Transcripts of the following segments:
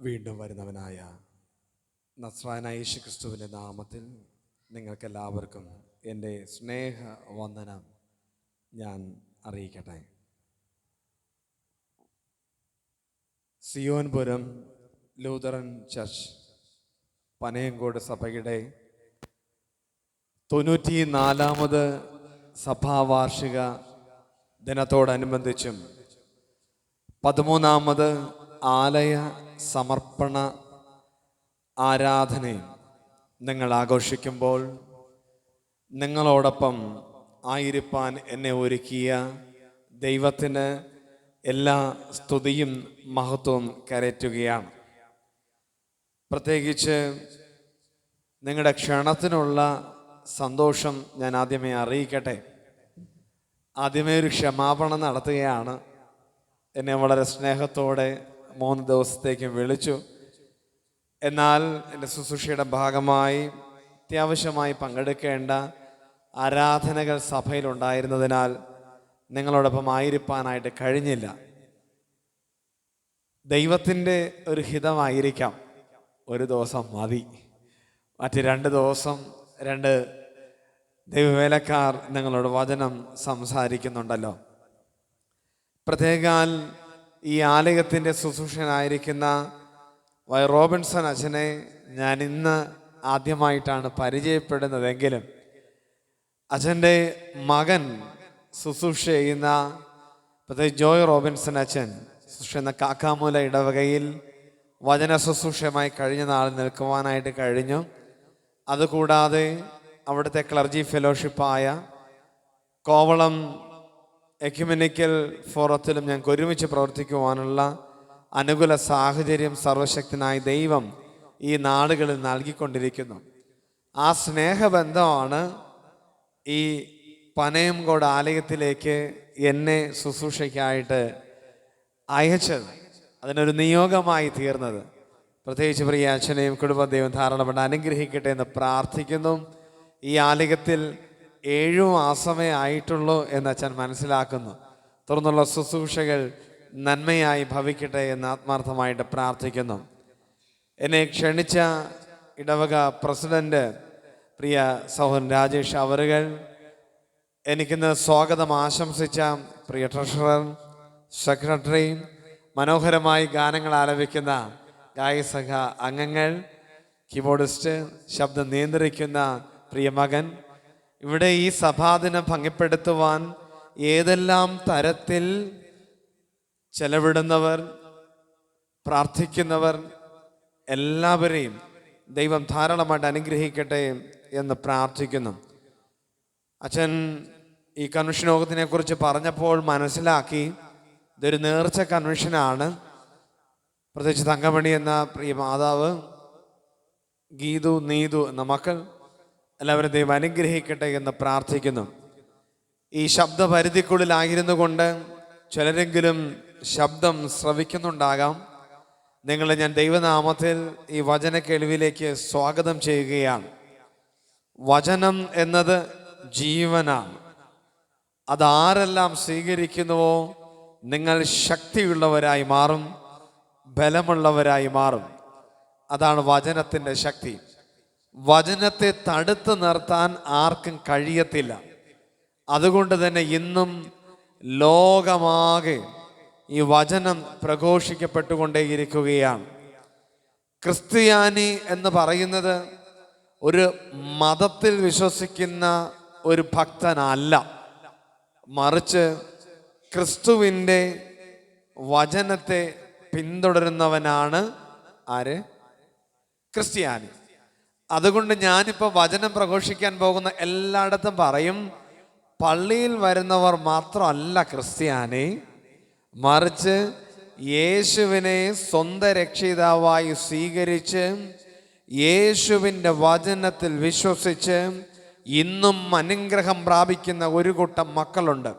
വീണ്ടും വരുന്നവനായ നസ്രായനായ യേശുക്രിസ്തുവിൻ്റെ നാമത്തിൽ നിങ്ങൾക്കെല്ലാവർക്കും എൻ്റെ സ്നേഹവന്ദനം ഞാൻ അറിയിക്കട്ടെ. സിയോൻപുരം ലൂതറൻ ചർച്ച് പനയങ്കോട് സഭയുടെ 94ാമത് സഭാവാർഷിക ദിനത്തോടനുബന്ധിച്ചും 13ാമത് ആലയ സമർപ്പണ ആരാധനയും നിങ്ങൾ ആഘോഷിക്കുമ്പോൾ നിങ്ങളോടൊപ്പം ആയിരിക്കാൻ എന്നെ ഒരുക്കിയ ദൈവത്തിന് എല്ലാ സ്തുതിയും മഹത്വവും കരയറ്റുകയാണ്. പ്രത്യേകിച്ച് നിങ്ങളുടെ ക്ഷണത്തിനുള്ള സന്തോഷം ഞാൻ ആദ്യമേ അറിയിക്കട്ടെ. ആദ്യമേ ഒരു ക്ഷമാപണം നടത്തുകയാണ്. എന്നെ വളരെ സ്നേഹത്തോടെ 3 ദിവസത്തേക്ക് വിളിച്ചു. എന്നാൽ എൻ്റെ ശുശ്രൂഷയുടെ ഭാഗമായി അത്യാവശ്യമായി പങ്കെടുക്കേണ്ട ആരാധനകൾ സഭയിലുണ്ടായിരുന്നതിനാൽ നിങ്ങളോടൊപ്പം ആയിരിക്കാനായിട്ട് കഴിഞ്ഞില്ല. ദൈവത്തിൻ്റെ ഒരു ഹിതമായിരിക്കാം ഒരു ദിവസം മതി, മറ്റ് 2 ദിവസം 2 ദൈവവേലക്കാർ നിങ്ങളോട് വചനം സംസാരിക്കുന്നുണ്ടല്ലോ. പ്രത്യേകാൽ ഈ ആലയത്തിൻ്റെ ശുശ്രൂഷനായിരിക്കുന്ന റോബിൻസൺ അച്ഛനെ ഞാൻ ഇന്ന് ആദ്യമായിട്ടാണ് പരിചയപ്പെടുന്നതെങ്കിലും അച്ഛൻ്റെ മകൻ ശുശ്രൂഷ ചെയ്യുന്ന പ്രത്യേകിച്ച് ജോയ് റോബിൻസൺ അച്ഛൻ ശുശ്രൂഷ എന്ന കാക്കാമൂല ഇടവകയിൽ വചന ശുശ്രൂഷയുമായി കഴിഞ്ഞ നാൾ നിൽക്കുവാനായിട്ട് കഴിഞ്ഞു. അതുകൂടാതെ അവിടുത്തെ ക്ലർജി ഫെലോഷിപ്പായ കോവളം എക്യുമെനിക്കൽ ഫോറത്തിലും ഞങ്ങൾക്ക് ഒരുമിച്ച് പ്രവർത്തിക്കുവാനുള്ള അനുകൂല സാഹചര്യം സർവശക്തനായ ദൈവം ഈ നാടുകളിൽ നൽകിക്കൊണ്ടിരിക്കുന്നു. ആ സ്നേഹബന്ധമാണ് ഈ പനയംകോട് ആലയത്തിലേക്ക് എന്നെ ശുശ്രൂഷയ്ക്കായിട്ട് അയച്ചത്, അതിനൊരു നിയോഗമായി തീർന്നത്. പ്രത്യേകിച്ച് പ്രിയ അച്ഛനെയും കുടുംബദൈവം ധാരാളപ്പെട്ട് അനുഗ്രഹിക്കട്ടെ എന്ന് പ്രാർത്ഥിക്കുന്നു. ഈ ആലയത്തിൽ 7 മാസമേ ആയിട്ടുള്ളൂ എന്ന് അച്ഛൻ മനസ്സിലാക്കുന്നു. തുടർന്നുള്ള ശുശ്രൂഷകൾ നന്മയായി ഭവിക്കട്ടെ എന്ന് ആത്മാർത്ഥമായിട്ട് പ്രാർത്ഥിക്കുന്നു. എന്നെ ക്ഷണിച്ച ഇടവക പ്രസിഡന്റ് പ്രിയ സഹോദരൻ രാജേഷ് അവറുകൾ, എനിക്കിന്ന് സ്വാഗതം ആശംസിച്ച പ്രിയ ട്രഷറർ, സെക്രട്ടറി, മനോഹരമായി ഗാനങ്ങൾ ആലപിക്കുന്ന ഗായകസംഘ അംഗങ്ങൾ, കീബോർഡിസ്റ്റ്, ശബ്ദം നിയന്ത്രിക്കുന്ന പ്രിയ മകൻ, ഇവിടെ ഈ സഭാദിനം ഭംഗിപ്പെടുത്തുവാൻ ഏതെല്ലാം തരത്തിൽ ചെലവിടുന്നവർ, പ്രാർത്ഥിക്കുന്നവർ എല്ലാവരെയും ദൈവം ധാരാളമായിട്ട് അനുഗ്രഹിക്കട്ടെ എന്ന് പ്രാർത്ഥിക്കുന്നു. അച്ഛൻ ഈ കൺവെൻഷൻ യോഗത്തിനെ കുറിച്ച് പറഞ്ഞപ്പോൾ മനസ്സിലാക്കി ഇതൊരു നേർച്ച കൺവെൻഷനാണ്. പ്രത്യേകിച്ച് തങ്കമണി എന്ന പ്രിയ മാതാവ്, ഗീതു, നീതു എന്ന മക്കൾ എല്ലാവരും ദൈവം അനുഗ്രഹിക്കട്ടെ എന്ന് പ്രാർത്ഥിക്കുന്നു. ഈ ശബ്ദപരിധിക്കുള്ളിലായിരുന്നു കൊണ്ട് ചിലരെങ്കിലും ശബ്ദം ശ്രവിക്കുന്നുണ്ടാകാം. നിങ്ങളെ ഞാൻ ദൈവനാമത്തിൽ ഈ വചന കേൾവിയിലേക്ക് സ്വാഗതം ചെയ്യുകയാണ്. വചനം എന്നത് ജീവനാണ്. അതാരെല്ലാം സ്വീകരിക്കുന്നുവോ നിങ്ങൾ ശക്തിയുള്ളവരായി മാറും, ബലമുള്ളവരായി മാറും. അതാണ് വചനത്തിൻ്റെ ശക്തി. വചനത്തെ തടുത്തു നിർത്താൻ ആർക്കും കഴിയത്തില്ല. അതുകൊണ്ട് തന്നെ ഇന്നും ലോകമാകെ ഈ വചനം പ്രഘോഷിക്കപ്പെട്ടുകൊണ്ടേയിരിക്കുകയാണ്. ക്രിസ്ത്യാനി എന്ന് പറയുന്നത് ഒരു മതത്തിൽ വിശ്വസിക്കുന്ന ഒരു ഭക്തനല്ല, മറിച്ച് ക്രിസ്തുവിൻ്റെ വചനത്തെ പിന്തുടരുന്നവനാണ് ആര്? ക്രിസ്ത്യാനി. അതുകൊണ്ട് ഞാനിപ്പോൾ വചനം പ്രഘോഷിക്കാൻ പോകുന്ന എല്ലായിടത്തും പറയും, പള്ളിയിൽ വരുന്നവർ മാത്രമല്ല ക്രിസ്ത്യാനി, മറിച്ച് യേശുവിനെ സ്വന്തം രക്ഷിതാവായി സ്വീകരിച്ച് യേശുവിൻ്റെ വചനത്തിൽ വിശ്വസിച്ച് ഇന്നും അനുഗ്രഹം പ്രാപിക്കുന്ന ഒരു കൂട്ടം മക്കളുണ്ട്.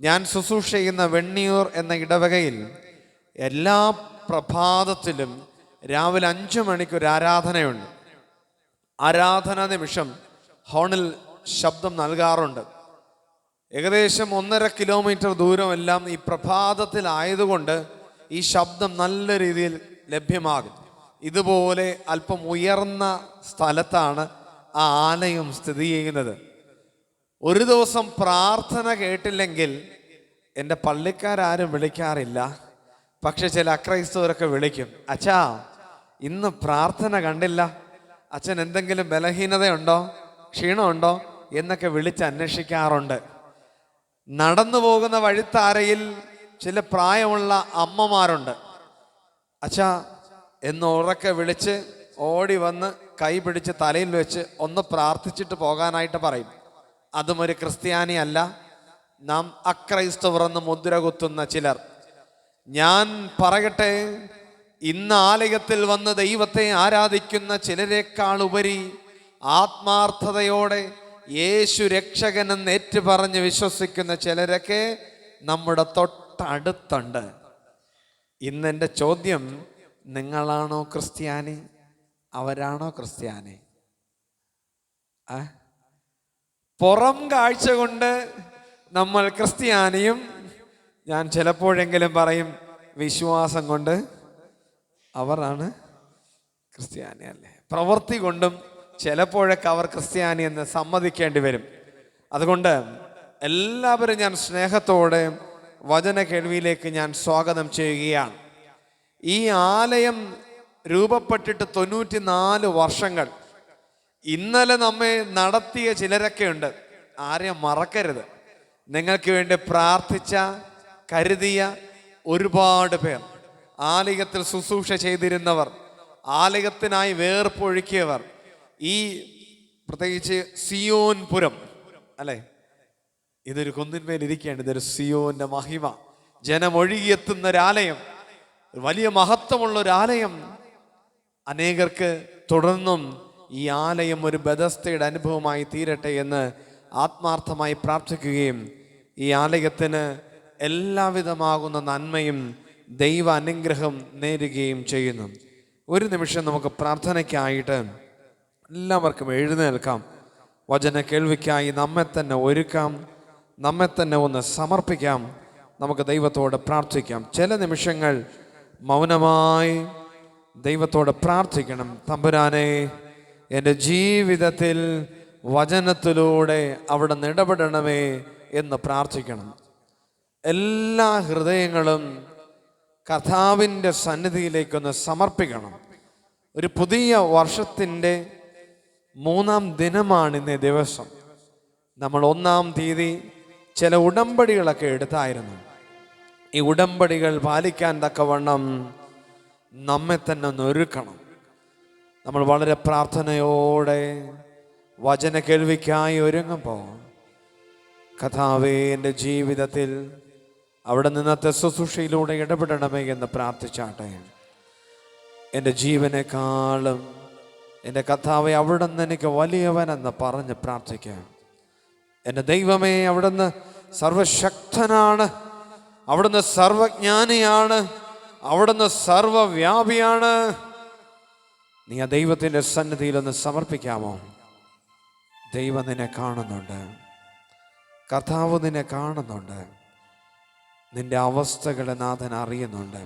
ഞാൻ ശുശ്രൂഷ ചെയ്യുന്ന വെണ്ണിയൂർ എന്ന ഇടവകയിൽ എല്ലാ പ്രഭാതത്തിലും രാവിലെ 5 മണിക്കൊരു ആരാധനയുണ്ട്. ആരാധനാ നിമിഷം ഹോണിൽ ശബ്ദം നൽകാറുണ്ട്. ഏകദേശം 1.5 കിലോമീറ്റർ ദൂരമെല്ലാം ഈ പ്രഭാതത്തിലായതുകൊണ്ട് ഈ ശബ്ദം നല്ല രീതിയിൽ ലഭ്യമാകും. ഇതുപോലെ അല്പം ഉയർന്ന സ്ഥലത്താണ് ആ ആലയം സ്ഥിതി ചെയ്യുന്നത്. ഒരു ദിവസം പ്രാർത്ഥന കേട്ടില്ലെങ്കിൽ എൻ്റെ പള്ളിക്കാരും വിളിക്കാറില്ല. പക്ഷെ ചില അക്രൈസ്തവരൊക്കെ വിളിക്കും, അച്ഛാ ഇന്ന് പ്രാർത്ഥന കണ്ടില്ല, അച്ഛൻ എന്തെങ്കിലും ബലഹീനതയുണ്ടോ, ക്ഷീണമുണ്ടോ എന്നൊക്കെ വിളിച്ച് അന്വേഷിക്കാറുണ്ട്. നടന്നു പോകുന്ന വഴിത്താരയിൽ ചില പ്രായമുള്ള അമ്മമാരുണ്ട്. അച്ഛാ എന്ന് ഉറക്കെ വിളിച്ച് ഓടി വന്ന് കൈ പിടിച്ച് തലയിൽ വെച്ച് ഒന്ന് പ്രാർത്ഥിച്ചിട്ട് പോകാനായിട്ട് പറയും. അതും ഒരു ക്രിസ്ത്യാനി അല്ല, നാം അക്രൈസ്തവർ എന്ന് മുദ്ര കുത്തുന്ന ചിലർ. ഞാൻ പറയട്ടെ, ഇന്ന് ആലയത്തിൽ വന്ന് ദൈവത്തെ ആരാധിക്കുന്ന ചിലരെക്കാൾ ഉപരി ആത്മാർത്ഥതയോടെ യേശു രക്ഷകനെന്ന് ഏറ്റുപറഞ്ഞ് വിശ്വസിക്കുന്ന ചിലരൊക്കെ നമ്മുടെ തൊട്ടടുത്തുണ്ട്. ഇന്നെൻ്റെ ചോദ്യം, നിങ്ങളാണോ ക്രിസ്ത്യാനി, അവരാണോ ക്രിസ്ത്യാനി? പുറം കാഴ്ച കൊണ്ട് നമ്മൾ ക്രിസ്ത്യാനിയും, ഞാൻ ചിലപ്പോഴെങ്കിലും പറയും വിശ്വാസം കൊണ്ട് അവരാണ് ക്രിസ്ത്യാനി അല്ലേ. പ്രവൃത്തി കൊണ്ടും ചിലപ്പോഴൊക്കെ അവർ ക്രിസ്ത്യാനി എന്ന് സമ്മതിക്കേണ്ടി വരും. അതുകൊണ്ട് എല്ലാവരും ഞാൻ സ്നേഹത്തോടെ വചന കേൾവിയിലേക്ക് ഞാൻ സ്വാഗതം ചെയ്യുകയാണ്. ഈ ആലയം രൂപപ്പെട്ടിട്ട് 94 വർഷങ്ങൾ. ഇന്നലെ നമ്മെ നടത്തിയ ചിലരൊക്കെ ഉണ്ട്, ആരെയും മറക്കരുത്. നിങ്ങൾക്ക് വേണ്ടി പ്രാർത്ഥിച്ച, കരുതിയ ഒരുപാട് പേർ, ആലയത്തിൽ ശുശ്രൂഷ ചെയ്തിരുന്നവർ, ആലയത്തിനായി വേർപ്പൊഴുക്കിയവർ, ഈ പ്രത്യേകിച്ച് സിയോൻ പുരം അല്ലെ, ഇതൊരു കുന്നിന്മേൽ ഇരിക്കുകയാണ്. ഇതൊരു സിയോന്റെ മഹിമ, ജനമൊഴുകിയെത്തുന്ന ഒരാലയം, വലിയ മഹത്വമുള്ള ഒരു ആലയം. അനേകർക്ക് തുടർന്നും ഈ ആലയം ഒരു ബെഥസ്തയുടെ അനുഭവമായി തീരട്ടെ എന്ന് ആത്മാർത്ഥമായി പ്രാർത്ഥിക്കുകയും ഈ ആലയത്തിന് എല്ലാവിധമാകുന്ന നന്മയും ദൈവ അനുഗ്രഹം നേരുകയും ചെയ്യുന്നു. ഒരു നിമിഷം നമുക്ക് പ്രാർത്ഥനയ്ക്കായിട്ട് എല്ലാവർക്കും എഴുന്നേൽക്കാം. വചന കേൾവിക്കായി നമ്മെ തന്നെ ഒരുക്കാം, നമ്മെ തന്നെ ഒന്ന് സമർപ്പിക്കാം. നമുക്ക് ദൈവത്തോട് പ്രാർത്ഥിക്കാം. ചില നിമിഷങ്ങൾ മൗനമായി ദൈവത്തോട് പ്രാർത്ഥിക്കണം. തമ്പുരാനെ, എൻ്റെ ജീവിതത്തിൽ വചനത്തിലൂടെ അവിടെ ഇടപെടണമേ എന്ന് പ്രാർത്ഥിക്കണം. എല്ലാ ഹൃദയങ്ങളും കർത്താവിൻ്റെ സന്നിധിയിലേക്കൊന്ന് സമർപ്പിക്കണം. ഒരു പുതിയ വർഷത്തിൻ്റെ 3-ാം ദിനമാണ് ഇന്നേ ദിവസം. നമ്മൾ 1-ാം തീയതി ചില ഉടമ്പടികളൊക്കെ എടുത്തായിരുന്നു. ഈ ഉടമ്പടികൾ പാലിക്കാൻ തക്കവണ്ണം നമ്മെ തന്നെ ഒന്ന് ഒരുക്കണം. നമ്മൾ വളരെ പ്രാർത്ഥനയോടെ വചന കേൾവിക്കായി ഒരുങ്ങുമ്പോൾ, കർത്താവേ എൻ്റെ ജീവിതത്തിൽ അവിടെ നിന്നത്തെ ശുശ്രൂഷയിലൂടെ ഇടപെടണമേ എന്ന് പ്രാർത്ഥിച്ചാട്ടെ. എൻ്റെ ജീവനേക്കാളും എൻ്റെ കർത്താവേ അവിടുന്ന് എനിക്ക് വലിയവനെന്ന് പറഞ്ഞ് പ്രാർത്ഥിക്കാം. എൻ്റെ ദൈവമേ, അവിടുന്ന് സർവശക്തനാണ്, അവിടുന്ന് സർവജ്ഞാനിയാണ്, അവിടുന്ന് സർവവ്യാപിയാണ്. നീ ആ ദൈവത്തിൻ്റെ സന്നിധിയിലൊന്ന് സമർപ്പിക്കാമോ? ദൈവം നിന്നെ കാണുന്നുണ്ട്, കർത്താവ് നിന്നെ കാണുന്നുണ്ട്. നിന്റെ അവസ്ഥകളെ നാഥൻ അറിയുന്നുണ്ട്,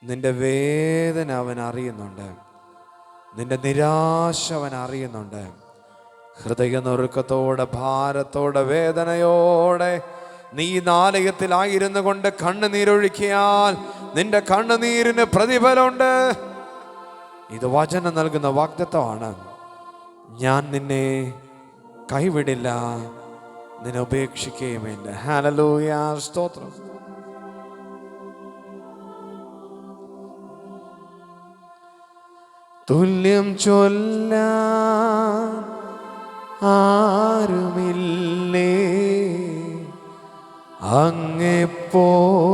നിന്റെ വേദന അവൻ അറിയുന്നുണ്ട്, നിന്റെ നിരാശ അവൻ അറിയുന്നുണ്ട്. ഹൃദയനൊറുക്കത്തോടെ, ഭാരത്തോടെ, വേദനയോടെ നീ ആലയത്തിലായിരുന്നു കൊണ്ട് കണ്ണുനീരൊഴുക്കിയാൽ നിന്റെ കണ്ണുനീരിന് പ്രതിഫലമുണ്ട്. ഇത് വചനം നൽകുന്ന വാഗ്ദത്തമാണ്. ഞാൻ നിന്നെ കൈവിടില്ല, നിന്നെ ഉപേക്ഷിക്കുകയുമില്ല. ഹല്ലേലൂയ, സ്തോത്രം. തുല്യം ചൊല്ലാൻ ആരുമില്ലേ അങ്ങെപ്പോലെ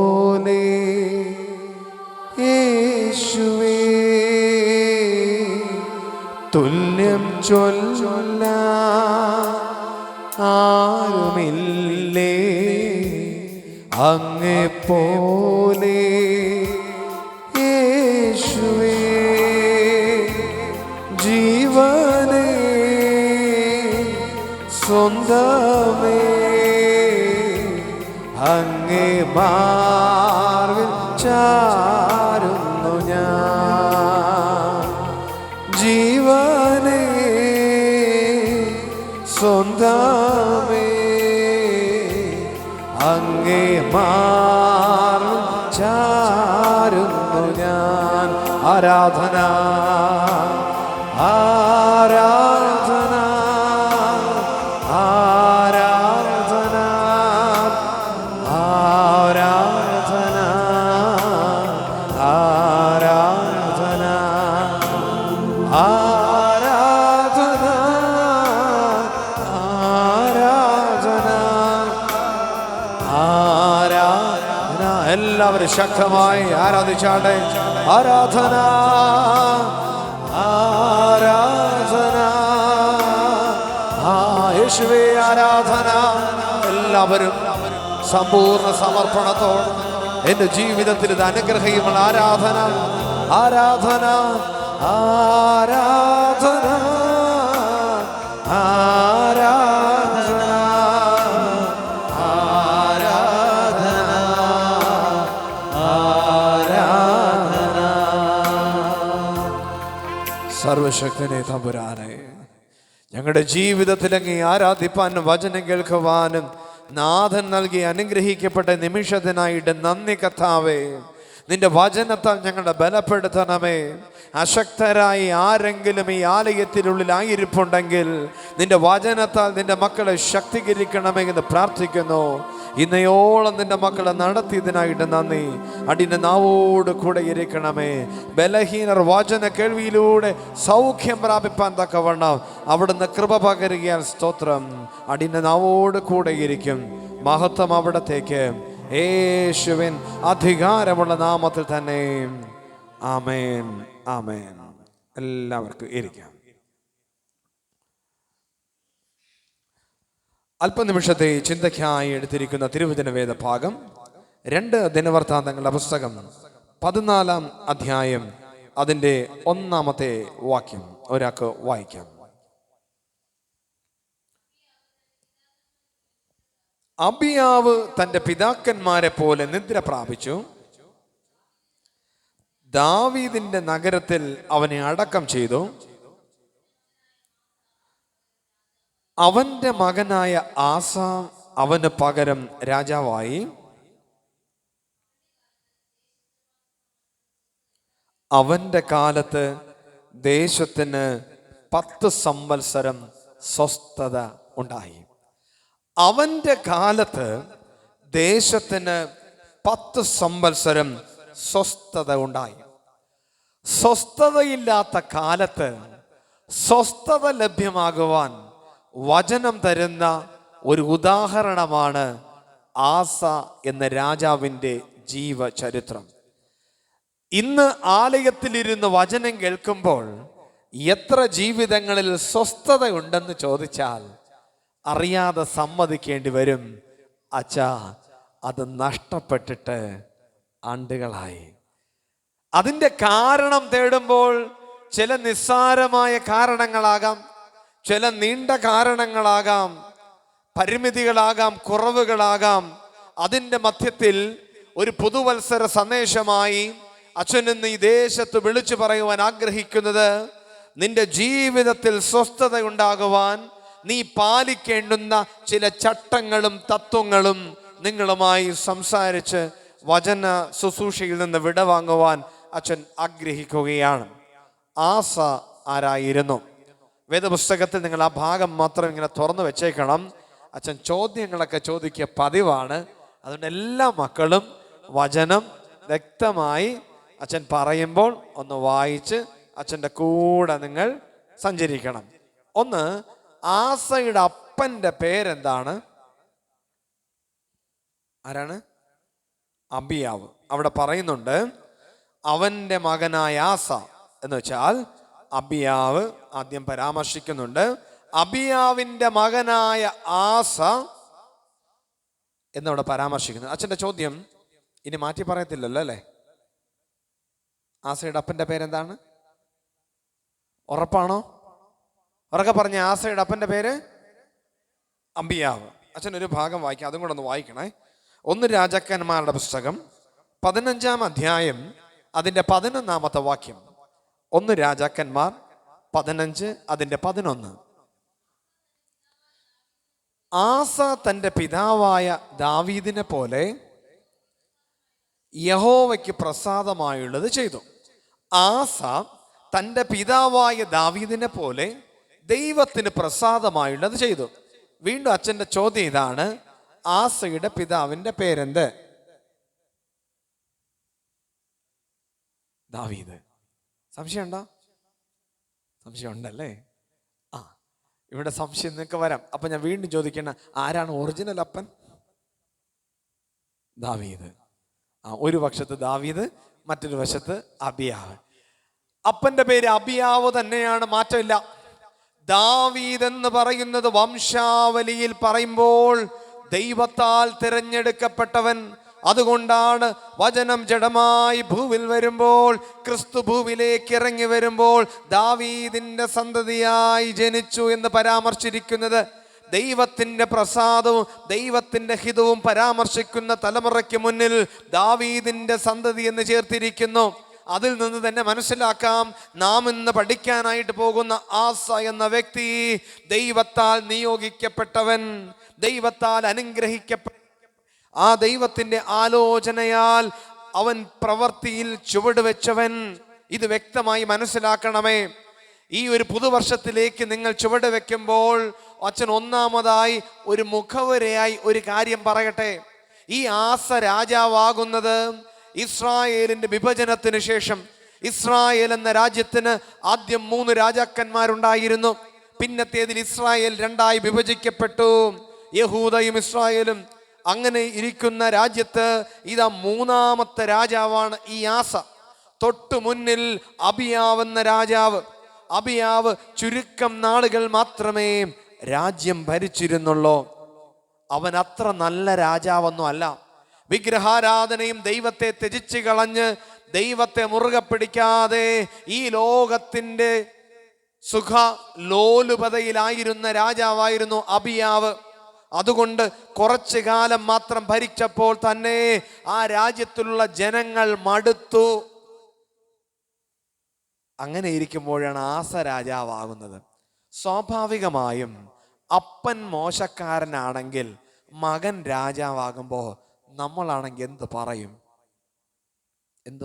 യേശുവേ. തുല്യം ചൊല്ലാൻ ആരുമില്ലേ അങ്ങെപ്പോലെ യേശുവേ. ജീവനേ സ്വന്തമേ അങ്ങേ മാർവിൽ ചാരുന്നു ഞാൻ. ജീവനേ സ്വന്തമേ അങ്ങേ മാർവിൽ ചാരുന്നു ഞാൻ. ആരാധന ആരാധന ആരാധന ആരാധന ആരാധന ആരാധന ആരാധന ആരാധന. എല്ലാവരും ശക്തമായി ആരാധിച്ചാട്ടെ. ആരാധന ആരാധന യേശുവേ ആരാധന. എല്ലാവരും സമ്പൂർണ്ണ സമർപ്പണത്തോടെ എന്റെ ജീവിതത്തിൽ ഇത് അനുഗ്രഹീയമുള്ള ആരാധന ആരാധന ആരാധന ആരാധന ആരാധന ആരാധന. സർവശക്തനെ തമ്പുരാനെ, ഞങ്ങളുടെ ജീവിതത്തിലെങ്കിൽ ആരാധിപ്പാനും വചനം കേൾക്കുവാനും നാഥൻ നൽകി അനുഗ്രഹിക്കപ്പെട്ട നിമിഷത്തിനായിട്ട് നന്ദി കർത്താവേ. നിന്റെ വചനത്താൽ ഞങ്ങളെ ബലപ്പെടുത്തണമേ. അശക്തരായി ആരെങ്കിലും ഈ ആലയത്തിനുള്ളിലായിരിപ്പുണ്ടെങ്കിൽ നിന്റെ വചനത്താൽ നിന്റെ മക്കളെ ശക്തീകരിക്കണമേ എന്ന് പ്രാർത്ഥിക്കുന്നു. ഇന്നയോളം നിന്റെ മക്കളെ നടത്തിയതിനായിട്ട് നന്ദി. അടിന്റെ നാവോട് കൂടെ ഇരിക്കണമേ. ബലഹീനർ വചന കേൾവിയിലൂടെ സൗഖ്യം പ്രാപിപ്പാൻ തക്കവണ്ണം അവിടുന്ന് കൃപ പകരുകയാൽ സ്തോത്രം. അടിന്റെ നാവോട് കൂടെ ഇരിക്കും. മഹത്വം അവിടത്തേക്ക് യേശുവിൻ അധികാരമുള്ള നാമത്തിൽ തന്നെ. ആമേൻ ആമേൻ. എല്ലാവർക്കും ഇരിക്കാം. അല്പനിമിഷത്തെ ചിന്തയ്ക്കായി എടുത്തിരിക്കുന്ന തിരുവചന വേദ ഭാഗം 2 ദിനവൃത്താന്തങ്ങളുടെ പുസ്തകം 14-ാം അധ്യായം അതിൻ്റെ 1-ാമത്തെ വാക്യം ഒരാൾക്ക് വായിക്കാം. അബിയാവ് തന്റെ പിതാക്കന്മാരെ പോലെ നിദ്ര പ്രാപിച്ചു. ദാവീദിന്റെ നഗരത്തിൽ അവനെ അടക്കം ചെയ്തു. അവന്റെ മകനായ ആസ അവന് പകരം രാജാവായി. അവന്റെ കാലത്ത് ദേശത്തിന് 10 സംവത്സരം സ്വസ്ഥത ഉണ്ടായി. അവന്റെ കാലത്ത് ദേശത്തിന് 10 സംവത്സരം സ്വസ്ഥത ഉണ്ടായി. സ്വസ്ഥതയില്ലാത്ത കാലത്ത് സ്വസ്ഥത ലഭ്യമാകുവാൻ വചനം തരുന്ന ഒരു ഉദാഹരണമാണ് ആസ എന്ന രാജാവിൻ്റെ ജീവചരിത്രം. ഇന്ന് ആലയത്തിലിരുന്ന് വചനം കേൾക്കുമ്പോൾ എത്ര ജീവിതങ്ങളിൽ സ്വസ്ഥതയുണ്ടെന്ന് ചോദിച്ചാൽ അറിയാതെ സമ്മതിക്കേണ്ടി വരും. അച്ഛാ, അത് നഷ്ടപ്പെട്ടിട്ട് ആണ്ടുകളായി. അതിൻ്റെ കാരണം തേടുമ്പോൾ ചില നിസ്സാരമായ കാരണങ്ങളാകാം, ചില നീണ്ട കാരണങ്ങളാകാം, പരിമിതികളാകാം, കുറവുകളാകാം. അതിൻ്റെ മധ്യത്തിൽ ഒരു പുതുവത്സര സന്ദേശമായി അച്ഛനെന്ന് ഈ ദേശത്ത് വിളിച്ചു പറയുവാൻ ആഗ്രഹിക്കുന്നത്, നിന്റെ ജീവിതത്തിൽ സ്വസ്ഥത ഉണ്ടാകുവാൻ നീ പാലിക്കേണ്ടുന്ന ചില ചട്ടങ്ങളും തത്വങ്ങളും നിങ്ങളുമായി സംസാരിച്ച് വചന ശുശ്രൂഷയിൽ നിന്ന് വിടവാങ്ങുവാൻ അച്ഛൻ ആഗ്രഹിക്കുകയാണ്. ആസ ആരായിരുന്നു? വേദപുസ്തകത്തിൽ നിങ്ങൾ ആ ഭാഗം മാത്രം ഇങ്ങനെ തുറന്നു വെച്ചേക്കണം. അച്ഛൻ ചോദ്യങ്ങളൊക്കെ ചോദിക്കുക പതിവാണ്. അതുകൊണ്ട് എല്ലാ മക്കളും വചനം വ്യക്തമായി അച്ഛൻ പറയുമ്പോൾ ഒന്ന് വായിച്ച് അച്ഛൻ്റെ കൂടെ നിങ്ങൾ സഞ്ചരിക്കണം. ഒന്ന്, ആസയുടെ അപ്പൻ്റെ പേരെന്താണ്? ആരാണ്? അബിയാവ്. അവിടെ പറയുന്നുണ്ട് അവന്റെ മകനായ ആസ എന്ന് വെച്ചാൽ അബിയാവ് ആദ്യം പരാമർശിക്കുന്നുണ്ട്. അബിയാവിന്റെ മകനായ ആസ എന്നവിടെ പരാമർശിക്കുന്നു. അച്ഛൻ്റെ ചോദ്യം ഇനി മാറ്റി പറയത്തില്ലല്ലോ അല്ലേ? ആസയുടെ അപ്പൻ്റെ പേരെന്താണ്? ഉറപ്പാണോ? ഉറക്കെ പറഞ്ഞ ആസയുടെ അപ്പൻ്റെ പേര് അബിയാവ്. അച്ഛൻ ഒരു ഭാഗം വായിക്കാം, അതും കൂടെ ഒന്ന് വായിക്കണേ. ഒന്ന് രാജാക്കന്മാരുടെ പുസ്തകം 15-ാം അധ്യായം അതിൻ്റെ 11-ാമത്തെ വാക്യം. ഒന്ന് രാജാക്കന്മാർ 15 അതിൻ്റെ 11. ആസ തൻ്റെ പിതാവായ ദാവീദിനെ പോലെ യഹോവയ്ക്ക് പ്രസാദമായുള്ളത് ചെയ്തു. ആസ തൻ്റെ പിതാവായ ദാവീദിനെ പോലെ ദൈവത്തിന് പ്രസാദമായുള്ളത് ചെയ്തു. വീണ്ടും അച്ഛൻ്റെ ചോദ്യം ഇതാണ്, ആസയുടെ പിതാവിൻ്റെ പേരെന്ത്? ദാവീദ്. സംശയമുണ്ടോ? സംശയമുണ്ടല്ലേ? ഇവിടെ സംശയം നിങ്ങൾക്ക് വരാം. അപ്പൊ ഞാൻ വീണ്ടും ചോദിക്കണ, ആരാണ് ഒറിജിനൽ അപ്പൻ? ദാവീദ്. ഒരു വശത്ത് ദാവീദ്, മറ്റൊരു വശത്ത് അബിയാവ്. അപ്പന്റെ പേര് അബിയാവ് തന്നെയാണ്, മാറ്റമില്ല. ദാവീദ് എന്ന് പറയുന്നത് വംശാവലിയിൽ പറയുമ്പോൾ ദൈവത്താൽ തിരഞ്ഞെടുക്കപ്പെട്ടവൻ. അതുകൊണ്ടാണ് വചനം ജഡമായി ഭൂവിൽ വരുമ്പോൾ, ക്രിസ്തു ഭൂവിലേക്ക് ഇറങ്ങി വരുമ്പോൾ ദാവീദിന്റെ സന്തതിയായി ജനിച്ചു എന്ന് പരാമർശിച്ചിരിക്കുന്നത്. ദൈവത്തിന്റെ പ്രസാദവും ദൈവത്തിന്റെ ഹിതവും പരാമർശിക്കുന്ന തലമുറയ്ക്ക് മുന്നിൽ ദാവീദിന്റെ സന്തതി എന്ന് ചേർത്തിരിക്കുന്നു. അതിൽ നിന്ന് തന്നെ മനസ്സിലാക്കാം, നാം ഇന്ന് പഠിക്കാനായിട്ട് പോകുന്ന ആസ എന്ന വ്യക്തി ദൈവത്താൽ നിയോഗിക്കപ്പെട്ടവൻ, ദൈവത്താൽ അനുഗ്രഹിക്കപ്പെട്ട, ആ ദൈവത്തിന്റെ ആലോചനയാൽ അവൻ പ്രവൃത്തിയിൽ ചുവട് വെച്ചവൻ. ഇത് വ്യക്തമായി മനസ്സിലാക്കണമേ. ഈ ഒരു പുതുവർഷത്തിലേക്ക് നിങ്ങൾ ചുവട് വെക്കുമ്പോൾ അച്ഛൻ ഒന്നാമതായി ഒരു മുഖവരയായി ഒരു കാര്യം പറയട്ടെ. ഈ ആസ രാജാവാകുന്നത് ഇസ്രായേലിന്റെ വിഭജനത്തിന് ശേഷം, ഇസ്രായേൽ എന്ന രാജ്യത്തിന് ആദ്യം 3 രാജാക്കന്മാരുണ്ടായിരുന്നു. പിന്നത്തേതിൽ ഇസ്രായേൽ 2ആയി വിഭജിക്കപ്പെട്ടു, യഹൂദയും ഇസ്രായേലും. അങ്ങനെ ഇരിക്കുന്ന രാജ്യത്ത് ഇതാ 3ാമത്തെ രാജാവാണ് ഈ ആസ. തൊട്ടു മുന്നിൽ അബിയാവ് എന്ന രാജാവ്. അബിയാവ് ചുരുക്കം നാളുകൾ മാത്രമേ രാജ്യം ഭരിച്ചിരുന്നുള്ളൂ. അവൻ അത്ര നല്ല രാജാവൊന്നും അല്ല. വിഗ്രഹാരാധനയും ദൈവത്തെ ത്യജിച്ചു കളഞ്ഞ് ദൈവത്തെ മുറുകെ പിടിക്കാതെ ഈ ലോകത്തിന്റെ സുഖ ലോലുപതയിലായിരുന്ന രാജാവായിരുന്നു അബിയാവ്. അതുകൊണ്ട് കുറച്ചു കാലം മാത്രം ഭരിച്ചപ്പോൾ തന്നെ ആ രാജ്യത്തിലുള്ള ജനങ്ങൾ മടുത്തു. അങ്ങനെ ഇരിക്കുമ്പോഴാണ് ആസ രാജാവാകുന്നത്. സ്വാഭാവികമായും അപ്പൻ മോശക്കാരനാണെങ്കിൽ മകൻ രാജാവാകുമ്പോൾ നമ്മളാണെങ്കിൽ എന്ത്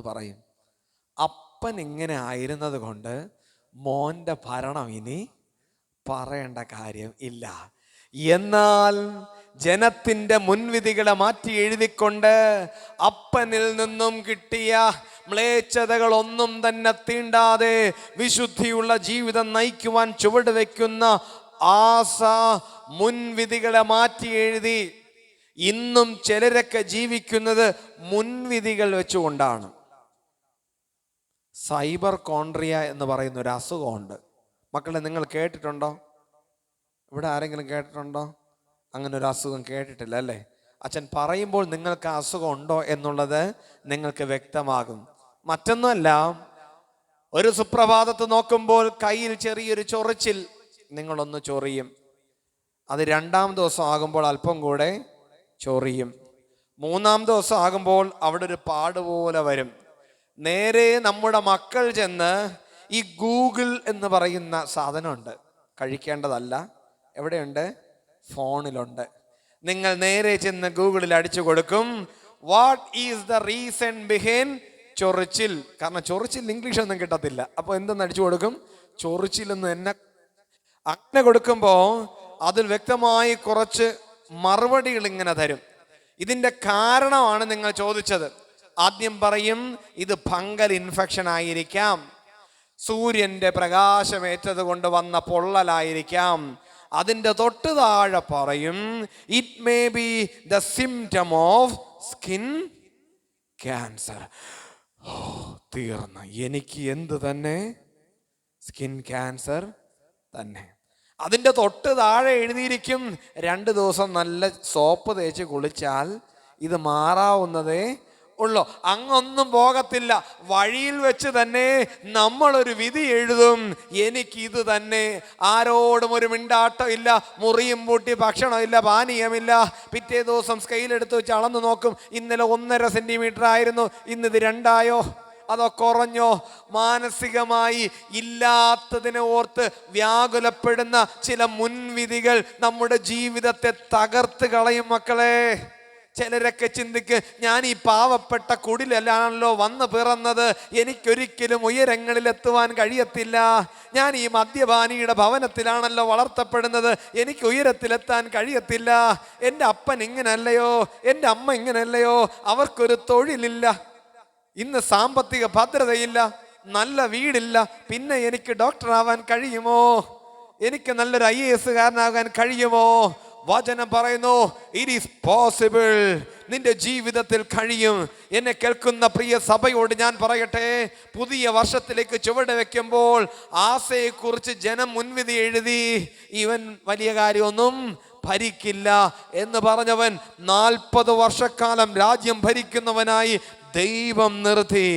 പറയും? അപ്പൻ ഇങ്ങനെ ആയിരുന്നത് കൊണ്ട് മോന്റെ ഭരണം ഇനി പറയേണ്ട കാര്യം ഇല്ല. എന്നാൽ ജനത്തിന്റെ മുൻവിധികളെ മാറ്റി എഴുതിക്കൊണ്ട് അപ്പനിൽ നിന്നും കിട്ടിയ മ്ലേച്ഛതകളൊന്നും തന്നെ തീണ്ടാതെ വിശുദ്ധിയുള്ള ജീവിതം നയിക്കുവാൻ ചുവട് വയ്ക്കുന്ന ആസ മുൻവിധികളെ മാറ്റി എഴുതി. ഇന്നും ചിലരൊക്കെ ജീവിക്കുന്നത് മുൻവിധികൾ വെച്ചുകൊണ്ടാണ്. സൈബർ കോൺട്രിയ എന്ന് പറയുന്ന ഒരു അസുഖമുണ്ട്. മക്കളെ, നിങ്ങൾ കേട്ടിട്ടുണ്ടോ? ഇവിടെ ആരെങ്കിലും കേട്ടിട്ടുണ്ടോ? അങ്ങനെ ഒരു അസുഖം കേട്ടിട്ടില്ല അല്ലേ? അച്ഛൻ പറയുമ്പോൾ നിങ്ങൾക്ക് ആ അസുഖം ഉണ്ടോ എന്നുള്ളത് നിങ്ങൾക്ക് വ്യക്തമാകും. മറ്റൊന്നുമല്ല, ഒരു സുപ്രഭാതത്ത് നോക്കുമ്പോൾ കയ്യിൽ ചെറിയൊരു ചൊറിച്ചിൽ, നിങ്ങളൊന്ന് ചൊറിയും. അത് 2-ാം ദിവസം ആകുമ്പോൾ അല്പം കൂടെ ചൊറിയും. 3-ാം ദിവസം ആകുമ്പോൾ അവിടെ ഒരു പാടുപോലെ വരും. നേരെ നമ്മുടെ മക്കൾ ചെന്ന് ഈ ഗൂഗിൾ എന്ന് പറയുന്ന സാധനമുണ്ട്, കഴിക്കേണ്ടതല്ല, എവിടെയുണ്ട്? ഫോണിലുണ്ട്. നിങ്ങൾ നേരെ ചെന്ന് ഗൂഗിളിൽ അടിച്ചു കൊടുക്കും, what is the reason behind ചൊറിച്ചിൽ. കാരണം ചൊറിച്ചിൽ ഇംഗ്ലീഷ് ഒന്നും കിട്ടത്തില്ല. അപ്പൊ എന്തെന്ന് അടിച്ചു കൊടുക്കും? ചൊറിച്ചിലെന്ന് എന്നെ. അങ്ങനെ കൊടുക്കുമ്പോ അതിൽ വ്യക്തമായി കുറച്ച് മറുപടികൾ ഇങ്ങനെ തരും. ഇതിന്റെ കാരണമാണ് നിങ്ങൾ ചോദിച്ചത്. ആദ്യം പറയും, ഇത് ഫംഗൽ ഇൻഫെക്ഷൻ ആയിരിക്കാം, സൂര്യന്റെ പ്രകാശമേറ്റത് കൊണ്ട് വന്ന പൊള്ളലായിരിക്കാം. അതിൻ്റെ തൊട്ട് താഴെ പറയും, it may be the symptom of skin cancer. തീർന്നു, എനിക്ക് എന്ത് തന്നെ സ്കിൻ ക്യാൻസർ തന്നെ. അതിൻ്റെ തൊട്ട് താഴെ എഴുതിയിരിക്കും, 2 ദിവസം നല്ല സോപ്പ് തേച്ച് കുളിച്ചാൽ ഇത് മാറാവുന്നതേ ഉള്ളോ? അങ്ങൊന്നും പോകത്തില്ല. വഴിയിൽ വെച്ച് തന്നെ നമ്മളൊരു വിധി എഴുതും, എനിക്കിത് തന്നെ. ആരോടും ഒരു മിണ്ടാട്ടം ഇല്ല, മുറിയും പൂട്ടി, ഭക്ഷണമില്ല, പാനീയമില്ല. പിറ്റേ ദിവസം സ്കെയിലെടുത്ത് വെച്ച് അളന്ന് നോക്കും. ഇന്നലെ 1.5 സെന്റിമീറ്റർ ആയിരുന്നു, ഇന്നിത് 2 അതോ കുറഞ്ഞോ? മാനസികമായി ഇല്ലാത്തതിനെ ഓർത്ത് വ്യാകുലപ്പെടുന്ന ചില മുൻവിധികൾ നമ്മുടെ ജീവിതത്തെ തകർത്ത് കളയും മക്കളെ. ചിലരൊക്കെ ചിന്തിക്ക്, ഞാൻ ഈ പാവപ്പെട്ട കുടിലാണല്ലോ വന്ന് പിറന്നത്, എനിക്കൊരിക്കലും ഉയരങ്ങളിലെത്തുവാൻ കഴിയത്തില്ല. ഞാൻ ഈ മദ്യപാനിയുടെ ഭവനത്തിലാണല്ലോ വളർത്തപ്പെടുന്നത്, എനിക്ക് ഉയരത്തിലെത്താൻ കഴിയത്തില്ല. എൻ്റെ അപ്പൻ ഇങ്ങനല്ലയോ, എൻ്റെ അമ്മ ഇങ്ങനല്ലയോ, അവർക്കൊരു തൊഴിലില്ല, ഇന്ന് സാമ്പത്തിക ഭദ്രതയില്ല, നല്ല വീടില്ല, പിന്നെ എനിക്ക് ഡോക്ടർ ആവാൻ കഴിയുമോ? എനിക്ക് നല്ലൊരു IAS കാരനാകാൻ കഴിയുമോ? വചനം പറയുന്നു, ഇറ്റ് ഈസ് പോസിബിൾ. നിന്റെ ജീവിതത്തിൽ കഴിയും. എന്നെ കേൾക്കുന്ന പ്രിയ സഭയോട് ഞാൻ പറയട്ടെ, പുതിയ വർഷത്തിലേക്ക് ചുവട് വെക്കുമ്പോൾ ആസയെക്കുറിച്ച് ജനം മുൻവിധി എഴുതി, ഇവൻ വലിയ കാര്യമൊന്നും ഭരിക്കില്ല എന്ന് പറഞ്ഞവൻ 40 വർഷക്കാലം രാജ്യം ഭരിക്കുന്നവനായി ദൈവം നിർത്തി.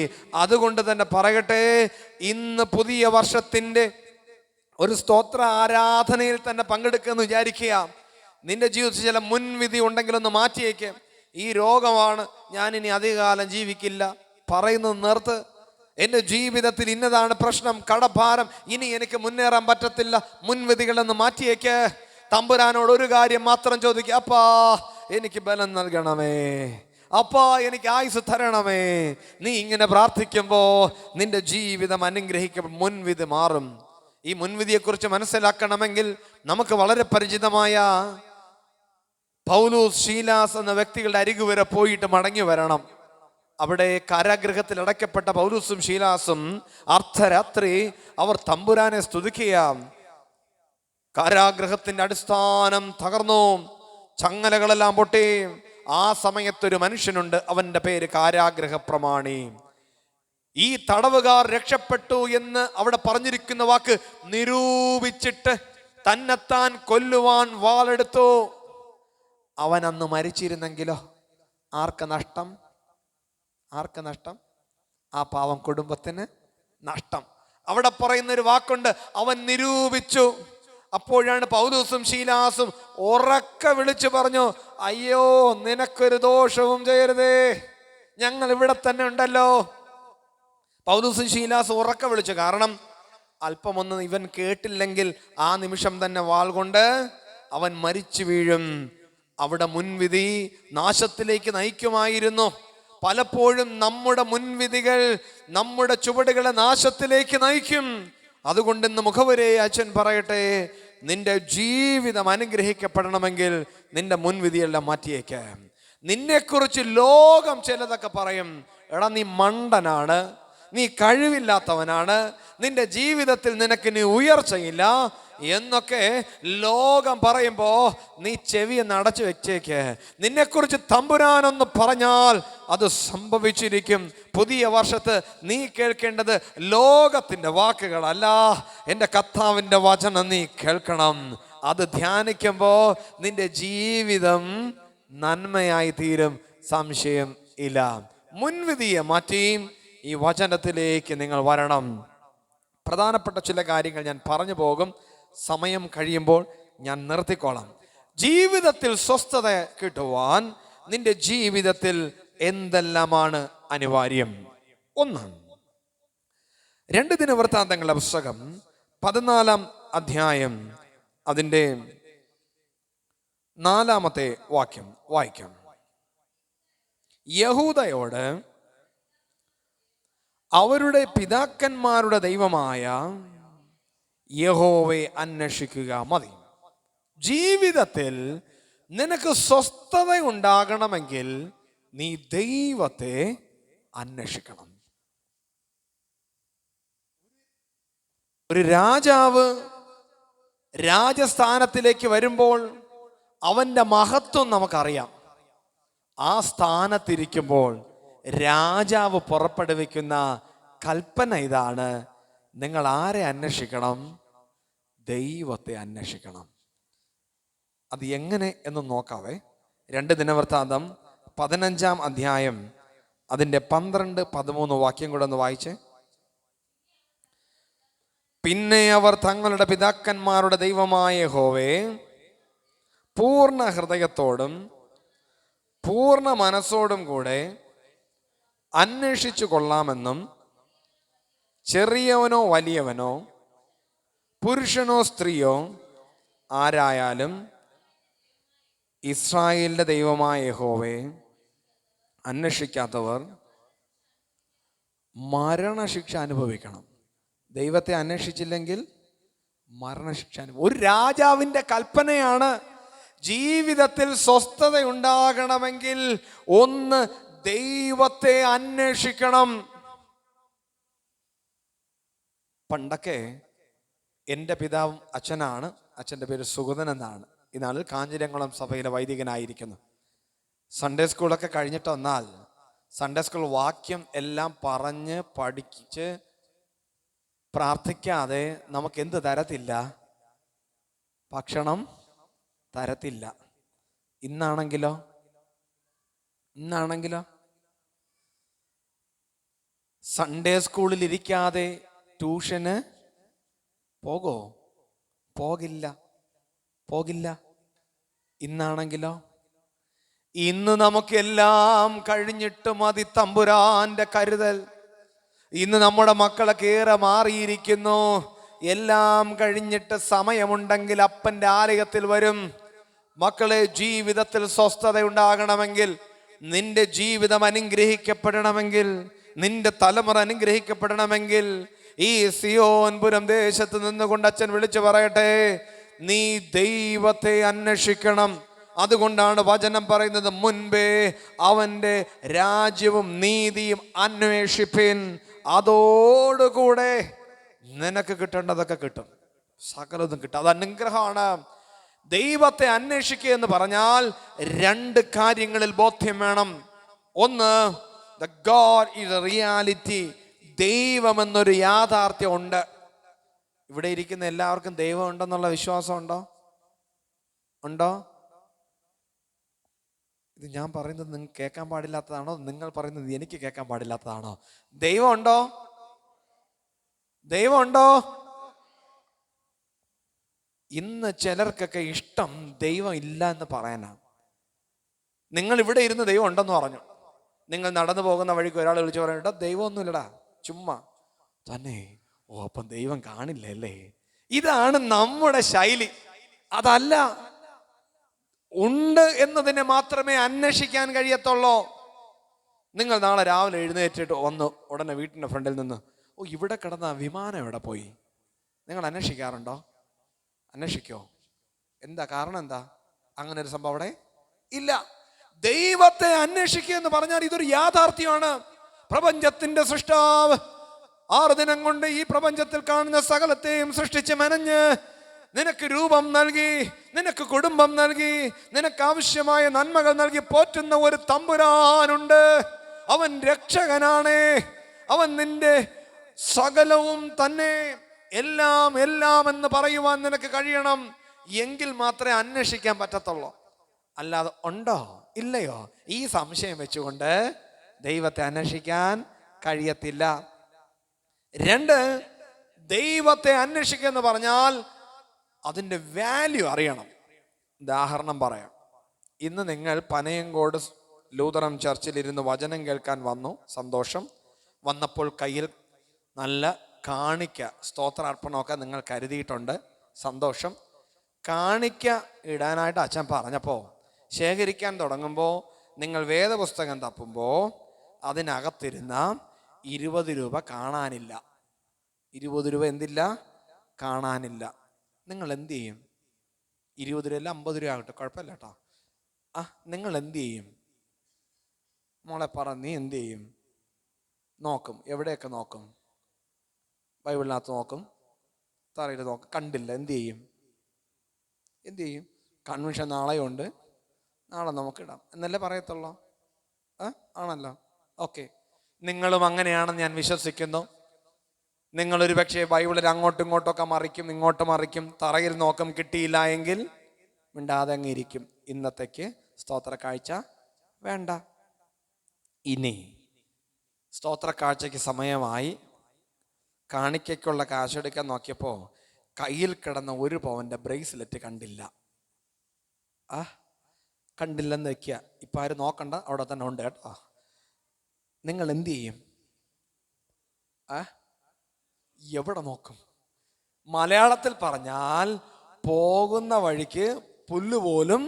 അതുകൊണ്ട് തന്നെ പറയട്ടെ, ഇന്ന് പുതിയ വർഷത്തിൻ്റെ ഒരു സ്തോത്ര ആരാധനയിൽ തന്നെ പങ്കെടുക്കുമെന്ന് വിചാരിക്കുക. നിന്റെ ജീവിതത്തിൽ ചില മുൻവിധി ഉണ്ടെങ്കിലൊന്ന് മാറ്റിയേക്ക്. ഈ രോഗമാണ്, ഞാൻ ഇനി അധികകാലം ജീവിക്കില്ല, പറയുന്നത് നിർത്ത്. എൻ്റെ ജീവിതത്തിൽ ഇന്നതാണ് പ്രശ്നം, കടഭാരം, ഇനി എനിക്ക് മുന്നേറാൻ പറ്റത്തില്ല, മുൻവിധികളെന്ന് മാറ്റിയേക്ക്. തമ്പുരാനോട് ഒരു കാര്യം മാത്രം ചോദിക്കുക, അപ്പാ എനിക്ക് ബലം നൽകണമേ, അപ്പാ എനിക്ക് ആയുസ് തരണമേ. നീ ഇങ്ങനെ പ്രാർത്ഥിക്കുമ്പോൾ നിന്റെ ജീവിതം അനുഗ്രഹിക്കും, മുൻവിധി മാറും. ഈ മുൻവിധിയെക്കുറിച്ച് മനസ്സിലാക്കണമെങ്കിൽ നമുക്ക് വളരെ പരിചിതമായ പൗലോസ്, ശീലാസ് എന്ന വ്യക്തികളുടെ അരികു വരെ പോയിട്ട് മടങ്ങി വരണം. അവിടെ കാരാഗൃഹത്തിൽ അടയ്ക്കപ്പെട്ട പൗലോസും ശീലാസും അർദ്ധരാത്രി അവർ തമ്പുരാനെ സ്തുതിക്കുക. കാരാഗൃഹത്തിന്റെ അടിസ്ഥാനം തകർന്നു, ചങ്ങലകളെല്ലാം പൊട്ടി. ആ സമയത്തൊരു മനുഷ്യനുണ്ട്, അവന്റെ പേര് കാരാഗൃഹ പ്രമാണി. ഈ തടവുകാർ രക്ഷപ്പെട്ടു എന്ന് അവിടെ പറഞ്ഞിരിക്കുന്ന വാക്ക് നിരൂപിച്ചിട്ട് തന്നെത്താൻ കൊല്ലുവാൻ വാളെടുത്തു. അവൻ അന്ന് മരിച്ചിരുന്നെങ്കിലോ ആർക്ക് നഷ്ടം? ആർക്ക് നഷ്ടം? ആ പാവം കുടുംബത്തിന് നഷ്ടം. അവിടെ പറയുന്നൊരു വാക്കുണ്ട്, അവൻ നിരൂപിച്ചു. അപ്പോഴാണ് പൗലോസും ശീലാസും ഉറക്കെ വിളിച്ചു പറഞ്ഞു, അയ്യോ നിനക്കൊരു ദോഷവും ചെയ്യരുതേ, ഞങ്ങൾ ഇവിടെ തന്നെ ഉണ്ടല്ലോ. പൗലോസും ശീലാസും ഉറക്കെ വിളിച്ചു. കാരണം അല്പമൊന്നും ഇവൻ കേട്ടില്ലെങ്കിൽ ആ നിമിഷം തന്നെ വാൾ കൊണ്ട് അവൻ മരിച്ചു വീഴും. അവിടെ മുൻവിധി നാശത്തിലേക്ക് നയിക്കുമായിരുന്നു. പലപ്പോഴും നമ്മുടെ മുൻവിധികൾ നമ്മുടെ ചുവടുകളെ നാശത്തിലേക്ക് നയിക്കും. അതുകൊണ്ട് ഇന്ന് മുഖവരെ അച്ഛൻ പറയട്ടെ, നിന്റെ ജീവിതം അനുഗ്രഹിക്കപ്പെടണമെങ്കിൽ നിന്റെ മുൻവിധിയെല്ലാം മാറ്റിയേക്ക്. നിന്നെക്കുറിച്ച് ലോകം ചിലതൊക്കെ പറയും, എടാ നീ മണ്ടനാണ്, നീ കഴിവില്ലാത്തവനാണ്, നിന്റെ ജീവിതത്തിൽ നിനക്ക് നീ ഉയർച്ചയില്ല എന്നൊക്കെ ലോകം പറയുമ്പോ നീ ചെവിയൊന്ന് അടച്ചു വെച്ചേക്ക്. നിന്നെക്കുറിച്ച് തമ്പുരാനൊന്ന് പറഞ്ഞാൽ അത് സംഭവിച്ചിരിക്കും. പുതിയ വർഷത്ത് നീ കേൾക്കേണ്ടത് ലോകത്തിന്റെ വാക്കുകളല്ല, എൻ്റെ കർത്താവിൻ്റെ വചനം നീ കേൾക്കണം. അത് ധ്യാനിക്കുമ്പോ നിന്റെ ജീവിതം നന്മയായി തീരും, സംശയം ഇല്ല. മുൻവിധിയെ മാറ്റി ഈ വചനത്തിലേക്ക് നിങ്ങൾ വരണം. പ്രധാനപ്പെട്ട ചില കാര്യങ്ങൾ ഞാൻ പറഞ്ഞു പോകും, സമയം കഴിയുമ്പോൾ ഞാൻ നിർത്തിക്കോളാം. ജീവിതത്തിൽ സ്വസ്ഥത കിട്ടുവാൻ നിന്റെ ജീവിതത്തിൽ എന്തെല്ലാമാണ് അനിവാര്യം? 1, 2 ദിനവൃത്താന്തങ്ങളുടെ പുസ്തകം 14-ാം അധ്യായം അതിൻ്റെ 4-ാമത്തെ വാക്യം വായിക്കാം. യഹൂദയോട് അവരുടെ പിതാക്കന്മാരുടെ ദൈവമായ യഹോവയെ അന്വേഷിക്കുക മതി. ജീവിതത്തിൽ നിനക്ക് സ്വസ്ഥത ഉണ്ടാകണമെങ്കിൽ നീ ദൈവത്തെ അന്വേഷിക്കണം. ഒരു രാജാവ് രാജസ്ഥാനത്തിലേക്ക് വരുമ്പോൾ അവന്റെ മഹത്വം നമുക്കറിയാം. ആ സ്ഥാനത്തിരിക്കുമ്പോൾ രാജാവ് പുറപ്പെടുവിക്കുന്ന കൽപ്പന ഇതാണ്, നിങ്ങൾ ആരെ അന്വേഷിക്കണം? ദൈവത്തെ അന്വേഷിക്കണം. അത് എങ്ങനെ എന്ന് നോക്കാവേ. 2 ദിനവൃത്താന്തം 15-ാം അധ്യായം അതിൻ്റെ 12, 13 വാക്യം കൂടെ ഒന്ന് വായിച്ച്. പിന്നെ അവർ തങ്ങളുടെ പിതാക്കന്മാരുടെ ദൈവമായ യഹോവയെ പൂർണ്ണ ഹൃദയത്തോടും പൂർണ്ണ മനസ്സോടും കൂടെ അന്വേഷിച്ചു കൊള്ളാമെന്നും ചെറിയവനോ വലിയവനോ പുരുഷനോ സ്ത്രീയോ ആരായാലും ഇസ്രായേലിൻ്റെ ദൈവമായ യഹോവയെ അന്വേഷിക്കാത്തവർ മരണശിക്ഷ അനുഭവിക്കണം. ദൈവത്തെ അന്വേഷിച്ചില്ലെങ്കിൽ മരണശിക്ഷ ഒരു രാജാവിൻ്റെ കൽപ്പനയാണ്. ജീവിതത്തിൽ സ്വസ്ഥത ഉണ്ടാകണമെങ്കിൽ ഒന്ന് ദൈവത്തെ അന്വേഷിക്കണം. പണ്ടൊക്കെ എൻ്റെ പിതാവും അച്ഛനാണ്, അച്ഛൻ്റെ പേര് സുഗതൻ എന്നാണ്. ഇന്നാളിൽ കാഞ്ഞിരംകുളം സഭയിലെ വൈദികനായിരിക്കുന്നു. സൺഡേ സ്കൂളൊക്കെ കഴിഞ്ഞിട്ട് വന്നാൽ സൺഡേ സ്കൂൾ വാക്യം എല്ലാം പറഞ്ഞ് പഠിച്ച് പ്രാർത്ഥിക്കാതെ നമുക്ക് എന്ത് തരത്തില്ല? ഭക്ഷണം തരത്തില്ല. ഇന്നാണെങ്കിലോ സൺഡേ സ്കൂളിൽ ഇരിക്കാതെ ട്യൂഷന് പോകില്ല. ഇന്നാണെങ്കിലോ ഇന്ന് നമുക്കെല്ലാം കഴിഞ്ഞിട്ട് മതി തമ്പുരാന്റെ കരുതൽ. ഇന്ന് നമ്മുടെ മക്കളൊക്കെ ഏറെ മാറിയിരിക്കുന്നു. എല്ലാം കഴിഞ്ഞിട്ട് സമയമുണ്ടെങ്കിൽ അപ്പൻ്റെ ആലയത്തിൽ വരും. മക്കളെ, ജീവിതത്തിൽ സ്വസ്ഥത ഉണ്ടാകണമെങ്കിൽ, നിന്റെ ജീവിതം അനുഗ്രഹിക്കപ്പെടണമെങ്കിൽ, നിന്റെ തലമുറ അനുഗ്രഹിക്കപ്പെടണമെങ്കിൽ ഈ സിയോൻപുരം ദേശത്ത് നിന്നുകൊണ്ട് അച്ഛൻ വിളിച്ചു പറയട്ടെ, നീ ദൈവത്തെ അന്വേഷിക്കണം. അതുകൊണ്ടാണ് വചനം പറയുന്നത്, മുൻപേ അവൻ്റെ രാജ്യവും നീതിയും അന്വേഷിപ്പിൻ, അതോടുകൂടെ നിനക്ക് കിട്ടേണ്ടതൊക്കെ കിട്ടും, സകലതും കിട്ടും. അത് അനുഗ്രഹമാണ്. ദൈവത്തെ അന്വേഷിക്കുക എന്ന് പറഞ്ഞാൽ 2 കാര്യങ്ങളിൽ ബോധ്യം വേണം. ഒന്ന്, the God is a reality. ദൈവം എന്നൊരു യാഥാർത്ഥ്യം ഉണ്ട്. ഇവിടെ ഇരിക്കുന്ന എല്ലാവർക്കും ദൈവം ഉണ്ടെന്നുള്ള വിശ്വാസം ഉണ്ടോ? ഇത് ഞാൻ പറയുന്നത് നിങ്ങൾക്ക് കേൾക്കാൻ പാടില്ലാത്തതാണോ? നിങ്ങൾ പറയുന്നത് എനിക്ക് കേൾക്കാൻ പാടില്ലാത്തതാണോ? ദൈവം ഉണ്ടോ? ഇന്ന് ചിലർക്കൊക്കെ ഇഷ്ടം ദൈവം ഇല്ല എന്ന് പറയാനാണ്. നിങ്ങൾ ഇവിടെ ഇരുന്ന് ദൈവം ഉണ്ടെന്ന് പറഞ്ഞു, നിങ്ങൾ നടന്നു പോകുന്ന വഴിക്ക് ഒരാൾ വിളിച്ച് പറയട്ടോ ദൈവമൊന്നുമില്ലടാ, ചുമ്മാ തന്നെ. അപ്പം ദൈവം കാണില്ലല്ലേ? ഇതാണ് നമ്മുടെ ശൈലി. അതല്ല, ഉണ്ട് എന്നതിനെ മാത്രമേ അന്വേഷിക്കാൻ കഴിയത്തുള്ളൂ. നിങ്ങൾ നാളെ രാവിലെ എഴുന്നേറ്റിട്ട് ഉടനെ വീട്ടിൻ്റെ ഫ്രണ്ടിൽ നിന്ന് ഇവിടെ കിടന്ന വിമാനം എവിടെ പോയി? നിങ്ങൾ അന്വേഷിക്കാറുണ്ടോ? അന്വേഷിക്കോ? എന്താ കാരണം? എന്താ അങ്ങനെ ഒരു സംഭവം അവിടെ ഇല്ല. ദൈവത്തെ അന്വേഷിക്കുക എന്ന് പറഞ്ഞാൽ ഇതൊരു യാഥാർത്ഥ്യമാണ്. പ്രപഞ്ചത്തിന്റെ സൃഷ്ടാവ് 6 ദിനം കൊണ്ട് ഈ പ്രപഞ്ചത്തിൽ കാണുന്ന സകലത്തെയും സൃഷ്ടിച്ച് മെനഞ്ഞ് നിനക്ക് രൂപം നൽകി, നിനക്ക് കുടുംബം നൽകി, നിനക്ക് ആവശ്യമായ നന്മകൾ നൽകി പോറ്റുന്ന ഒരു തമ്പുരാനുണ്ട്. അവൻ രക്ഷകനാണ്. അവൻ നിന്റെ സകലവും തന്നെ, എല്ലാം എന്ന് പറയുവാൻ നിനക്ക് കഴിയണം. എങ്കിൽ മാത്രമേ അന്വേഷിക്കാൻ പറ്റത്തുള്ളൂ. അല്ലാതെ ഉണ്ടോ ഇല്ലയോ ഈ സംശയം വെച്ചുകൊണ്ട് ദൈവത്തെ അന്വേഷിക്കാൻ കഴിയത്തില്ല. 2, ദൈവത്തെ അന്വേഷിക്കുക എന്ന് പറഞ്ഞാൽ അതിൻ്റെ വാല്യൂ അറിയണം. ഉദാഹരണം പറയാം. ഇന്ന് നിങ്ങൾ പനയങ്കോട് ലൂതറൻ ചർച്ചിൽ ഇരുന്ന് വചനം കേൾക്കാൻ വന്നു, സന്തോഷം. വന്നപ്പോൾ കയ്യിൽ നല്ല കാണിക്ക, സ്തോത്രാർപ്പണമൊക്കെ നിങ്ങൾ കരുതിയിട്ടുണ്ട്, സന്തോഷം. കാണിക്ക ഇടാനായിട്ട് അച്ഛൻ പറഞ്ഞപ്പോൾ ശേഖരിക്കാൻ തുടങ്ങുമ്പോൾ നിങ്ങൾ വേദപുസ്തകം തപ്പുമ്പോൾ അതിനകത്തിരുന്ന 20 രൂപ കാണാനില്ല. 20 രൂപ എന്തില്ല? കാണാനില്ല. നിങ്ങൾ എന്ത് ചെയ്യും? 20 രൂപ അല്ല 50 രൂപ ആകട്ടെ, കുഴപ്പമില്ല കേട്ടോ. നിങ്ങൾ എന്ത് ചെയ്യും? മോളെ പറ, നീ എന്ത് ചെയ്യും? നോക്കും. എവിടെയൊക്കെ നോക്കും? ബൈബിളിനകത്ത് നോക്കും, തറയിൽ നോക്കും, കണ്ടില്ല. എന്ത് ചെയ്യും? കൺവെൻഷൻ നാളെയുണ്ട്, നാളെ നമുക്കിടാം എന്നല്ലേ പറയത്തുള്ളൂ. ആണല്ലോ, ഓക്കെ. നിങ്ങളും അങ്ങനെയാണെന്ന് ഞാൻ വിശ്വസിക്കുന്നു. നിങ്ങളൊരു പക്ഷേ ബൈബിളിൽ അങ്ങോട്ടും ഇങ്ങോട്ടൊക്കെ മറിക്കും, ഇങ്ങോട്ട് മറിക്കും, തറയിൽ നോക്കും, കിട്ടിയില്ല എങ്കിൽ മിണ്ടാതെ അങ്ങ് ഇരിക്കും. ഇന്നത്തേക്ക് സ്തോത്ര കാഴ്ച വേണ്ട. ഇനി സ്തോത്ര കാഴ്ചയ്ക്ക് സമയമായി. കാണിക്കയ്ക്കുള്ള കാശെടുക്കാൻ നോക്കിയപ്പോൾ കയ്യിൽ കിടന്ന 1 പവൻ്റെ ബ്രേസ്ലെറ്റ് കണ്ടില്ല. കണ്ടില്ലെന്ന് വെക്കുക. ഇപ്പം ആരും നോക്കണ്ട, അവിടെ തന്നെ ഉണ്ട് കേട്ടോ. നിങ്ങൾ എന്തു ചെയ്യും? എവിടെ നോക്കും? മലയാളത്തിൽ പറഞ്ഞാൽ പോകുന്ന വഴിക്ക് പുല്ലുപോലും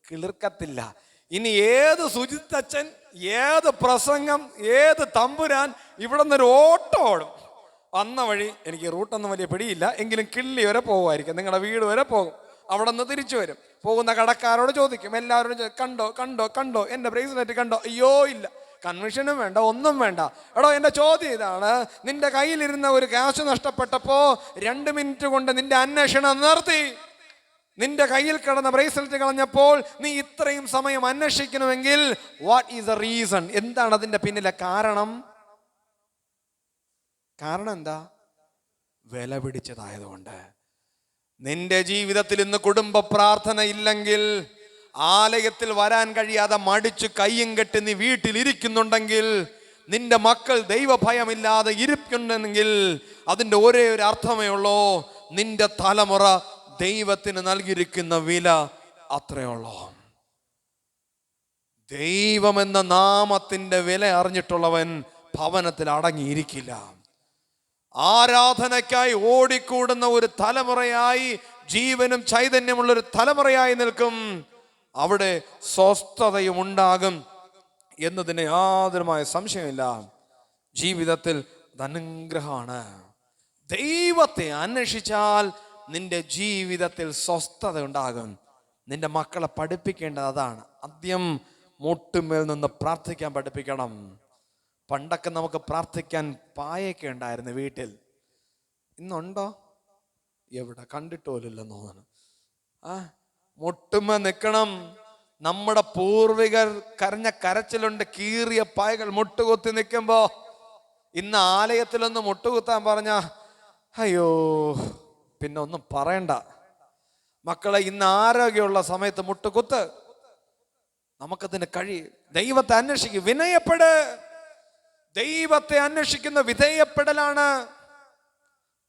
കിളിർക്കത്തില്ല. ഇനി ഏത് സുജിത്തച്ഛൻ, ഏത് പ്രസംഗം, ഏത് തമ്പുരാൻ ഇവിടെ നിന്നൊരു ഓട്ടം ഓടും. വന്ന വഴി എനിക്ക് റൂട്ടൊന്നും വലിയ പിടിയില്ല, എങ്കിലും കിള്ളി വരെ പോകുമായിരിക്കും, നിങ്ങളുടെ വീട് വരെ പോകും, അവിടെ നിന്ന് തിരിച്ചു വരും. പോകുന്ന കടക്കാരോട് ചോദിക്കും, എല്ലാവരോടും കണ്ടോ കണ്ടോ കണ്ടോ എൻ്റെ ബ്രേസ്ലെറ്റ് കണ്ടോ? അയ്യോ ഇല്ല. കൺവിഷനും വേണ്ട, ഒന്നും വേണ്ട. എടോ, എൻ്റെ ചോദ്യം ഇതാണ്, നിന്റെ കയ്യിലിരുന്ന ഒരു ക്യാഷ് നഷ്ടപ്പെട്ടപ്പോ 2 മിനിറ്റ് കൊണ്ട് നിന്റെ അന്വേഷണം നിർത്തി. നിന്റെ കയ്യിൽ കിടന്ന ബ്രേസ്ലെറ്റ് കളഞ്ഞപ്പോൾ നീ ഇത്രയും സമയം അന്വേഷിക്കണമെങ്കിൽ വാട്ട് ഈസ് ദ റീസൺ? എന്താണ് അതിന്റെ പിന്നിലെ കാരണം? കാരണം എന്താ? വില പിടിച്ചതായതുകൊണ്ട്. നിന്റെ ജീവിതത്തിൽ ഇന്ന് കുടുംബ പ്രാർത്ഥന ഇല്ലെങ്കിൽ, ആലയത്തിൽ വരാൻ കഴിയാതെ മടിച്ചു കയ്യും കെട്ടി നീ വീട്ടിൽ ഇരിക്കുന്നുണ്ടെങ്കിൽ, നിന്റെ മക്കൾ ദൈവഭയമില്ലാതെ ഇരിക്കുന്നുണ്ടെങ്കിൽ, അതിൻ്റെ ഒരേ ഒരു അർത്ഥമേ ഉള്ളൂ, നിന്റെ തലമുറ ദൈവത്തിന് നൽകിയിരിക്കുന്ന വില അത്രയുള്ളൂ. ദൈവമെന്ന നാമത്തിന്റെ വില അറിഞ്ഞിട്ടുള്ളവൻ ഭവനത്തിൽ അടങ്ങിയിരിക്കില്ല. ആരാധനയ്ക്കായി ഓടിക്കൂടുന്ന ഒരു തലമുറയായി, ജീവനും ചൈതന്യമുള്ളൊരു തലമുറയായി നിൽക്കും. അവിടെ സ്വസ്ഥതയും ഉണ്ടാകും എന്നതിന് യാതൊരുമായ സംശയമില്ല. ജീവിതത്തിൽ അനുഗ്രഹമാണ്. ദൈവത്തെ അന്വേഷിച്ചാൽ നിന്റെ ജീവിതത്തിൽ സ്വസ്ഥത ഉണ്ടാകും. നിന്റെ മക്കളെ പഠിപ്പിക്കേണ്ടത് അതാണ്. ആദ്യം മുട്ടുമേൽ നിന്ന് പ്രാർത്ഥിക്കാൻ പഠിപ്പിക്കണം. പണ്ടൊക്കെ നമുക്ക് പ്രാർത്ഥിക്കാൻ പായൊക്കെ ഉണ്ടായിരുന്നു വീട്ടിൽ. ഇന്നുണ്ടോ? എവിടെ? കണ്ടിട്ടുപോലില്ലെന്ന് തോന്നുന്നു. മുട്ടുമ നിൽക്കണം. നമ്മുടെ പൂർവികർ കരഞ്ഞ കരച്ചിലുണ്ട്, കീറിയ പായകൾ മുട്ടുകുത്തി നിൽക്കുമ്പോ. ഇന്ന് ആലയത്തിലൊന്ന് മുട്ടുകുത്താൻ പറഞ്ഞ അയ്യോ, പിന്നെ ഒന്നും പറയണ്ട. മക്കളെ, ഇന്ന് ആരോഗ്യമുള്ള സമയത്ത് മുട്ടുകുത്ത്. നമുക്കതിന് കഴിയും. ദൈവത്തെ അന്വേഷിക്കും, വിനയപ്പെട്. ദൈവത്തെ അന്വേഷിക്കുന്ന വിധേയപ്പെടലാണ്.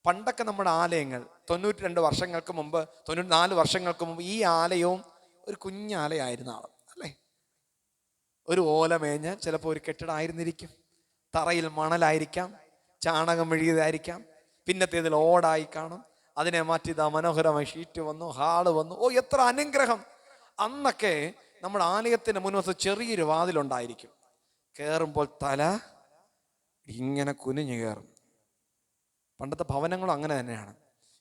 പണ്ടൊക്കെ നമ്മുടെ ആലയങ്ങൾ 92 വർഷങ്ങൾക്ക് മുമ്പ്, 94 വർഷങ്ങൾക്ക് മുമ്പ് ഈ ആലയവും ഒരു കുഞ്ഞാലയമായിരുന്ന ആളും അല്ലേ. ഒരു ഓല മേഞ്ഞ് ചിലപ്പോൾ ഒരു കെട്ടിടമായിരുന്നിരിക്കും. തറയിൽ മണലായിരിക്കാം, ചാണകം മെഴുകിയതായിരിക്കാം, പിന്നത്തേതിൽ ഓടായി കാണും. അതിനെ മാറ്റി മനോഹരമായി ഷീറ്റ് വന്നു, ഹാള് വന്നു. ഓ, എത്ര അനുഗ്രഹം! അന്നൊക്കെ നമ്മുടെ ആലയത്തിന് മുൻവശത്ത് ചെറിയൊരു വാതിലുണ്ടായിരിക്കും. കയറുമ്പോൾ തല ഇങ്ങനെ കുനിഞ്ഞു കയറും. പണ്ടത്തെ ഭവനങ്ങളും അങ്ങനെ തന്നെയാണ്.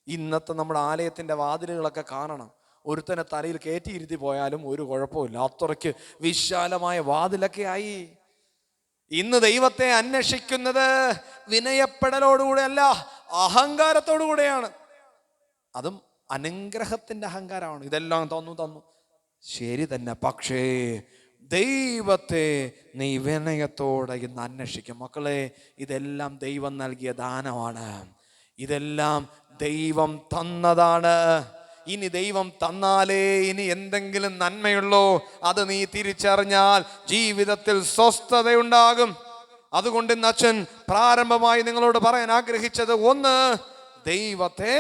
ഇന്നത്തെ നമ്മുടെ ആലയത്തിന്റെ വാതിലുകളൊക്കെ കാണണം. ഒരുത്തനെ തലയിൽ കയറ്റിയിരുത്തി പോയാലും ഒരു കുഴപ്പമില്ല, അത്രയ്ക്ക് വിശാലമായ വാതിലൊക്കെ ആയി. ഇന്ന് ദൈവത്തെ അന്വേഷിക്കുന്നത് വിനയപ്പെടലോടുകൂടെ അല്ല, അഹങ്കാരത്തോടു കൂടെയാണ്. അതും അനുഗ്രഹത്തിന്റെ അഹങ്കാരമാണ്. ഇതെല്ലാം തന്നു ശരി തന്നെ, പക്ഷേ ദൈവത്തെ നീ വിനയത്തോടെ ഇന്ന് അന്വേഷിക്കും. മക്കളെ, ഇതെല്ലാം ദൈവം നൽകിയ ദാനമാണ്. ഇതെല്ലാം ദൈവം തന്നതാണ്. ഇനി ദൈവം തന്നാലേ ഇനി എന്തെങ്കിലും നന്മയുള്ളൂ. അത് നീ തിരിച്ചറിഞ്ഞാൽ ജീവിതത്തിൽ സ്വസ്ഥതയുണ്ടാകും. അതുകൊണ്ട് ഇന്ന് അച്ഛൻ പ്രാരംഭമായി നിങ്ങളോട് പറയാൻ ആഗ്രഹിച്ചത്, ഒന്ന്, ദൈവത്തെ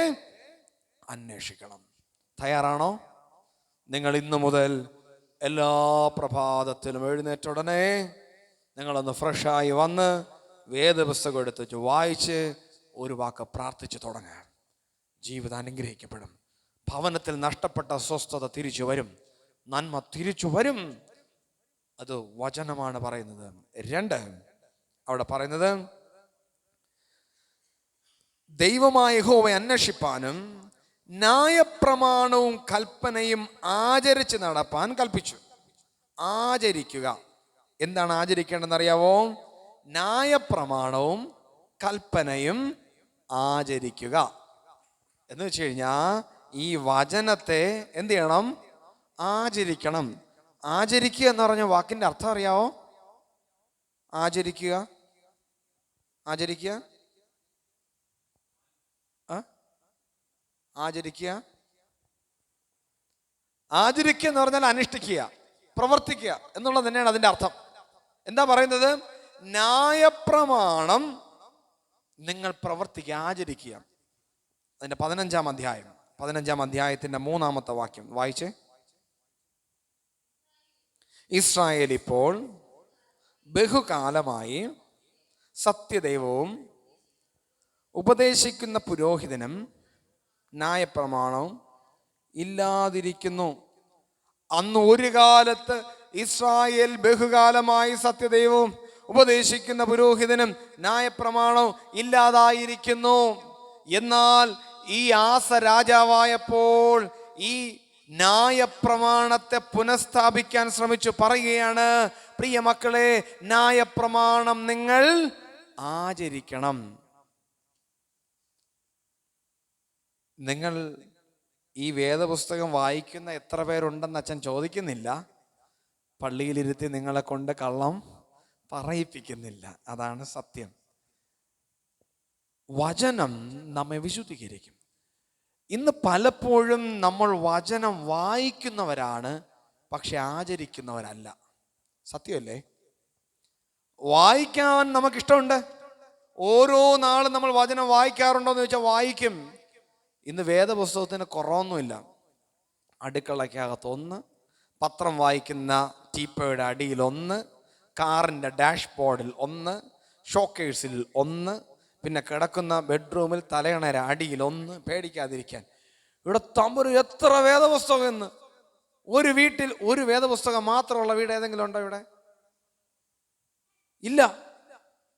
അന്വേഷിക്കണം. തയ്യാറാണോ? നിങ്ങൾ ഇന്നു മുതൽ എല്ലാ പ്രഭാതത്തിലും എഴുന്നേറ്റ ഉടനെ നിങ്ങളൊന്ന് ഫ്രഷായി വന്ന് വേദപുസ്തകം എടുത്ത് വായിച്ച് ഒരു വാക്ക് പ്രാർത്ഥിച്ച് തുടങ്ങുക. ജീവിതം അനുഗ്രഹിക്കപ്പെടും. ഭവനത്തിൽ നഷ്ടപ്പെട്ട സ്വസ്ഥത തിരിച്ചു വരും, നന്മ തിരിച്ചു വരും. അത് വചനമാണ് പറയുന്നത്. 2, അവിടെ പറയുന്നത്, ദൈവമായ യഹോവയെ അന്വേഷിപ്പാനും ന്യായപ്രമാണവും കൽപ്പനയും ആചരിച്ച് നടപ്പാൻ കൽപ്പിച്ചു. ആചരിക്കുക. എന്താണ് ആചരിക്കേണ്ടതെന്ന് അറിയാവോ? ന്യായപ്രമാണവും കൽപ്പനയും ആചരിക്കുക എന്ന് വെച്ച് കഴിഞ്ഞാൽ ഈ വചനത്തെ എന്ത് ചെയ്യണം? ആചരിക്കണം. ആചരിക്കുക എന്ന് പറഞ്ഞ വാക്കിന്റെ അർത്ഥം അറിയാവോ? ആചരിക്കുക, ആചരിക്കുക, ആചരിക്കുക. ആചരിക്കുക എന്ന് പറഞ്ഞാൽ അനുഷ്ഠിക്കുക, പ്രവർത്തിക്കുക എന്നുള്ളത് തന്നെയാണ് അതിന്റെ അർത്ഥം. എന്താ പറയുന്നത്? ന്യായപ്രമാണം നിങ്ങൾ പ്രവർത്തിക്കുക, ആചരിക്കുക. അതിന്റെ 15-ാം അധ്യായത്തിന്റെ 3-ാമത്തെ വാക്യം വായിച്ചേ. ഇസ്രായേൽ ഇപ്പോൾ ബഹുകാലമായി സത്യദൈവവും ഉപദേശിക്കുന്ന പുരോഹിതനും ന്യായപ്രമാണവും ഇല്ലാതിരിക്കുന്നു. അന്ന് ഒരു കാലത്ത് ഇസ്രായേൽ ബഹുകാലമായി സത്യദൈവവും ഉപദേശിക്കുന്ന പുരോഹിതനും ന്യായപ്രമാണവും ഇല്ലാതായിരിക്കുന്നു. എന്നാൽ ഈ ആസ രാജാവായപ്പോൾ ഈ ന്യായപ്രമാണത്തെ പുനഃസ്ഥാപിക്കാൻ ശ്രമിച്ചു. പറയുകയാണ്, പ്രിയ മക്കളെ, ന്യായപ്രമാണം നിങ്ങൾ ആചരിക്കണം. നിങ്ങൾ ഈ വേദപുസ്തകം വായിക്കുന്ന എത്ര പേരുണ്ടെന്ന് അച്ഛൻ ചോദിക്കുന്നില്ല. പള്ളിയിലിരുത്തി നിങ്ങളെ കൊണ്ട് കള്ളം പറയിപ്പിക്കുന്നില്ല. അതാണ് സത്യം. വചനം നമ്മെ വിശുദ്ധീകരിക്കും. ഇന്ന് പലപ്പോഴും നമ്മൾ വചനം വായിക്കുന്നവരാണ്, പക്ഷെ ആചരിക്കുന്നവരല്ല. സത്യമല്ലേ? വായിക്കാൻ നമുക്കിഷ്ടമുണ്ട്. ഓരോ നാളും നമ്മൾ വചനം വായിക്കാറുണ്ടോ എന്ന് ചോദിച്ചാൽ വായിക്കും. ഇന്ന് വേദപുസ്തകത്തിന് കുറവൊന്നുമില്ല. അടുക്കളയ്ക്കകത്ത് ഒന്ന്, പത്രം വായിക്കുന്ന ടീപ്പയുടെ അടിയിൽ ഒന്ന്, കാറിൻ്റെ ഡാഷ്ബോർഡിൽ ഒന്ന്, ഷോക്കേഴ്സിൽ ഒന്ന്, പിന്നെ കിടക്കുന്ന ബെഡ്റൂമിൽ തലയണര അടിയിൽ ഒന്ന്. പേടിക്കാതിരിക്കാൻ. ഇവിടെ തമ്പുരു എത്ര വേദപുസ്തകം എന്ന്. ഒരു വീട്ടിൽ ഒരു വേദപുസ്തകം മാത്രമുള്ള വീട് ഏതെങ്കിലും ഉണ്ടോ ഇവിടെ? ഇല്ല.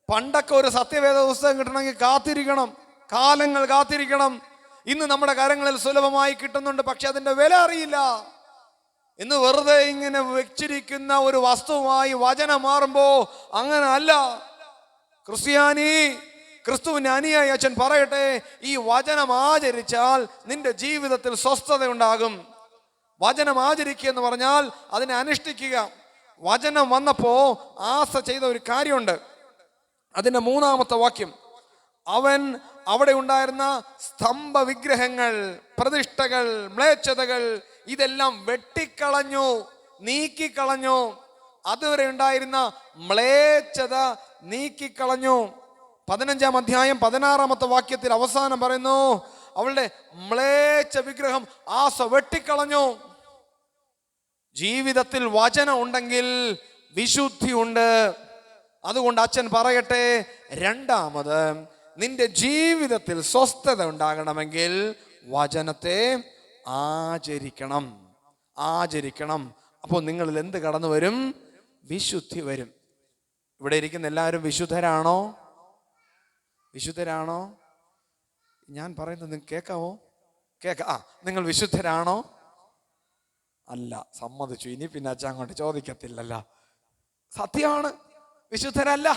പണ്ടൊക്കെ ഒരു സത്യവേദ പുസ്തകം കിട്ടണമെങ്കിൽ കാത്തിരിക്കണം, കാലങ്ങൾ കാത്തിരിക്കണം. ഇന്ന് നമ്മുടെ കരങ്ങളിൽ സുലഭമായി കിട്ടുന്നുണ്ട്, പക്ഷെ അതിന്റെ വില അറിയില്ല. ഇന്ന് വെറുതെ ഇങ്ങനെ വെച്ചിരിക്കുന്ന ഒരു വസ്തുവായി വചനം മാറുമ്പോ അങ്ങനെ അല്ല. ക്രിസ്തുവിന്റെ അനുയായി അച്ഛൻ പറയട്ടെ, ഈ വചനം ആചരിച്ചാൽ നിന്റെ ജീവിതത്തിൽ സ്വസ്ഥത ഉണ്ടാകും. വചനം ആചരിക്കുക എന്ന് പറഞ്ഞാൽ അതിനെ അനുഷ്ഠിക്കുക. വചനം വന്നപ്പോ ആസ ചെയ്ത ഒരു കാര്യമുണ്ട്. അതിന്റെ 3-ാമത്തെ വാക്യം, അവൻ അവിടെ ഉണ്ടായിരുന്ന സ്തംഭ വിഗ്രഹങ്ങൾ, പ്രതിഷ്ഠകൾ, മ്ലേച്ഛതകൾ ഇതെല്ലാം വെട്ടിക്കളഞ്ഞു, നീക്കിക്കളഞ്ഞു. അതുവരെ ഉണ്ടായിരുന്ന മ്ലേച്ഛത നീക്കിക്കളഞ്ഞു. 15-ാം അധ്യായം 16-ാമത്തെ വാക്യത്തിൽ അവസാനം പറയുന്നു, അവളുടെ മ്ലേച്ഛ വിഗ്രഹം ആസ വെട്ടിക്കളഞ്ഞു. ജീവിതത്തിൽ വചനം ഉണ്ടെങ്കിൽ വിശുദ്ധി ഉണ്ട്. അതുകൊണ്ട് അച്ഛൻ പറയട്ടെ, രണ്ടാമത് നിന്റെ ജീവിതത്തിൽ സ്വസ്ഥത ഉണ്ടാകണമെങ്കിൽ വചനത്തെ ആചരിക്കണം. അപ്പോൾ നിങ്ങളിൽ എന്ത് കടന്നു വരും? വിശുദ്ധി വരും. ഇവിടെ ഇരിക്കുന്ന എല്ലാവരും വിശുദ്ധരാണോ? ഞാൻ പറയുന്നത് നിങ്ങൾക്ക് കേൾക്കാവോ? നിങ്ങൾ വിശുദ്ധരാണോ? അല്ല, സമ്മതിച്ചു. ഇനി പിന്നെ അച്ഛൻ അങ്ങോട്ട് ചോദിക്കത്തില്ലല്ലോ. സത്യമാണ്, വിശുദ്ധരല്ല.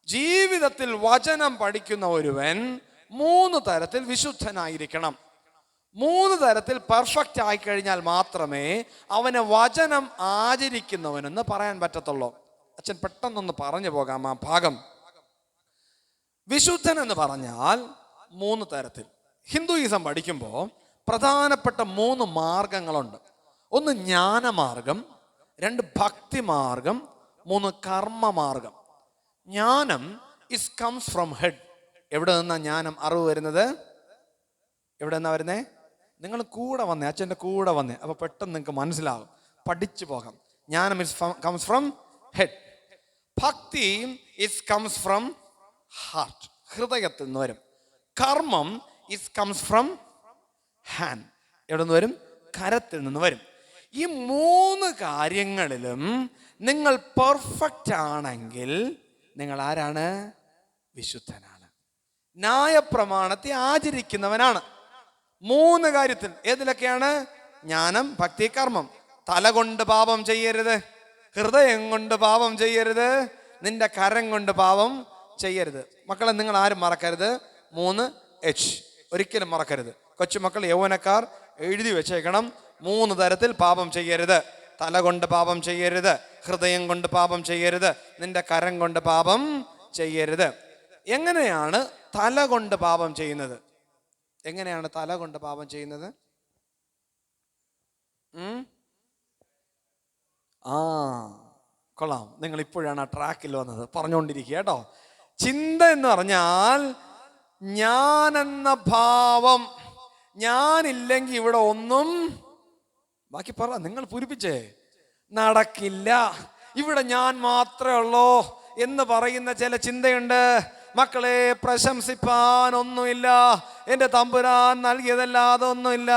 ജീവിതത്തിൽ വചനം പഠിക്കുന്ന ഒരുവൻ 3 തരത്തിൽ വിശുദ്ധനായിരിക്കണം. 3 തരത്തിൽ പെർഫെക്റ്റ് ആയി കഴിഞ്ഞാൽ മാത്രമേ അവന് വചനം ആചരിക്കുന്നവനെന്ന് പറയാൻ പറ്റത്തുള്ളൂ. അച്ഛൻ പെട്ടെന്നൊന്ന് പറഞ്ഞു പോകാം ആ ഭാഗം. വിശുദ്ധൻ എന്ന് പറഞ്ഞാൽ 3 തരത്തിൽ. ഹിന്ദുയിസം പഠിക്കുമ്പോൾ പ്രധാനപ്പെട്ട 3 മാർഗങ്ങളുണ്ട്. 1 ജ്ഞാനമാർഗം, 2 ഭക്തിമാർഗം, 3 കർമ്മമാർഗം. ജ്ഞാനം ഇസ് കംസ് ഫ്രം ഹെഡ്. എവിടെ നിന്നാ ജ്ഞാനം, അറിവ് വരുന്നത്? എവിടെ നിന്നാ വരുന്നേ? നിങ്ങൾ കൂടെ വന്നേ, അച്ഛൻ്റെ കൂടെ വന്നേ, അപ്പൊ പെട്ടെന്ന് നിങ്ങൾക്ക് മനസ്സിലാകും, പഠിച്ചു പോകാം. ജ്ഞാനം ഇസ് കംസ് ഫ്രം ഹെഡ്. ഭക്തി ഇസ് കംസ് ഫ്രം ഹാർട്ട്, ഹൃദയത്തിൽ നിന്ന് വരും. കർമ്മം ഇസ് കംസ് ഫ്രം ഹാൻഡ്, എവിടെ നിന്ന് വരും? കരത്തിൽ നിന്ന് വരും. ഈ 3 കാര്യങ്ങളിലും നിങ്ങൾ പെർഫെക്റ്റ് ആണെങ്കിൽ നിങ്ങൾ ആരാണ്? വിശുദ്ധനാണ്, ന്യായപ്രമാണത്തെ ആചരിക്കുന്നവനാണ്. 3 കാര്യത്തിൽ. ഏതിലൊക്കെയാണ്? ജ്ഞാനം, ഭക്തി, കർമ്മം. തല കൊണ്ട് പാപം ചെയ്യരുത്, ഹൃദയം കൊണ്ട് പാപം ചെയ്യരുത്, നിന്റെ കരം കൊണ്ട് പാപം ചെയ്യരുത്. മക്കളെ, നിങ്ങൾ ആരും മറക്കരുത് 3H, ഒരിക്കലും മറക്കരുത്. കൊച്ചുമക്കൾ, യൗവനക്കാർ എഴുതി വെച്ചേക്കണം. 3 തരത്തിൽ പാപം ചെയ്യരുത്. തല കൊണ്ട് പാപം ചെയ്യരുത്, ഹൃദയം കൊണ്ട് പാപം ചെയ്യരുത്, നിന്റെ കരം കൊണ്ട് പാപം ചെയ്യരുത്. എങ്ങനെയാണ് തല കൊണ്ട് പാപം ചെയ്യുന്നത്? എങ്ങനെയാണ് തല കൊണ്ട് പാപം ചെയ്യുന്നത്? കൊള്ളാം, നിങ്ങൾ ഇപ്പോഴാണ് ആ ട്രാക്കിൽ വന്നത്. പറഞ്ഞുകൊണ്ടിരിക്കുക കേട്ടോ. ചിന്ത എന്ന് പറഞ്ഞാൽ ഞാനെന്ന ഭാവം. ഞാനില്ലെങ്കിൽ ഇവിടെ ഒന്നും, ബാക്കി പറ, നിങ്ങൾ പൂരിപ്പിച്ചേ, നടക്കില്ല. ഇവിടെ ഞാൻ മാത്രമേ ഉള്ളൂ എന്ന് പറയുന്ന ചില ചിന്തയുണ്ട്. മക്കളെ, പ്രശംസിപ്പാൻ ഒന്നുമില്ല, എൻ്റെ തമ്പുരാൻ നൽകിയതല്ലാതെ ഒന്നുമില്ല.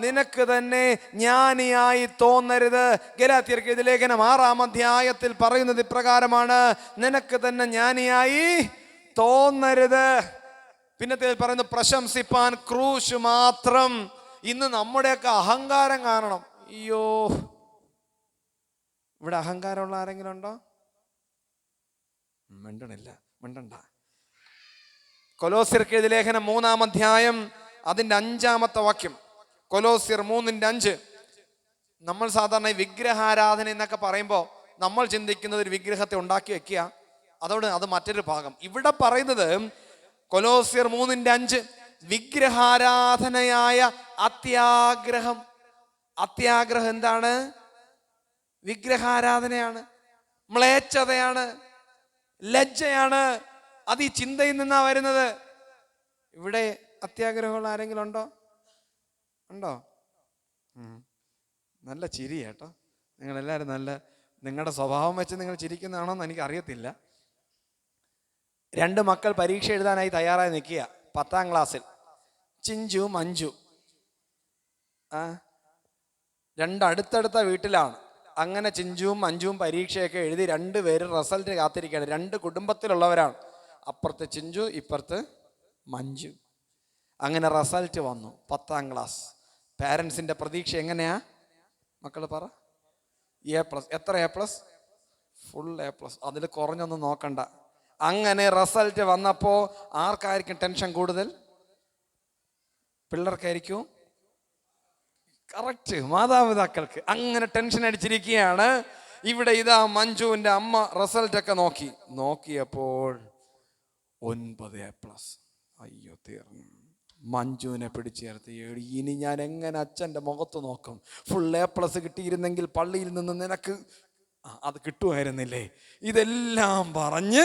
നിനക്ക് തന്നെ ജ്ഞാനിയായി തോന്നരുത്. ഗലാത്യർക്ക് എഴുതിയ ലേഖനം 6-ാം അധ്യായത്തിൽ പറയുന്നത് ഇപ്രകാരമാണ്: നിനക്ക് തന്നെ ജ്ഞാനിയായി തോന്നരുത്. പിന്നത്തെ പറയുന്നത് പ്രശംസിപ്പാൻ ക്രൂശ് മാത്രം. ഇന്ന് നമ്മുടെയൊക്കെ അഹങ്കാരം കാണണം. അയ്യോ, ഇവിടെ അഹങ്കാരമുള്ള ആരെങ്കിലും ഉണ്ടോ? മിണ്ടണ്ട. കൊലോസ്യർക്ക് എഴുതിയ ലേഖനം 3-ാം അധ്യായം അതിൻ്റെ 5-ാമത്തെ വാക്യം. കൊലോസ്യർ 3:5. നമ്മൾ സാധാരണ ഈ വിഗ്രഹാരാധന എന്നൊക്കെ പറയുമ്പോൾ നമ്മൾ ചിന്തിക്കുന്നത് ഒരു വിഗ്രഹത്തെ ഉണ്ടാക്കി വെക്കുക, അതോട് അത് മറ്റൊരു ഭാഗം. ഇവിടെ പറയുന്നത് കൊലോസ്യർ 3:5 വിഗ്രഹാരാധനയായ അത്യാഗ്രഹം. അത്യാഗ്രഹം എന്താണ്? വിഗ്രഹാരാധനയാണ്, മ്ലേച്ഛതയാണ്, ലജ്ജയാണ്. അത് ഈ ചിന്തയിൽ നിന്നാ വരുന്നത്. ഇവിടെ അത്യാഗ്രഹമുള്ള ആരെങ്കിലും ഉണ്ടോ? നല്ല ചിരി കേട്ടോ. നിങ്ങളെല്ലാവരും നിങ്ങളുടെ സ്വഭാവം വെച്ച് നിങ്ങൾ ചിരിക്കുന്നതാണോന്ന് എനിക്ക് അറിയത്തില്ല. 2 മക്കൾ പരീക്ഷ എഴുതാനായി തയ്യാറായി നിൽക്കുക 10ാം ക്ലാസ്സിൽ. ചിഞ്ചു മഞ്ജു. 2 അടുത്തടുത്ത വീട്ടിലാണ്. അങ്ങനെ ചിഞ്ചുവും മഞ്ജുവും പരീക്ഷയൊക്കെ എഴുതി 2 പേരും റിസൾട്ട് കാത്തിരിക്കുകയാണ്. 2 കുടുംബത്തിലുള്ളവരാണ്. അപ്പുറത്ത് ചിഞ്ചു, ഇപ്പുറത്ത് മഞ്ജു. അങ്ങനെ റിസൾട്ട് വന്നു, 10ാം ക്ലാസ്. പാരൻസിൻ്റെ പ്രതീക്ഷ എങ്ങനെയാ? മക്കൾ പറ. A+. എത്ര A+? Full A+. അതിൽ കുറഞ്ഞൊന്നും നോക്കണ്ട. അങ്ങനെ റിസൾട്ട് വന്നപ്പോൾ ആർക്കായിരിക്കും ടെൻഷൻ കൂടുതൽ? പിള്ളേർക്കായിരിക്കും. കറക്റ്റ്, മാതാപിതാക്കൾക്ക്. അങ്ങനെ ടെൻഷൻ അടിച്ചിരിക്കുകയാണ്. ഇവിടെ ഇതാ മഞ്ജുവിൻ്റെ അമ്മ റിസൾട്ടൊക്കെ നോക്കിയപ്പോൾ 9 A+. അയ്യോ, തീർന്നു. മഞ്ജുവിനെ പിടിച്ചേർത്ത്, ഇനി ഞാൻ എങ്ങനെ അച്ഛൻ്റെ മുഖത്ത് നോക്കും? ഫുൾ A+ കിട്ടിയിരുന്നെങ്കിൽ പള്ളിയിൽ നിന്ന് നിനക്ക് അത് കിട്ടുമായിരുന്നില്ലേ? ഇതെല്ലാം പറഞ്ഞ്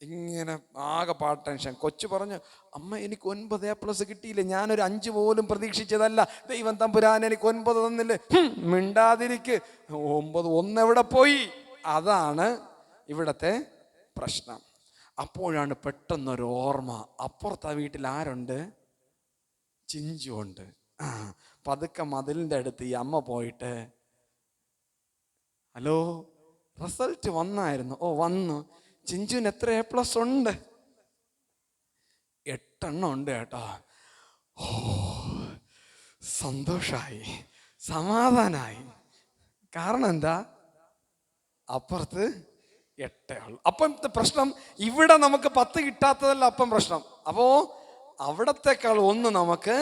ഇങ്ങനെ ആകെ ടെൻഷൻ. കൊച്ചു പറഞ്ഞു, അമ്മ എനിക്ക് 9 A+ കിട്ടിയില്ലേ, ഞാനൊരു 5 പോലും പ്രതീക്ഷിച്ചതല്ല. ദൈവം തമ്പുരാൻ എനിക്ക് 9 തന്നില്ലേ. മിണ്ടാതിരിക്ക്. 9 1 എവിടെ പോയി? അതാണ് ഇവിടത്തെ പ്രശ്നം. അപ്പോഴാണ് പെട്ടെന്നൊരു ഓർമ്മ. അപ്പുറത്തെ വീട്ടിൽ ആരുണ്ട്? ചിഞ്ചു ഉണ്ട്. പതുക്കെ മതിലിൻ്റെ അടുത്ത് ഈ അമ്മ പോയിട്ട്, ഹലോ, റിസൾട്ട് വന്നായിരുന്നു? ഓ, വന്നു. ചിഞ്ചുവിന് എത്ര A+ ഉണ്ട്? 8 ഉണ്ട് കേട്ടോ. ഓ, സന്തോഷായി, സമാധാനായി. കാരണം എന്താ? അപ്പുറത്ത് 8 ഉള്ളു. അപ്പം പ്രശ്നം ഇവിടെ നമുക്ക് 10 കിട്ടാത്തതല്ല അപ്പം പ്രശ്നം. അപ്പോ അവിടത്തെക്കാൾ 1 നമുക്ക്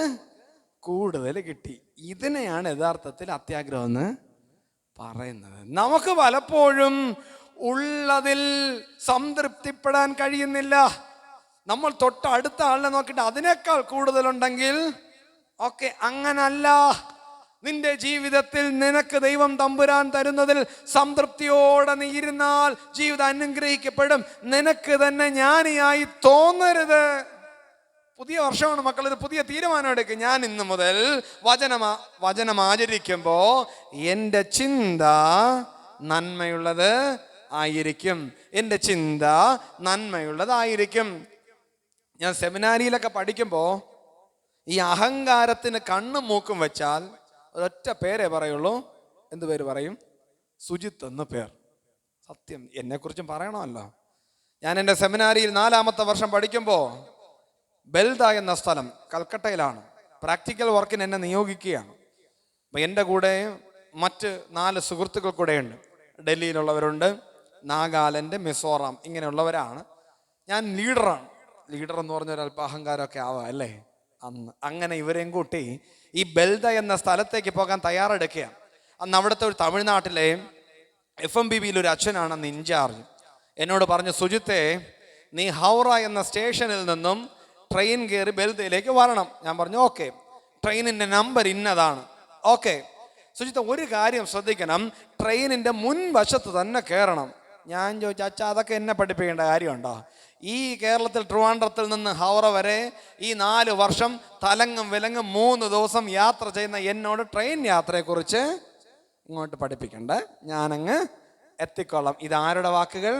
കൂടുതൽ കിട്ടി. ഇതിനെയാണ് യഥാർത്ഥത്തിൽ അത്യാഗ്രഹം എന്ന് പറയുന്നത്. നമുക്ക് പലപ്പോഴും ഉള്ളതിൽ സംതൃപ്തിപ്പെടാൻ കഴിയുന്നില്ല. നമ്മൾ തൊട്ടടുത്ത ആളിനെ നോക്കിയിട്ട് അതിനേക്കാൾ കൂടുതലുണ്ടെങ്കിൽ ഓക്കെ. അങ്ങനല്ല. നിന്റെ ജീവിതത്തിൽ നിനക്ക് ദൈവം തമ്പുരാൻ തരുന്നതിൽ സംതൃപ്തിയോടെ നീ ഇരുന്നാൽ ജീവിതം അനുഗ്രഹിക്കപ്പെടും. നിനക്ക് തന്നെ ജ്ഞാനിയായി തോന്നരുത്. പുതിയ വർഷമാണ് മക്കൾ, ഇത് പുതിയ തീരുമാനം എടുക്കുക. ഞാൻ ഇന്ന് മുതൽ വചനം ആചരിക്കുമ്പോൾ എൻ്റെ ചിന്ത നന്മയുള്ളത് ആയിരിക്കും. എൻ്റെ ചിന്ത നന്മയുള്ളതായിരിക്കും. ഞാൻ സെമിനാരിയിലൊക്കെ പഠിക്കുമ്പോൾ ഈ അഹങ്കാരത്തിന് കണ്ണും മൂക്കും വെച്ചാൽ ഒരൊറ്റ പേരേ പറയുള്ളൂ. എന്ത് പേര് പറയും? സുജിത്ത് എന്ന പേർ. സത്യം, എന്നെക്കുറിച്ചും പറയണമല്ലോ. ഞാൻ എൻ്റെ സെമിനാരിയിൽ 4ാമത്തെ വർഷം പഠിക്കുമ്പോൾ ബെൽദ എന്ന സ്ഥലം കൽക്കട്ടയിലാണ്. പ്രാക്ടിക്കൽ വർക്കിന് എന്നെ നിയോഗിക്കുകയാണ്. അപ്പം എൻ്റെ കൂടെ മറ്റ് 4 സുഹൃത്തുക്കൾ കൂടെയുണ്ട്. ഡൽഹിയിലുള്ളവരുണ്ട്, നാഗാലാൻഡ്, മിസോറാം, ഇങ്ങനെയുള്ളവരാണ്. ഞാൻ ലീഡറാണ്. ലീഡർ എന്ന് പറഞ്ഞ ഒരല്പം അഹങ്കാരമൊക്കെ ആവാം അല്ലേ അന്ന്. അങ്ങനെ ഇവരെയും കൂട്ടി ഈ ബെൽദ എന്ന സ്ഥലത്തേക്ക് പോകാൻ തയ്യാറെടുക്കുകയാണ്. അന്ന് അവിടുത്തെ ഒരു തമിഴ്നാട്ടിലെ FMBBയിൽ ഒരു അച്ഛനാണ് അന്ന് ഇൻചാർജ്. എന്നോട് പറഞ്ഞു, സുജിത്തെ, നീ ഹൗറ എന്ന സ്റ്റേഷനിൽ നിന്നും ട്രെയിൻ കയറി ബെൽദയിലേക്ക് വരണം. ഞാൻ പറഞ്ഞു ഓക്കെ. ട്രെയിനിൻ്റെ നമ്പർ ഇന്നതാണ്. ഓക്കെ. സുജിത്ത, ഒരു കാര്യം ശ്രദ്ധിക്കണം, ട്രെയിനിന്റെ മുൻവശത്ത് തന്നെ കയറണം. ഞാൻ ചോദിച്ചു, അച്ഛാ അതൊക്കെ എന്നെ പഠിപ്പിക്കേണ്ട കാര്യമുണ്ടോ? ഈ കേരളത്തിൽ ട്രിവാൻഡ്രത്തിൽ നിന്ന് ഹൗറ വരെ ഈ 4 വർഷം തലങ്ങും വിലങ്ങും 3 ദിവസം യാത്ര ചെയ്യുന്ന എന്നോട് ട്രെയിൻ യാത്രയെക്കുറിച്ച് ഇങ്ങോട്ട് പഠിപ്പിക്കണ്ട, ഞാനങ്ങ് എത്തിക്കൊള്ളാം. ഇതാരുടെ വാക്കുകൾ?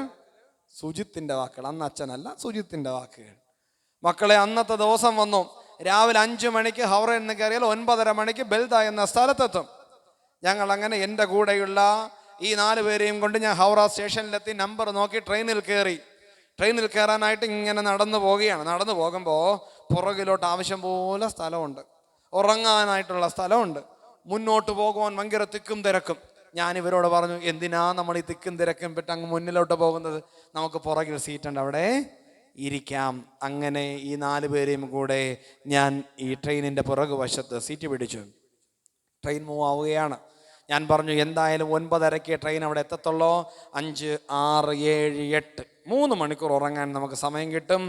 സുജിത്തിന്റെ വാക്കുകൾ. അന്ന് അച്ഛനല്ല, സുജിത്തിന്റെ വാക്കുകൾ. മക്കളെ, അന്നത്തെ ദിവസം വന്നു. രാവിലെ 5 മണിക്ക് ഹൗറയിൽ നിന്ന് കയറിയാൽ 9:30 മണിക്ക് ബെൽദ എന്ന സ്ഥലത്തെത്തും. ഞങ്ങൾ അങ്ങനെ എൻ്റെ കൂടെയുള്ള ഈ 4 പേരെയും കൊണ്ട് ഞാൻ ഹൗറ സ്റ്റേഷനിലെത്തി. നമ്പർ നോക്കി ട്രെയിനിൽ കയറി. ട്രെയിനിൽ കയറാനായിട്ട് ഇങ്ങനെ നടന്നു പോവുകയാണ്. നടന്നു പോകുമ്പോൾ പുറകിലോട്ട് ആവശ്യം പോലെ സ്ഥലമുണ്ട്, ഉറങ്ങാനായിട്ടുള്ള സ്ഥലമുണ്ട്. മുന്നോട്ട് പോകുവാൻ ഭയങ്കര തിക്കും തിരക്കും. ഞാൻ ഇവരോട് പറഞ്ഞു, എന്തിനാ നമ്മൾ ഈ തിക്കും തിരക്കും വിട്ട് അങ്ങ് മുന്നിലോട്ട് പോകുന്നത്? നമുക്ക് പുറകിൽ സീറ്റുണ്ട്, അവിടെ ഇരിക്കാം. അങ്ങനെ ഈ 4 പേരെയും കൂടെ ഞാൻ ഈ ട്രെയിനിൻ്റെ പുറകു വശത്ത് സീറ്റ് പിടിച്ചു. ട്രെയിൻ മൂവ് ആവുകയാണ്. ഞാൻ പറഞ്ഞു, എന്തായാലും 9:30 ട്രെയിൻ അവിടെ എത്തത്തുള്ളൂ. 5, 6, 7, 8 3 മണിക്കൂർ ഉറങ്ങാൻ നമുക്ക് സമയം കിട്ടും.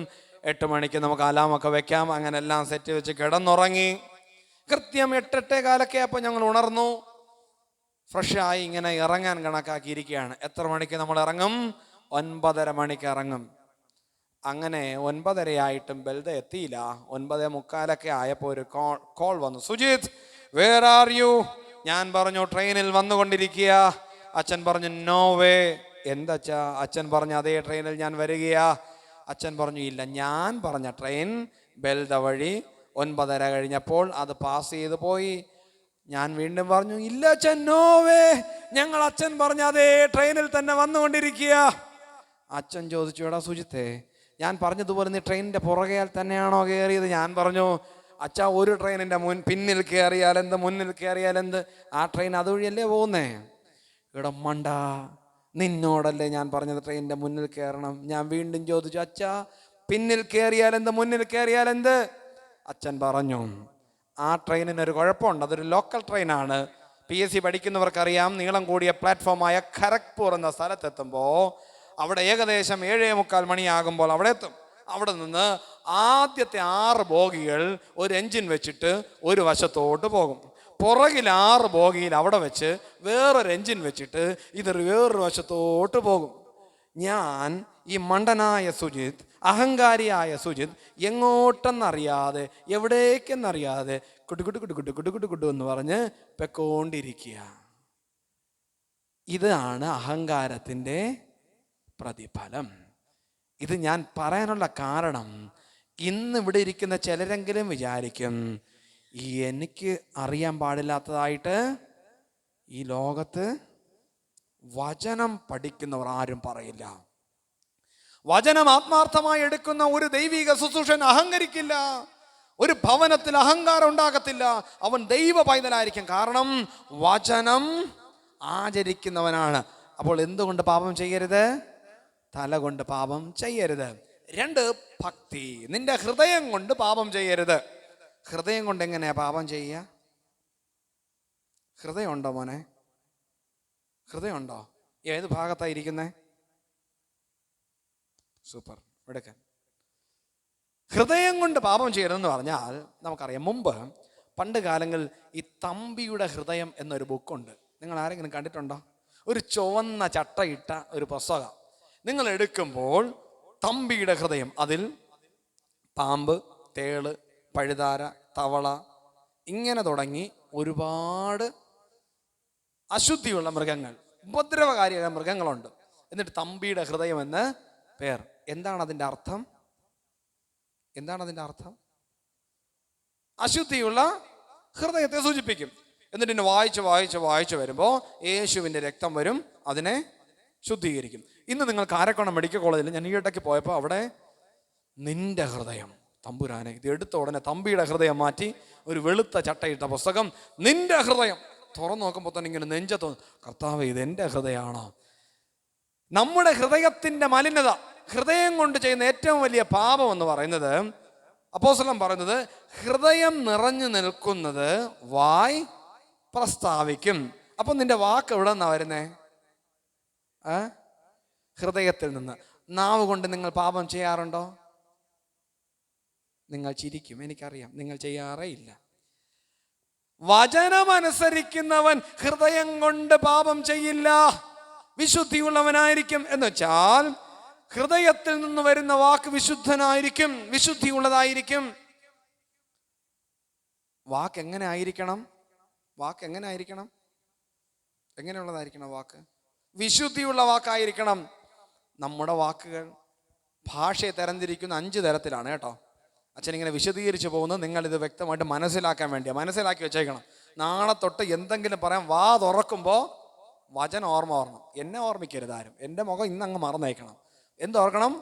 8 മണിക്ക് നമുക്ക് അലാമൊക്കെ വെക്കാം. അങ്ങനെ എല്ലാം സെറ്റ് വെച്ച് കിടന്നുറങ്ങി. കൃത്യം 8-8:15 അപ്പോൾ ഞങ്ങൾ ഉണർന്നു. ഫ്രഷായി ഇങ്ങനെ ഇറങ്ങാൻ കണക്കാക്കിയിരിക്കുകയാണ്. എത്ര മണിക്ക് നമ്മൾ ഇറങ്ങും? 9:30 മണിക്ക് ഇറങ്ങും. അങ്ങനെ 9:30 ആയിട്ടും ബെൽദ എത്തിയില്ല. 9:45 ആയപ്പോൾ ഒരു കോൾ വന്നു, സുജിത് വേർ ആർ യു? ഞാൻ പറഞ്ഞു, ട്രെയിനിൽ വന്നുകൊണ്ടിരിക്കുക. അച്ഛൻ പറഞ്ഞു, നോ വേ. എന്താച്ചാ? അച്ഛൻ പറഞ്ഞു, അതേ ട്രെയിനിൽ ഞാൻ വരികയാ. അച്ഛൻ പറഞ്ഞു, ഇല്ല, ഞാൻ പറഞ്ഞ ട്രെയിൻ ബെൽദ വഴി 9:30 കഴിഞ്ഞപ്പോൾ അത് പാസ് ചെയ്ത് പോയി. ഞാൻ വീണ്ടും പറഞ്ഞു, ഇല്ല അച്ഛൻ, നോ വേ, ഞങ്ങൾ അച്ഛൻ പറഞ്ഞ അതേ ട്രെയിനിൽ തന്നെ വന്നുകൊണ്ടിരിക്കുക. അച്ഛൻ ചോദിച്ചു, എടാ സുജിത്തെ, ഞാൻ പറഞ്ഞതുപോലെ നീ ട്രെയിനിൻ്റെ പുറകെയാൽ തന്നെയാണോ കയറിയത്? ഞാൻ പറഞ്ഞു, അച്ഛാ, ഒരു ട്രെയിനിൻ്റെ പിന്നിൽ കയറിയാൽ എന്ത്, മുന്നിൽ കയറിയാൽ എന്ത്? ആ ട്രെയിൻ അതുവഴിയല്ലേ പോകുന്നേ. ഇവിടെ മണ്ട, നിന്നോടല്ലേ ഞാൻ പറഞ്ഞത് ട്രെയിനിൻ്റെ മുന്നിൽ കയറണം. ഞാൻ വീണ്ടും ചോദിച്ചു, അച്ഛാ, പിന്നിൽ കയറിയാൽ എന്ത്, മുന്നിൽ കയറിയാൽ എന്ത്? അച്ഛൻ പറഞ്ഞു, ആ ട്രെയിനിനൊരു കുഴപ്പമുണ്ട്, അതൊരു ലോക്കൽ ട്രെയിനാണ്. PSC പഠിക്കുന്നവർക്കറിയാം, നീളം കൂടിയ പ്ലാറ്റ്ഫോമായ ഖരഗ്പൂർ എന്ന സ്ഥലത്തെത്തുമ്പോൾ അവിടെ ഏകദേശം 7:45 മണിയാകുമ്പോൾ അവിടെ എത്തും. അവിടെ നിന്ന് ആദ്യത്തെ 6 ബോഗികൾ ഒരു എൻജിൻ വെച്ചിട്ട് ഒരു വശത്തോട്ട് പോകും. പുറകിൽ 6 ബോഗിയിൽ അവിടെ വെച്ച് വേറൊരു എൻജിൻ വെച്ചിട്ട് ഇത് വേറൊരു വശത്തോട്ട് പോകും. ഞാൻ ഈ മണ്ടനായ സുജിത്, അഹങ്കാരിയായ സുജിത്, എങ്ങോട്ടെന്നറിയാതെ എവിടേക്കെന്നറിയാതെ കുട്ടു എന്ന് പറഞ്ഞ് പെക്കോണ്ടിരിക്കുക. ഇതാണ് അഹങ്കാരത്തിൻ്റെ പ്രതിഫലം. ഇത് ഞാൻ പറയാനുള്ള കാരണം, ഇന്ന് ഇവിടെ ഇരിക്കുന്ന ചിലരെങ്കിലും വിചാരിക്കും, എനിക്ക് അറിയാൻ പാടില്ലാത്തതായിട്ട് ഈ ലോകത്ത് വചനം പഠിക്കുന്നവർ ആരും പറയില്ല. വചനം ആത്മാർത്ഥമായി എടുക്കുന്ന ഒരു ദൈവിക ശുശ്രൂഷൻ അഹങ്കരിക്കില്ല. ഒരു ഭവനത്തിൽ അഹങ്കാരം ഉണ്ടാകത്തില്ല. അവൻ ദൈവ പൈതലായിരിക്കും. കാരണം വചനം ആചരിക്കുന്നവനാണ്. അപ്പോൾ എന്തുകൊണ്ട് പാപം ചെയ്യരുത്? തല കൊണ്ട് പാപം ചെയ്യരുത്. 2, ഭക്തി. നിന്റെ ഹൃദയം കൊണ്ട് പാപം ചെയ്യരുത്. ഹൃദയം കൊണ്ട് എങ്ങനെയാ പാപം ചെയ്യുക? ഹൃദയം ഉണ്ടോ മോനെ? ഹൃദയം ഉണ്ടോ? ഏത് ഭാഗത്താണ് ഇരിക്കുന്നേ? സൂപ്പർ, എടുക്കാൻ. ഹൃദയം കൊണ്ട് പാപം ചെയ്യരുതെന്ന് പറഞ്ഞാൽ നമുക്കറിയാം, മുമ്പ് പണ്ട് കാലങ്ങളിൽ ഈ തമ്പിയുടെ ഹൃദയം എന്നൊരു ബുക്കുണ്ട്. നിങ്ങൾ ആരെങ്കിലും കണ്ടിട്ടുണ്ടോ? ഒരു ചുവന്ന ചട്ടയിട്ട ഒരു പുസ്തകം നിങ്ങൾ എടുക്കുമ്പോൾ തമ്പിയുടെ ഹൃദയം, അതിൽ പാമ്പ്, തേള്, പഴുതാര, തവള ഇങ്ങനെ തുടങ്ങി ഒരുപാട് അശുദ്ധിയുള്ള മൃഗങ്ങൾ, ഉപദ്രവകാരിയായ മൃഗങ്ങളുണ്ട്. എന്നിട്ട് തമ്പിയുടെ ഹൃദയം എന്ന് പേർ. എന്താണ് അതിൻ്റെ അർത്ഥം? എന്താണ് അതിൻ്റെ അർത്ഥം? അശുദ്ധിയുള്ള ഹൃദയത്തെ സൂചിപ്പിക്കും. എന്നിട്ട് പിന്നെ വായിച്ച് വരുമ്പോൾ യേശുവിൻ്റെ രക്തം വരും, അതിനെ ശുദ്ധീകരിക്കും. ഇന്ന് നിങ്ങൾ കാരക്കോണം മെഡിക്കൽ കോളേജിൽ ഞാൻ ഈ ഇടയ്ക്ക് പോയപ്പോൾ അവിടെ നിന്റെ ഹൃദയം, തമ്പുരാനെ, ഇത് എടുത്ത ഉടനെ തമ്പിയുടെ ഹൃദയം മാറ്റി ഒരു വെളുത്ത ചട്ടയിട്ട പുസ്തകം, നിന്റെ ഹൃദയം. തുറന്നു നോക്കുമ്പോൾ തന്നെ ഇങ്ങനെ നെഞ്ചത്തോ, കർത്താവേ, ഇത് എൻ്റെ ഹൃദയമാണോ? നമ്മുടെ ഹൃദയത്തിൻ്റെ മലിനത, ഹൃദയം കൊണ്ട് ചെയ്യുന്ന ഏറ്റവും വലിയ പാപം എന്ന് പറയുന്നത്, അപ്പോസ്തലൻ പറയുന്നത്, ഹൃദയം നിറഞ്ഞു നിൽക്കുന്നത് വായ് പ്രസ്താവിക്കും. അപ്പം നിന്റെ വാക്ക് എവിടെ നിന്നാ വരുന്നേ? ഹൃദയത്തിൽ നിന്ന്. നാവ് കൊണ്ട് നിങ്ങൾ പാപം ചെയ്യാറുണ്ടോ? നിങ്ങൾ ചിരിക്കും, എനിക്കറിയാം, നിങ്ങൾ ചെയ്യാറേ ഇല്ല. വചനമനുസരിക്കുന്നവൻ ഹൃദയം കൊണ്ട് പാപം ചെയ്യില്ല, വിശുദ്ധിയുള്ളവനായിരിക്കും. എന്ന് വെച്ചാൽ ഹൃദയത്തിൽ നിന്ന് വരുന്ന വാക്ക് വിശുദ്ധനായിരിക്കും, വിശുദ്ധിയുള്ളതായിരിക്കും. വാക്ക് എങ്ങനെ ആയിരിക്കണം? വാക്ക് എങ്ങനെ ആയിരിക്കണം? എങ്ങനെയുള്ളതായിരിക്കണം വാക്ക്? വിശുദ്ധിയുള്ള വാക്കായിരിക്കണം. നമ്മുടെ വാക്കുകൾ ഭാഷയെ തരംതിരിക്കുന്ന 5 തരത്തിലാണ് കേട്ടോ. അച്ഛനിങ്ങനെ വിശദീകരിച്ച് പോകുന്നത് നിങ്ങളിത് വ്യക്തമായിട്ട് മനസ്സിലാക്കാൻ വേണ്ടിയാണ്. മനസ്സിലാക്കി വെച്ചേക്കണം. നാളെ തൊട്ട് എന്തെങ്കിലും പറയാൻ വാ തുറക്കുമ്പോൾ വചനം ഓർമ്മ ഓർക്കണം. എന്നെ ഓർമ്മിക്കരുത് ആരും. എൻ്റെ മുഖം ഇന്നങ്ങ് മറന്നേക്കണം. എന്തോർക്കണം?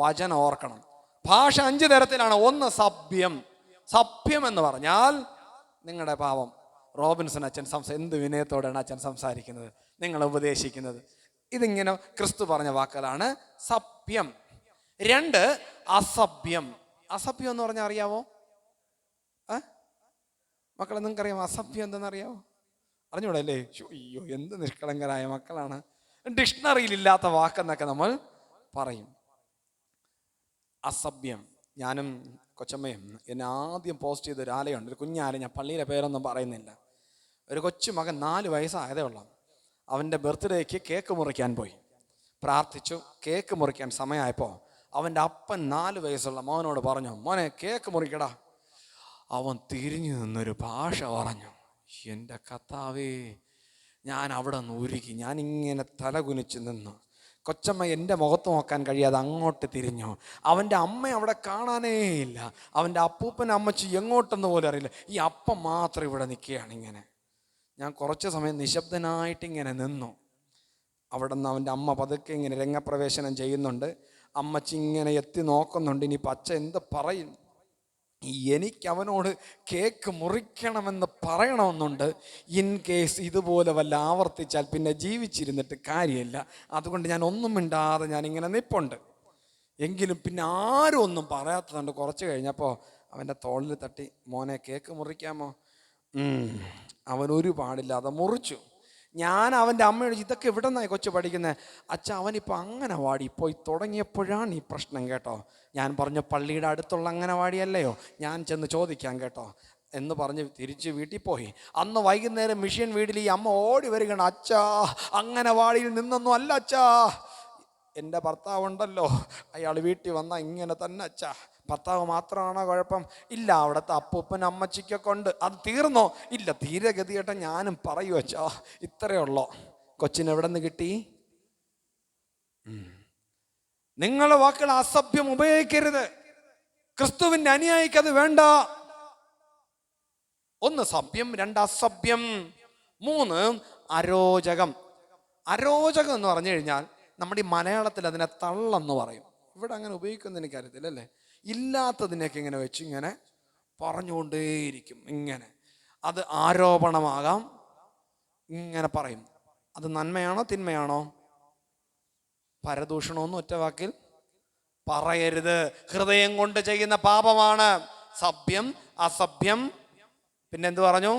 വചനം ഓർക്കണം. ഭാഷ 5 തരത്തിലാണ്. ഒന്ന് സഭ്യം. സഭ്യം എന്ന് പറഞ്ഞാൽ നിങ്ങളുടെ പാപം. റോബിൻസൺ അച്ഛൻ എന്ത് വിനയത്തോടെയാണ് അച്ഛൻ സംസാരിക്കുന്നത്, നിങ്ങളെ ഉപദേശിക്കുന്നത്. ഇതിങ്ങനെ ക്രിസ്തു പറഞ്ഞ വാക്കുകളാണ് സഭ്യം. 2 അസഭ്യം. അസഭ്യം എന്ന് പറഞ്ഞാൽ അറിയാവോ മക്കളെ? നിങ്ങൾക്കറിയാമോ അസഭ്യം എന്തെന്നറിയാവോ? അറിഞ്ഞൂടെ അല്ലേ? അയ്യോ എന്ത് നിഷ്കളങ്കരായ മക്കളാണ്. ഡിക്ഷണറിയിലില്ലാത്ത വാക്കെന്നൊക്കെ നമ്മൾ പറയും. അസഭ്യം. ഞാനും കൊച്ചമ്മയും എന്നെ ആദ്യം പോസ്റ്റ് ചെയ്തൊരു ആലയുണ്ട്, ഒരു കുഞ്ഞാലയം. ഞാൻ പള്ളിയിലെ പേരൊന്നും പറയുന്നില്ല. ഒരു കൊച്ചു മകൻ 4 വയസ്സായതേ ഉള്ളൂ. അവൻ്റെ ബർത്ത്ഡേക്ക് കേക്ക് മുറിക്കാൻ പോയി. പ്രാർത്ഥിച്ചു. കേക്ക് മുറിക്കാൻ സമയമായപ്പോൾ അവൻ്റെ അപ്പൻ 4 വയസ്സുള്ള മോനോട് പറഞ്ഞു, മോനെ കേക്ക് മുറിക്കടാ. അവൻ തിരിഞ്ഞു നിന്നൊരു ഭാഷ പറഞ്ഞു. എൻ്റെ കർത്താവേ, ഞാൻ അവിടെ നിന്ന് ഉരുകി. ഞാനിങ്ങനെ തലകുനിച്ച് നിന്നു. കൊച്ചമ്മ എൻ്റെ മുഖത്ത് നോക്കാൻ കഴിയാതെ അങ്ങോട്ട് തിരിഞ്ഞു. അവൻ്റെ അമ്മ അവിടെ കാണാനേ ഇല്ല. അവൻ്റെ അപ്പൂപ്പൻ അമ്മച്ചി എങ്ങോട്ടെന്ന് പോലും അറിയില്ല. ഈ അപ്പം മാത്രം ഇവിടെ നിൽക്കുകയാണ് ഇങ്ങനെ. ഞാൻ കുറച്ച് സമയം നിശബ്ദനായിട്ടിങ്ങനെ നിന്നു. അവിടെ നിന്ന് അവൻ്റെ അമ്മ പതുക്കെ ഇങ്ങനെ രംഗപ്രവേശനം ചെയ്യുന്നുണ്ട്. അമ്മച്ചി ഇങ്ങനെ എത്തി നോക്കുന്നുണ്ട്. ഇനി പച്ച എന്ത് പറയും? എനിക്ക് അവനോട് കേക്ക് മുറിക്കണമെന്ന് പറയണമെന്നുണ്ട്. ഇൻ കേസ് ഇതുപോലെ വല്ല ആവർത്തിച്ചാൽ പിന്നെ ജീവിച്ചിരുന്നിട്ട് കാര്യമില്ല. അതുകൊണ്ട് ഞാൻ ഒന്നും മിണ്ടാതെ ഞാനിങ്ങനെ നിൽപ്പുണ്ട്. എങ്കിലും പിന്നെ ആരും ഒന്നും പറയാത്തതുകൊണ്ട് കുറച്ച് കഴിഞ്ഞപ്പോൾ അവൻ്റെ തോളിൽ തട്ടി, മോനെ കേക്ക് മുറിക്കാമോ? അവനൊരു പാടില്ലാതെ മുറിച്ചു. ഞാൻ അവൻ്റെ അമ്മയോട് ഇതൊക്കെ എവിടെ നിന്നായി കൊച്ചു പഠിക്കുന്നത്? അച്ഛാ, അവനിപ്പോൾ അംഗനവാടി പോയി തുടങ്ങിയപ്പോഴാണ് ഈ പ്രശ്നം കേട്ടോ. ഞാൻ പറഞ്ഞു, പള്ളിയുടെ അടുത്തുള്ള അംഗനവാടിയല്ലയോ, ഞാൻ ചെന്ന് ചോദിക്കാം കേട്ടോ എന്ന് പറഞ്ഞ് തിരിച്ച് വീട്ടിൽ പോയി. അന്ന് വൈകുന്നേരം മിഷ്യൻ വീട്ടിൽ ഈ അമ്മ ഓടി വരികയാണ്. അച്ഛാ, അംഗനവാടിയിൽ നിന്നൊന്നും അല്ല അച്ഛാ, എൻ്റെ ഭർത്താവുണ്ടല്ലോ, അയാൾ വീട്ടിൽ വന്നാൽ ഇങ്ങനെ തന്നെ അച്ഛാ. ഭർത്താവ് മാത്രമാണോ കുഴപ്പം? ഇല്ല, അവിടുത്തെ അപ്പൂപ്പൻ അമ്മച്ചിക്കൊക്കെ ഉണ്ട്. അത് തീർന്നോ? ഇല്ല, തീരെ ഗതികേട്ട ഞാനും പറയൂ അച്ഛാ. ഇത്രയേ ഉള്ളോ. കൊച്ചിന് എവിടെ നിന്ന് കിട്ടി? നിങ്ങളുടെ വാക്കുകൾ അസഭ്യം ഉപയോഗിക്കരുത്. ക്രിസ്തുവിൻ്റെ അനുയായിക്ക് അത് വേണ്ട. 1 സഭ്യം, 2 അസഭ്യം, 3 അരോചകം. അരോചകം എന്ന് പറഞ്ഞു കഴിഞ്ഞാൽ നമ്മുടെ ഈ മലയാളത്തിൽ അതിനെ തള്ളെന്ന് പറയും. ഇവിടെ അങ്ങനെ ഉപയോഗിക്കുന്ന എനിക്കറിയത്തില്ല അല്ലേ. ഇല്ലാത്തതിനൊക്കെ ഇങ്ങനെ വെച്ച് ഇങ്ങനെ പറഞ്ഞുകൊണ്ടേയിരിക്കും ഇങ്ങനെ. അത് ആരോപണമാകാം, ഇങ്ങനെ പറയും. അത് നന്മയാണോ തിന്മയാണോ? പരദൂഷണമെന്ന് ഒറ്റ വാക്കിൽ പറയരുത്. ഹൃദയം കൊണ്ട് ചെയ്യുന്ന പാപമാണ് സഭ്യം, അസഭ്യം, പിന്നെന്ത് പറഞ്ഞു?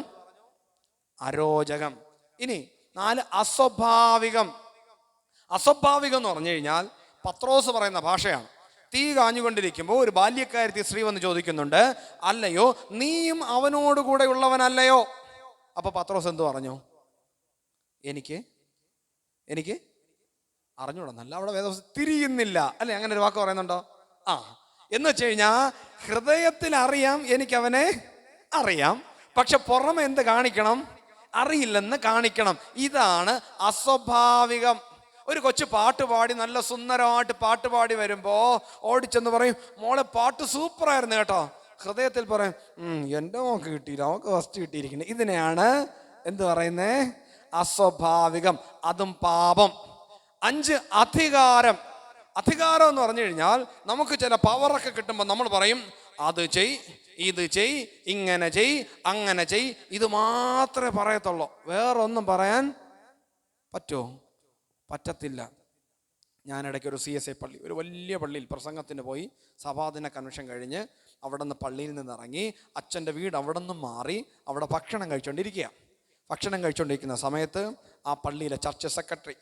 അരോചകം. ഇനി 4 അസ്വാഭാവികം. അസ്വാഭാവികം എന്ന് പറഞ്ഞു കഴിഞ്ഞാൽ പത്രോസ് പറയുന്ന ഭാഷയാണ്. തീ കാഞ്ഞുകൊണ്ടിരിക്കുമ്പോൾ ഒരു ബാല്യക്കാരത്തി സ്ത്രീ വന്ന് ചോദിക്കുന്നുണ്ട്, അല്ലയോ നീയും അവനോട് കൂടെ ഉള്ളവനല്ലയോ? അപ്പൊ പത്രോസ് എന്ത് പറഞ്ഞു? എനിക്ക് അറിഞ്ഞൂടാ. നല്ല അവിടെ വേദപുസ്തകം തിരിയുന്നില്ല അല്ലെ, അങ്ങനെ ഒരു വാക്ക് പറയുന്നുണ്ടോ? എന്ന് വെച്ച് കഴിഞ്ഞാൽ ഹൃദയത്തിൽ അറിയാം, എനിക്കവനെ അറിയാം, പക്ഷെ പുറമെ എന്ത് കാണിക്കണം? അറിയില്ലെന്ന് കാണിക്കണം. ഇതാണ് അസ്വാഭാവികം. ഒരു കൊച്ചു പാട്ട് പാടി നല്ല സുന്ദരമായിട്ട് പാട്ട് പാടി വരുമ്പോ ഓടിച്ചെന്ന് പറയും, മോളെ പാട്ട് സൂപ്പറായിരുന്നു കേട്ടോ. ഹൃദയത്തിൽ പറയും, എൻ്റെ മോക്ക് കിട്ടിയില്ല, അവൾക്ക് ഫസ്റ്റ് കിട്ടിയിരിക്കുന്നത്. ഇതിനെയാണ് എന്ത് പറയുന്നേ? അസ്വാഭാവികം. അതും പാപം. 5 അധികാരം. അധികാരം എന്ന് പറഞ്ഞു കഴിഞ്ഞാൽ നമുക്ക് ചില പവറൊക്കെ കിട്ടുമ്പോൾ നമ്മൾ പറയും, അത് ചെയ്, ഇത് ചെയ്, ഇങ്ങനെ ചെയ്, അങ്ങനെ ചെയ്. ഇത് മാത്രമേ പറയത്തുള്ളൂ. വേറൊന്നും പറയാൻ പറ്റുമോ? പറ്റത്തില്ല. ഞാനിടയ്ക്ക് ഒരു CSI പള്ളി, ഒരു വലിയ പള്ളിയിൽ പ്രസംഗത്തിന് പോയി. സഭാദിന കൺവെൻഷൻ കഴിഞ്ഞ് അവിടെ നിന്ന് പള്ളിയിൽ നിന്ന് ഇറങ്ങി അച്ഛൻ്റെ വീട് അവിടെ നിന്ന് മാറി അവിടെ ഭക്ഷണം കഴിച്ചുകൊണ്ടിരിക്കുന്ന സമയത്ത് ആ പള്ളിയിലെ ചർച്ച് സെക്രട്ടറി,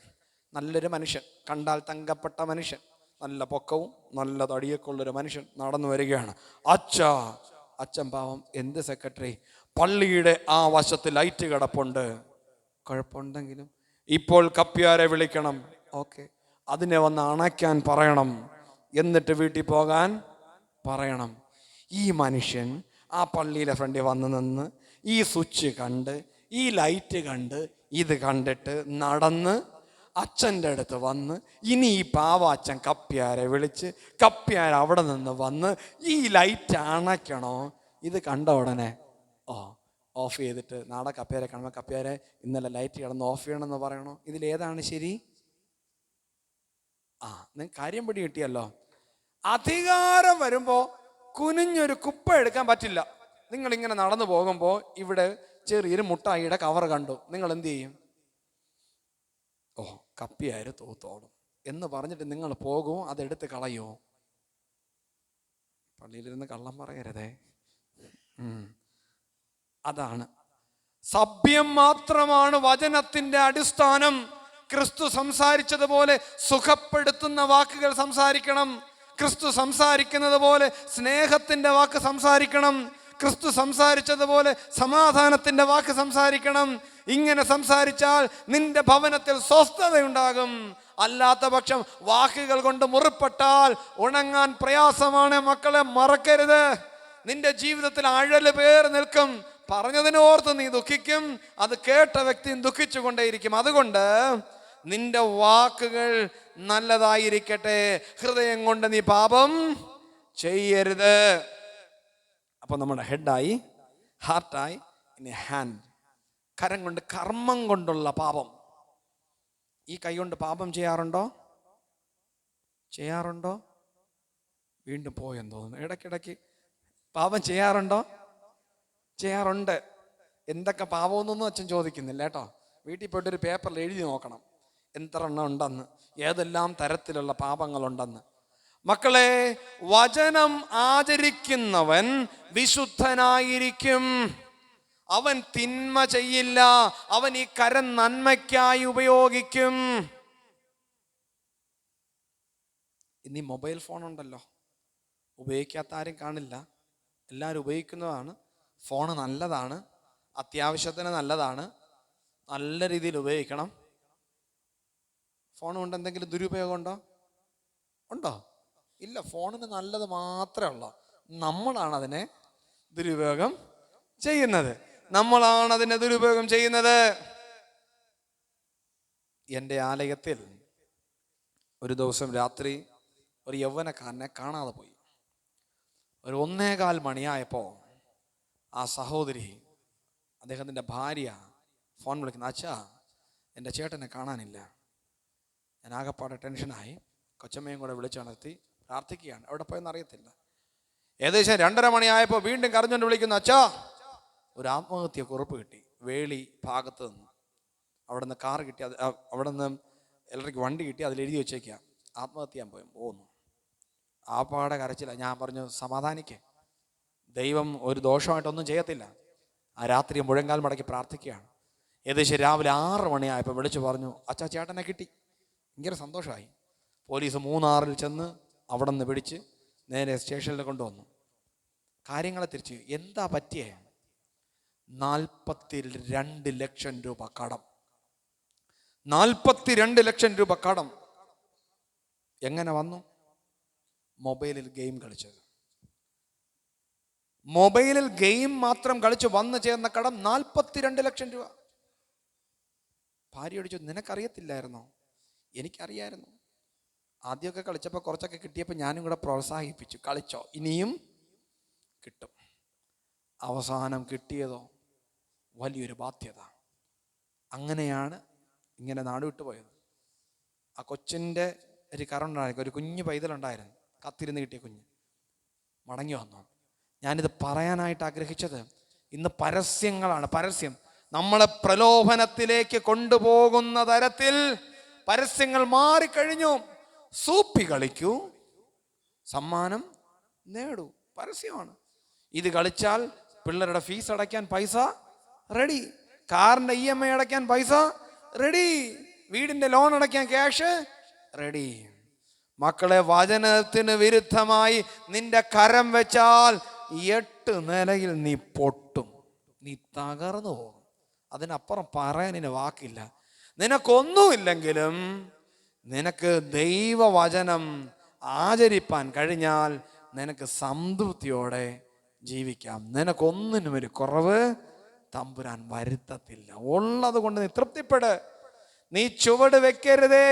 നല്ലൊരു മനുഷ്യൻ, കണ്ടാൽ തങ്കപ്പെട്ട മനുഷ്യൻ, നല്ല പൊക്കവും നല്ല തടിയൊക്കെ ഉള്ളൊരു മനുഷ്യൻ നടന്നു വരികയാണ്. അച്ഛൻ പാവം, എന്ത് സെക്രട്ടറി? പള്ളിയുടെ ആ വശത്ത് ലൈറ്റ് കിടപ്പുണ്ട്. കുഴപ്പമുണ്ടെങ്കിലും ഇപ്പോൾ കപ്പ്യാരെ വിളിക്കണം. ഓക്കെ, അതിനെ വന്ന് അണയ്ക്കാൻ പറയണം, എന്നിട്ട് വീട്ടിൽ പോകാൻ പറയണം. ഈ മനുഷ്യൻ ആ പള്ളിയിലെ ഫ്രണ്ടിൽ വന്ന് നിന്ന് ഈ സ്വിച്ച് കണ്ട്, ഈ ലൈറ്റ് കണ്ട്, ഇത് കണ്ടിട്ട് നടന്ന് അച്ഛൻ്റെ അടുത്ത് വന്ന്, ഇനി ഈ പാവ അച്ഛൻ കപ്പ്യാരെ വിളിച്ച് കപ്പ്യാർ അവിടെ നിന്ന് വന്ന് ഈ ലൈറ്റ് അണയ്ക്കണോ? ഇത് കണ്ട ഉടനെ ഓഫ് ചെയ്തിട്ട് നാളെ കപ്പ്യാരെ കാണുമ്പോൾ, കപ്പ്യാരെ ഇന്നലെ ലൈറ്റ് കിടന്ന് ഓഫ് ചെയ്യണമെന്ന് പറയണോ? ഇതിലേതാണ് ശരി? നിങ്ങൾക്ക് കാര്യം പിടി കിട്ടിയല്ലോ. അധികാരം വരുമ്പോൾ കുനിഞ്ഞൊരു കുപ്പ എടുക്കാൻ പറ്റില്ല. നിങ്ങളിങ്ങനെ നടന്നു പോകുമ്പോൾ ഇവിടെ ചെറിയൊരു മുട്ടായിയുടെ കവർ കണ്ടു, നിങ്ങൾ എന്ത് ചെയ്യും? കപ്പിയാര് തൂത്തോളും എന്ന് പറഞ്ഞിട്ട് നിങ്ങൾ പോകുമോ? അതെടുത്ത് കളയോ? പള്ളിയിലിരുന്ന് കള്ളം പറയരുതേ. അതാണ് സഭ്യം മാത്രമാണ് വചനത്തിന്റെ അടിസ്ഥാനം. ക്രിസ്തു സംസാരിച്ചതുപോലെ സുഖപ്പെടുത്തുന്ന വാക്കുകൾ സംസാരിക്കണം. ക്രിസ്തു സംസാരിക്കുന്നത് പോലെ സ്നേഹത്തിന്റെ വാക്ക് സംസാരിക്കണം. ക്രിസ്തു സംസാരിച്ചതുപോലെ സമാധാനത്തിന്റെ വാക്ക് സംസാരിക്കണം. ഇങ്ങനെ സംസാരിച്ചാൽ നിന്റെ ഭവനത്തിൽ സ്വസ്ഥതയുണ്ടാകും. അല്ലാത്ത പക്ഷം വാക്കുകൾ കൊണ്ട് മുറിപ്പെട്ടാൽ ഉണങ്ങാൻ പ്രയാസമാണ്. മക്കളെ, മറക്കരുത്. നിന്റെ ജീവിതത്തിൽ അഴല് പേർ നിൽക്കും. പറഞ്ഞതിനോർത്ത് നീ ദുഃഖിക്കും, അത് കേട്ട വ്യക്തിയും ദുഃഖിച്ചു കൊണ്ടേയിരിക്കും. അതുകൊണ്ട് നിന്റെ വാക്കുകൾ നല്ലതായിരിക്കട്ടെ. ഹൃദയം കൊണ്ട് നീ പാപം ചെയ്യരുത്. അപ്പൊ നമ്മുടെ ഹെഡായി, ഹാർട്ടായി, ഇനി ഹാൻഡ്, കരം കൊണ്ട്, കർമ്മം കൊണ്ടുള്ള പാപം. ഈ കൈ കൊണ്ട് പാപം ചെയ്യാറുണ്ടോ? ചെയ്യാറുണ്ടോ? വീണ്ടും പോയെന്ന് തോന്നുന്നു. ഇടയ്ക്കിടയ്ക്ക് പാപം ചെയ്യാറുണ്ടോ? ചെയ്യാറുണ്ട്. എന്തൊക്കെ പാപമൊന്നും അച്ഛൻ ചോദിക്കുന്നില്ല കേട്ടോ. വീട്ടിൽ പോയിട്ട് ഒരു പേപ്പറിൽ എഴുതി നോക്കണം എത്ര എണ്ണം ഉണ്ടെന്ന്, ഏതെല്ലാം തരത്തിലുള്ള പാപങ്ങളുണ്ടെന്ന്. മക്കളെ, വചനം ആചരിക്കുന്നവൻ വിശുദ്ധനായിരിക്കും. അവൻ തിന്മ ചെയ്യില്ല. അവൻ ഈ കരം നന്മയ്ക്കായി ഉപയോഗിക്കും. ഇനി മൊബൈൽ ഫോൺ ഉണ്ടല്ലോ, ഉപയോഗിക്കാത്ത ആരും കാണില്ല, എല്ലാവരും ഉപയോഗിക്കുന്നതാണ്. ഫോണ് നല്ലതാണ്, അത്യാവശ്യത്തിന് നല്ലതാണ്, നല്ല രീതിയിൽ ഉപയോഗിക്കണം. ഫോൺ കൊണ്ട് എന്തെങ്കിലും ദുരുപയോഗം ഉണ്ടോ? ഉണ്ടോ? ഇല്ല. ഫോണിന് നല്ലത് മാത്രമേ ഉള്ളൂ. നമ്മളാണ് അതിനെ ദുരുപയോഗം ചെയ്യുന്നത്. നമ്മളാണ് അതിനെ ദുരുപയോഗം ചെയ്യുന്നത്. എൻ്റെ ആലയത്തിൽ ഒരു ദിവസം രാത്രി ഒരു യൗവനക്കാരനെ കാണാതെ പോയി. ഒരു 1:15 മണിയായപ്പോൾ ആ സഹോദരി, അദ്ദേഹത്തിൻ്റെ ഭാര്യ ഫോൺ വിളിക്കുന്നു. അച്ഛാ, എൻ്റെ ചേട്ടനെ കാണാനില്ല. ഞാൻ ആകെപ്പാടെ ടെൻഷനായി. കൊച്ചമ്മയും കൂടെ വിളിച്ചുണർത്തി പ്രാർത്ഥിക്കുകയാണ്. എവിടെ പോയെന്ന് അറിയത്തില്ല. ഏകദേശം 2:30 മണിയായപ്പോൾ വീണ്ടും കരഞ്ഞുകൊണ്ട് വിളിക്കുന്നു. അച്ഛാ, ഒരു ആത്മഹത്യ കുറിപ്പ് കിട്ടി വേളി ഭാഗത്ത് നിന്ന്. അവിടെ നിന്ന് കാർ കിട്ടി, അവിടെ നിന്ന് ഇലക്ട്രിക് വണ്ടി കിട്ടി, അതിലെഴുതി വെച്ചേക്കാം ആത്മഹത്യ ചെയ്യാൻ പോകുന്നു. ആ പാടെ കരച്ചില്ല. ഞാൻ പറഞ്ഞു, സമാധാനിക്കേ, ദൈവം ഒരു ദോഷമായിട്ടൊന്നും ചെയ്യത്തില്ല. ആ രാത്രി മുഴങ്കാൽ മടക്കി പ്രാർത്ഥിക്കുകയാണ്. ഏകദേശം രാവിലെ 6 മണിയായപ്പോൾ വിളിച്ചു പറഞ്ഞു, അച്ഛാ, ചേട്ടനെ കിട്ടി. ഭയങ്കര സന്തോഷമായി. പോലീസ് 3-6 ചെന്ന് അവിടെ നിന്ന് പിടിച്ച് നേരെ സ്റ്റേഷനിൽ കൊണ്ടുവന്നു. കാര്യങ്ങളെ തിരിച്ചു. എന്താ പറ്റിയേ? 42 ലക്ഷം രൂപ കടം. 42 ലക്ഷം രൂപ കടം. എങ്ങനെ വന്നു? മൊബൈലിൽ ഗെയിം കളിച്ചത്. മൊബൈലിൽ ഗെയിം മാത്രം കളിച്ച് വന്നു ചേർന്ന കടം 42 ലക്ഷം രൂപ. ഭാര്യ ചോദിച്ചു, നിനക്കറിയത്തില്ലായിരുന്നോ? എനിക്കറിയായിരുന്നു. ആദ്യമൊക്കെ കളിച്ചപ്പോൾ കുറച്ചൊക്കെ കിട്ടിയപ്പോൾ ഞാനും കൂടെ പ്രോത്സാഹിപ്പിച്ചു, കളിച്ചോ, ഇനിയും കിട്ടും. അവസാനം കിട്ടിയതോ വലിയൊരു ബാധ്യത. അങ്ങനെയാണ് ഇങ്ങനെ നാട് വിട്ടുപോയത്. ആ കൊച്ചിൻ്റെ ഒരു കറുണ്ടായിരുന്നു, ഒരു കുഞ്ഞു പൈതലുണ്ടായിരുന്നു, കത്തിരുന്ന് കിട്ടിയ കുഞ്ഞ് മടങ്ങി വന്നു. ഞാനിത് പറയാനായിട്ട് ആഗ്രഹിച്ചത്, ഇന്ന് പരസ്യങ്ങളാണ്. പരസ്യം നമ്മളെ പ്രലോഭനത്തിലേക്ക് കൊണ്ടുപോകുന്ന തരത്തിൽ പരസ്യങ്ങൾ മാറിക്കഴിഞ്ഞു. സൂപ്പി കളിക്കൂ, സമ്മാനം നേടൂ, പരസ്യമാണ്. ഇത് കളിച്ചാൽ പിള്ളേരുടെ ഫീസ് അടയ്ക്കാൻ പൈസ റെഡി, കാറിന്റെ EMI അടയ്ക്കാൻ പൈസ റെഡി, വീടിന്റെ ലോൺ അടയ്ക്കാൻ ക്യാഷ് റെഡി. മക്കളെ, വചനത്തിന് വിരുദ്ധമായി നിന്റെ കരം വെച്ചാൽ 8 നിലയിൽ നീ പൊട്ടും. നീ തകർന്നു പോകും. അതിനപ്പുറം പറയാൻ ഇനി വാക്കില്ല. നിനക്കൊന്നുമില്ലെങ്കിലും നിനക്ക് ദൈവവചനം ആചരിപ്പാൻ കഴിഞ്ഞാൽ നിനക്ക് സംതൃപ്തിയോടെ ജീവിക്കാം. നിനക്കൊന്നിനും ഒരു കുറവ് തമ്പുരാൻ വരുത്തത്തില്ല. ഉള്ളത് കൊണ്ട് നീ തൃപ്തിപ്പെട്. നീ ചുവട് വെക്കരുതേ.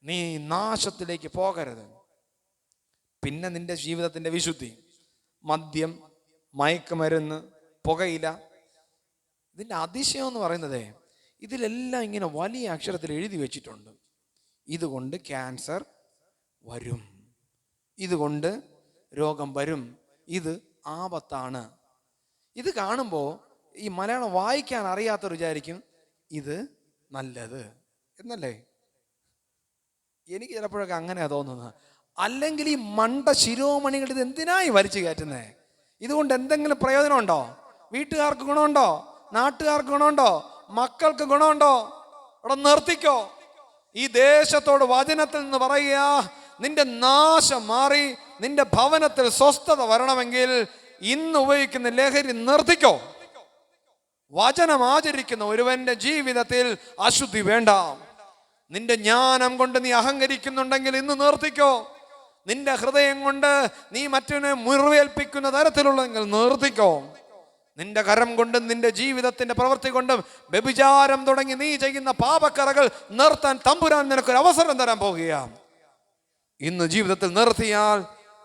നീ നാശത്തിലേക്ക് പോകരുത്. പിന്നെ നിന്റെ ജീവിതത്തിന്റെ വിശുദ്ധി, മദ്യം, മയക്കുമരുന്ന്, പുകയില, ഇതിന്റെ അതിശയം എന്ന് പറയുന്നത് ഇതിലെല്ലാം ഇങ്ങനെ വലിയ അക്ഷരത്തിൽ എഴുതി വെച്ചിട്ടുണ്ട്. ഇതുകൊണ്ട് ക്യാൻസർ വരും, ഇതുകൊണ്ട് രോഗം വരും, ഇത് ആപത്താണ്. ഇത് കാണുമ്പോൾ ഈ മലയാളം വായിക്കാൻ അറിയാത്തവർ വിചാരിക്കും ഇത് നല്ലത് എന്നല്ലേ. എനിക്ക് ചിലപ്പോഴൊക്കെ അങ്ങനെയാ തോന്നുന്നത്. അല്ലെങ്കിൽ ഈ മണ്ട ശിരോമണികൾ ഇത് എന്തിനായി വലിച്ചു കയറ്റുന്നേ? ഇതുകൊണ്ട് എന്തെങ്കിലും പ്രയോജനമുണ്ടോ? വീട്ടുകാർക്ക് ഗുണമുണ്ടോ? നാട്ടുകാർക്ക് ഗുണമുണ്ടോ? മക്കൾക്ക് ഗുണമുണ്ടോ? അവിടെ നിർത്തിക്കോ. ഈ ദേശത്തോട് വചനത്തിൽ നിന്ന് പറയുക, നിന്റെ നാശം മാറി നിന്റെ ഭവനത്തിൽ സ്വസ്ഥത വരണമെങ്കിൽ ഇന്ന് ഉപയോഗിക്കുന്ന ലഹരി നിർത്തിക്കോ. വചനം ആചരിക്കുന്ന ഒരുവന്റെ ജീവിതത്തിൽ അശുദ്ധി വേണ്ട. നിന്റെ ജ്ഞാനം കൊണ്ട് നീ അഹങ്കരിക്കുന്നുണ്ടെങ്കിൽ ഇന്ന് നിർത്തിക്കോ. നിന്റെ ഹൃദയം കൊണ്ട് നീ മറ്റൊരു മുറിവേൽപ്പിക്കുന്ന തരത്തിലുള്ളതെങ്കിൽ നിർത്തിക്കോ. നിന്റെ കരം കൊണ്ടും നിന്റെ ജീവിതത്തിന്റെ പ്രവൃത്തി കൊണ്ടും വ്യഭിചാരം തുടങ്ങി നീ ചെയ്യുന്ന പാപക്കറകൾ നിർത്താൻ തമ്പുരാൻ നിനക്കൊരു അവസരം തരാൻ പോകുകയാണ്. ഇന്ന് ജീവിതത്തിൽ നിർത്തിയാൽ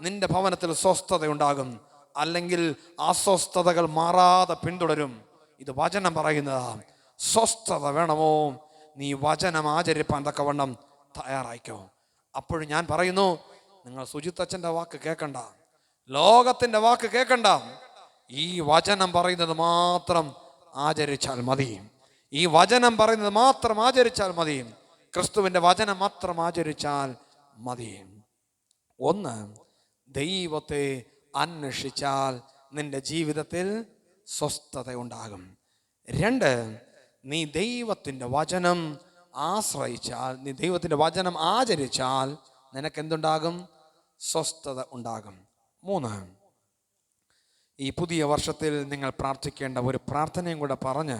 നിന്റെ ഭവനത്തിൽ സ്വസ്ഥത ഉണ്ടാകും. അല്ലെങ്കിൽ അസ്വസ്ഥതകൾ മാറാതെ പിന്തുടരും. ഇത് വചനം പറയുന്നതാണ്. സ്വസ്ഥത വേണമോ? നീ വചനം ആചരിപ്പാൻ തക്കവണ്ണം തയ്യാറായിക്കോ. അപ്പോഴും ഞാൻ പറയുന്നു, നിങ്ങൾ സുജിത്തച്ഛൻ്റെ വാക്ക് കേൾക്കണ്ട, ലോകത്തിൻ്റെ വാക്ക് കേൾക്കണ്ട. ഈ വചനം പറയുന്നത് മാത്രം ആചരിച്ചാൽ മതി. ഈ വചനം പറയുന്നത് മാത്രം ആചരിച്ചാൽ മതി. ക്രിസ്തുവിൻ്റെ വചനം മാത്രം ആചരിച്ചാൽ മതി. ഒന്ന്, ദൈവത്തെ അന്വേഷിച്ചാൽ നിന്റെ ജീവിതത്തിൽ സ്വസ്ഥത ഉണ്ടാകും. രണ്ട്, നീ ദൈവത്തിൻ്റെ വചനം ആശ്രയിച്ചാൽ, നീ ദൈവത്തിൻ്റെ വചനം ആചരിച്ചാൽ നിനക്ക് എന്തുണ്ടാകും? സ്വസ്ഥത ഉണ്ടാകും. മൂന്ന്, ഈ പുതിയ വർഷത്തിൽ നിങ്ങൾ പ്രാർത്ഥിക്കേണ്ട ഒരു പ്രാർത്ഥനയും കൂടെ പറഞ്ഞ്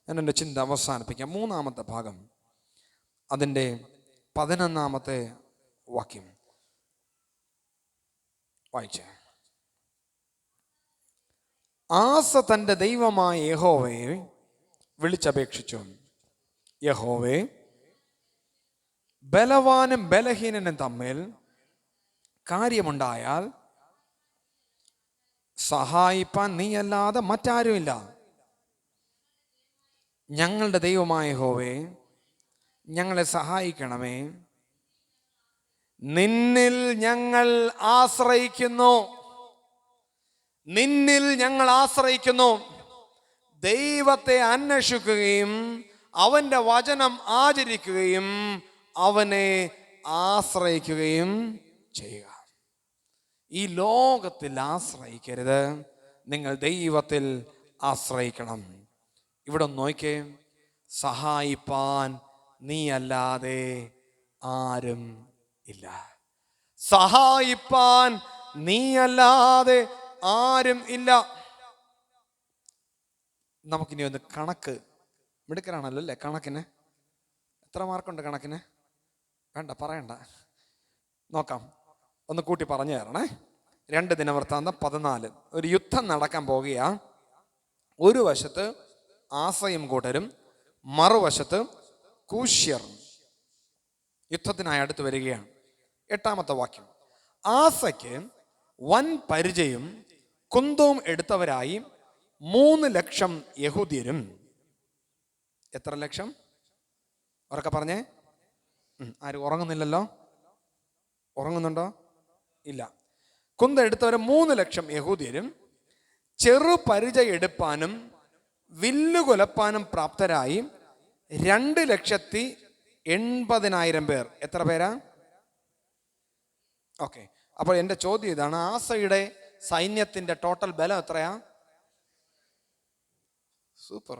ഞാൻ എൻ്റെ ചിന്ത അവസാനിപ്പിക്കാം. മൂന്നാമത്തെ ഭാഗം, അതിൻ്റെ 11-ാമത്തെ വാക്യം വായിച്ചേ. ആസ തൻ്റെ ദൈവമായ യഹോവയെ വിളിച്ചപേക്ഷിച്ചു. യഹോവേ, ബലവാനും ബലഹീനനും തമ്മിൽ കാര്യമുണ്ടായാൽ സഹായിപ്പാൻ നീയല്ലാതെ മറ്റാരുമില്ല. ഞങ്ങളുടെ ദൈവമായ യഹോവേ, ഞങ്ങളെ സഹായിക്കണമേ. നിന്നിൽ ഞങ്ങൾ ആശ്രയിക്കുന്നു. നിന്നിൽ ഞങ്ങൾ ആശ്രയിക്കുന്നു. ദൈവത്തെ അന്വേഷിക്കുകയും അവൻ്റെ വചനം ആചരിക്കുകയും അവനെ ആശ്രയിക്കുകയും ചെയ്യുക. ഈ ലോകത്തിൽ ആശ്രയിക്കരുത്, നിങ്ങൾ ദൈവത്തിൽ ആശ്രയിക്കണം. ഇവിടെ നോക്കേ, സഹായിപ്പാൻ നീയല്ലാതെ ആരും ഇല്ല. സഹായിപ്പാൻ നീയല്ലാതെ ആരും ഇല്ല. നമുക്കിനി ഒന്ന് കണക്ക്, മിടുക്കരാണല്ലോ അല്ലേ കണക്കിന്? എത്ര മാർക്കുണ്ട് കണക്കിന്? വേണ്ട, പറയണ്ട, നോക്കാം. ഒന്ന് കൂട്ടി പറഞ്ഞു തരണേ. 2 ദിനവൃത്താന്തം 14. ഒരു യുദ്ധം നടക്കാൻ പോകുകയാ. ഒരു വശത്ത് ആസയും കൂട്ടരും, മറുവശത്ത് കൂശ്യർ യുദ്ധത്തിനായി അടുത്ത് വരികയാണ്. 8-ാമത്തെ വാക്യം, ആസയ്ക്ക് വൻ പരിചയം കുന്തവും എടുത്തവരായി 3 ലക്ഷം യഹൂദ്യരും. എത്ര ലക്ഷം? ഉറക്കെ പറഞ്ഞേ. ആരും ഉറങ്ങുന്നില്ലല്ലോ? ഉറങ്ങുന്നുണ്ടോ? ഇല്ല. കുന്തം എടുത്തവരെ 3 ലക്ഷം യഹൂദ്യരും ചെറു പരിചയം എടുപ്പാനും വില്ലു കൊലപ്പാനും പ്രാപ്തരായി 2,80,000 പേർ. എത്ര പേരാ? ഓക്കെ. അപ്പോൾ എൻ്റെ ചോദ്യം ഇതാണ്, ആസയുടെ സൈന്യത്തിന്റെ ടോട്ടൽ ബലം എത്രയാ? സൂപ്പർ,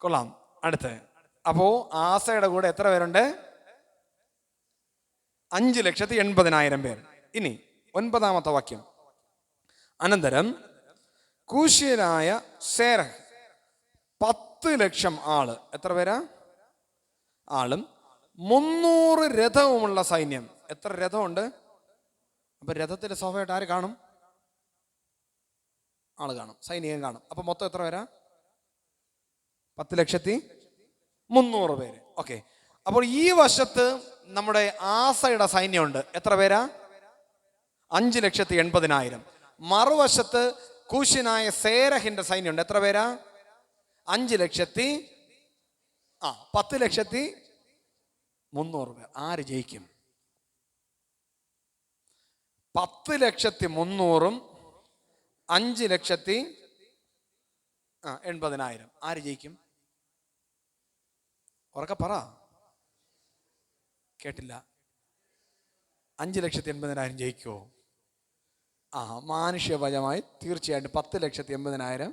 കൊള്ളാം. അടുത്ത്, അപ്പോ ആസയുടെ കൂടെ എത്ര പേരുണ്ട്? 5,80,000 പേർ. ഇനി 9-ാമത്തെ വാക്യം, അനന്തരം കൂശ്യനായ സേരഹ് 10,00,000 ആള്, എത്ര പേരാ? ആളും 300 രഥവുമുള്ള സൈന്യം. എത്ര രഥമുണ്ട്? അപ്പൊ രഥത്തിന്റെ സ്വാഭാവികമായിട്ട് ആര് കാണും? ആള് കാണും, സൈനികം കാണും. അപ്പൊ മൊത്തം എത്ര പേരാ? 10,300,000 പേര്. ഓക്കെ. അപ്പോൾ ഈ വശത്ത് നമ്മുടെ ആസയുടെ സൈന്യമുണ്ട്. എത്ര പേരാ? 5,80,000. മറുവശത്ത് കൂശ്യനായ സേരഹിന്റെ സൈന്യമുണ്ട്. എത്ര പേരാ? 10,300,000 പേർ. ആര് ജയിക്കും? 10,300,000 5,80,000. ആര് ജയിക്കും? ഉറക്കെ പറ. കേട്ടില്ല. 5,80,000 ജയിക്കുമോ? മാനുഷ്യപരമായി തീർച്ചയായിട്ടും 10,80,000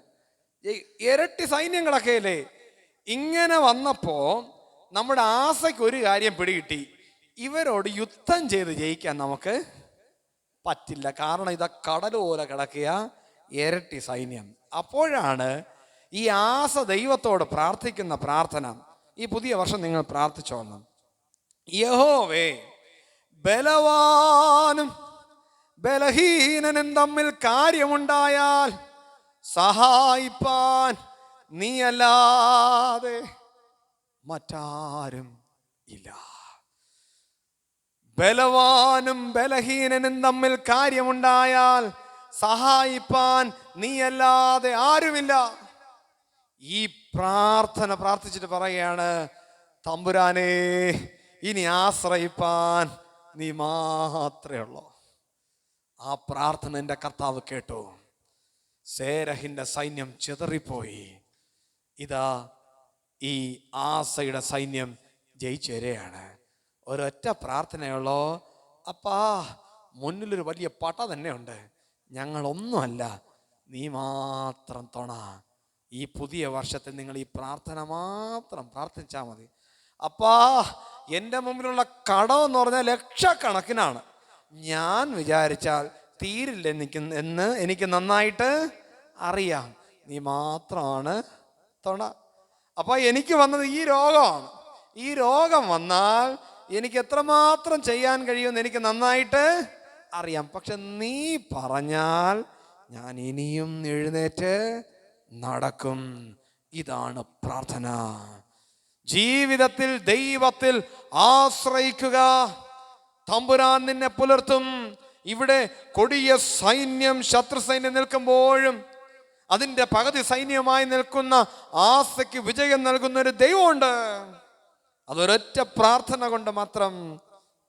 ഇരട്ടി സൈന്യങ്ങളൊക്കെ അല്ലേ. ഇങ്ങനെ വന്നപ്പോ നമ്മുടെ ആസയ്ക്ക് ഒരു കാര്യം പിടികിട്ടി: ഇവരോട് യുദ്ധം ചെയ്ത് ജയിക്കാൻ നമുക്ക് പറ്റില്ല. കാരണം ഇതാ കടൽ പോലെ കിടക്കുക ഇരട്ടി സൈന്യം. അപ്പോഴാണ് ഈ ആസ ദൈവത്തോട് പ്രാർത്ഥിക്കുന്ന പ്രാർത്ഥന. ഈ പുതിയ വർഷം നിങ്ങൾ പ്രാർത്ഥിച്ചോളണം: യഹോവേ, ബലവാനും ബലഹീനനും തമ്മിൽ കാര്യമുണ്ടായാൽ സഹായിപ്പാൻ നീയല്ലാതെ മറ്റാരും ഇല്ല. ബലവാനും ബലഹീനനും തമ്മിൽ കാര്യമുണ്ടായാൽ സഹായിപ്പാൻ നീയല്ലാതെ ആരുമില്ല. ഈ പ്രാർത്ഥന പ്രാർത്ഥിച്ചിട്ട് പറയുകയാണ്: തമ്പുരാനേ, ഇനി ആശ്രയിപ്പാൻ നീ മാത്രമേ ഉള്ളൂ. ആ പ്രാർത്ഥന എൻ്റെ കർത്താവ് കേട്ടു. സേരഹിന്റെ സൈന്യം ചിതറിപ്പോയി. ഇതാ ഈ ആസയുടെ സൈന്യം ജയിച്ചു വരികയാണ്. ഒരൊറ്റ പ്രാർത്ഥനയുള്ളോ: അപ്പാ, മുന്നിലൊരു വലിയ പട തന്നെ ഉണ്ട്, ഞങ്ങളൊന്നുമല്ല, നീ മാത്രം തുണ. ഈ പുതിയ വർഷത്തിൽ നിങ്ങൾ ഈ പ്രാർത്ഥന മാത്രം പ്രാർത്ഥിച്ചാൽ മതി. അപ്പാ, എൻ്റെ മുമ്പിലുള്ള കടമെന്ന് പറഞ്ഞാൽ ലക്ഷക്കണക്കിനാണ്. ഞാൻ വിചാരിച്ചാൽ തീരില്ല എന്ന് എനിക്ക് നന്നായിട്ട് അറിയാം. നീ മാത്രമാണ് തുണ. അപ്പൊ എനിക്ക് വന്നത് ഈ രോഗമാണ്. ഈ രോഗം വന്നാൽ എനിക്ക് എത്രമാത്രം ചെയ്യാൻ കഴിയുമെന്ന് എനിക്ക് നന്നായിട്ട് അറിയാം. പക്ഷെ നീ പറഞ്ഞാൽ ഞാൻ ഇനിയും എഴുന്നേറ്റ് നടക്കും. ഇതാണ് പ്രാർത്ഥന. ജീവിതത്തിൽ ദൈവത്തിൽ ആശ്രയിക്കുക. തമ്പുരാൻ നിന്നെ പുലർത്തും. ഇവിടെ കൊടിയ സൈന്യം, ശത്രു സൈന്യം നിൽക്കുമ്പോഴും അതിൻ്റെ പകുതി സൈന്യമായി നിൽക്കുന്ന ആസയ്ക്ക് വിജയം നൽകുന്ന ഒരു ദൈവമുണ്ട്. അതൊരൊറ്റ പ്രാർത്ഥന കൊണ്ട് മാത്രം: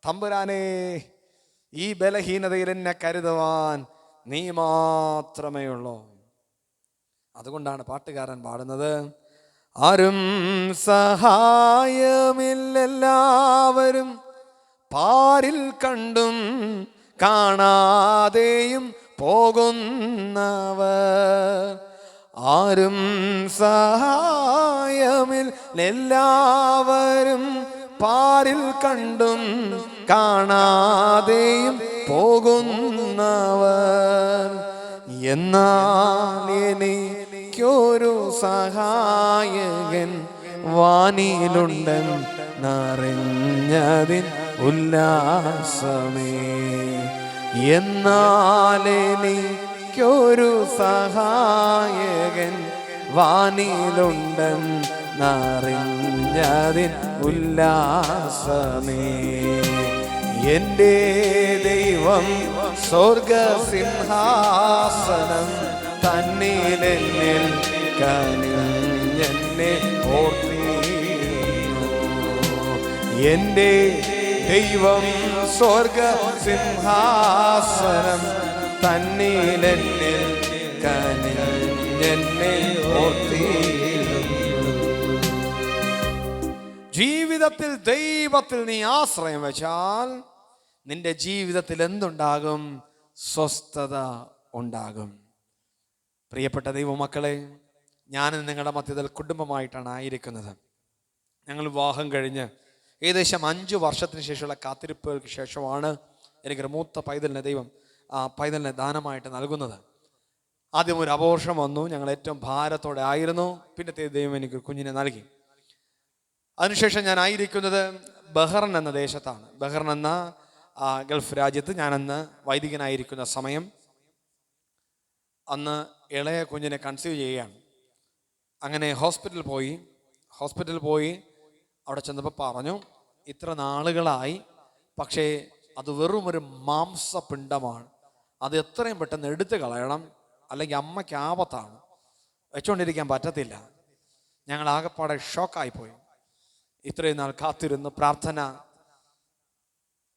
തമ്പുരാനേ, ഈ ബലഹീനതയിൽ എന്നെ കരുതുവാൻ നീ മാത്രമേ ഉള്ളൂ. അതുകൊണ്ടാണ് പാട്ടുകാരൻ പാടുന്നത്: ആരും സഹായമില്ലെല്ലാവരും പാരിൽ കണ്ടും കാണാതെയും പോകുന്നവർ. ആരും സഹായമില്ലെല്ലാവരും പാരിൽ കണ്ടും കാണാതെയും പോകുന്നവർ. എന്നാൽ എനിക്കൊരു സഹായകൻ വാനിലുണ്ടെന്നറിഞ്ഞതിൻ ഉല്ലാസമേ. എന്നാൽ എനിക്കൊരു സഹായകൻ വാനിലുണ്ടെന്നറിഞ്ഞതിൻ ഉല്ലാസമേ. എൻ്റെ ദൈവം സ്വർഗസിംഹാസനം തന്നിലെന്നിൽ കനിഞ്ഞെന്നെ ഓർത്തിരുന്നു. എൻ്റെ ദൈവം സ്വർഗസിംഹാസനം തന്നിലെന്നിൽ കനിഞ്ഞെന്നെ ഓർത്തിരുന്നു. ജീവിതത്തിൽ ദൈവത്തിൽ നീ ആശ്രയം വെച്ചാൽ നിന്റെ ജീവിതത്തിൽ എന്തുണ്ടാകും? സ്വസ്ഥത ഉണ്ടാകും. പ്രിയപ്പെട്ട ദൈവമക്കളെ, ഞാൻ നിങ്ങളുടെ മധ്യത്തിൽ കുടുംബമായിട്ടാണ് ആയിരിക്കുന്നത്. ഞങ്ങൾ വിവാഹം കഴിഞ്ഞ് ഏകദേശം 5 വർഷത്തിന് ശേഷമുള്ള കാത്തിരിപ്പുകൾക്ക് ശേഷമാണ് എനിക്കൊരു മൂത്ത പൈതലിനെ ദൈവം ആ പൈതലിനെ ദാനമായിട്ട് നൽകുന്നത്. ആദ്യം ഒരു അബോർഷം വന്നു. ഞങ്ങൾ ഏറ്റവും ഭാരത്തോടെ ആയിരുന്നു. പിന്നത്തെ ദൈവം എനിക്ക് കുഞ്ഞിനെ നൽകി. അതിനുശേഷം ഞാൻ ആയിരിക്കുന്നത് ബഹ്റൻ എന്ന ദേശത്താണ്. ബഹ്റൻ എന്ന ഗൾഫ് രാജ്യത്ത് ഞാനന്ന് വൈദികനായിരിക്കുന്ന സമയം. അന്ന് ഇളയ കുഞ്ഞിനെ കൺസീവ് ചെയ്യുകയാണ്. അങ്ങനെ ഹോസ്പിറ്റലിൽ പോയി അവിടെ ചെന്നപ്പോൾ പറഞ്ഞു, ഇത്ര നാളുകളായി, പക്ഷേ അത് വെറും ഒരു മാംസപിണ്ഡമാണ്, അത് എത്രയും പെട്ടെന്ന് എടുത്തു കളയണം, അല്ലെങ്കിൽ അമ്മയ്ക്ക് ആപത്താണ്, വെച്ചുകൊണ്ടിരിക്കാൻ പറ്റത്തില്ല. ഞങ്ങൾ ആകെപ്പാടെ ഷോക്കായിപ്പോയി. ഇത്രയും നാൾ കാത്തിരുന്ന് പ്രാർത്ഥന,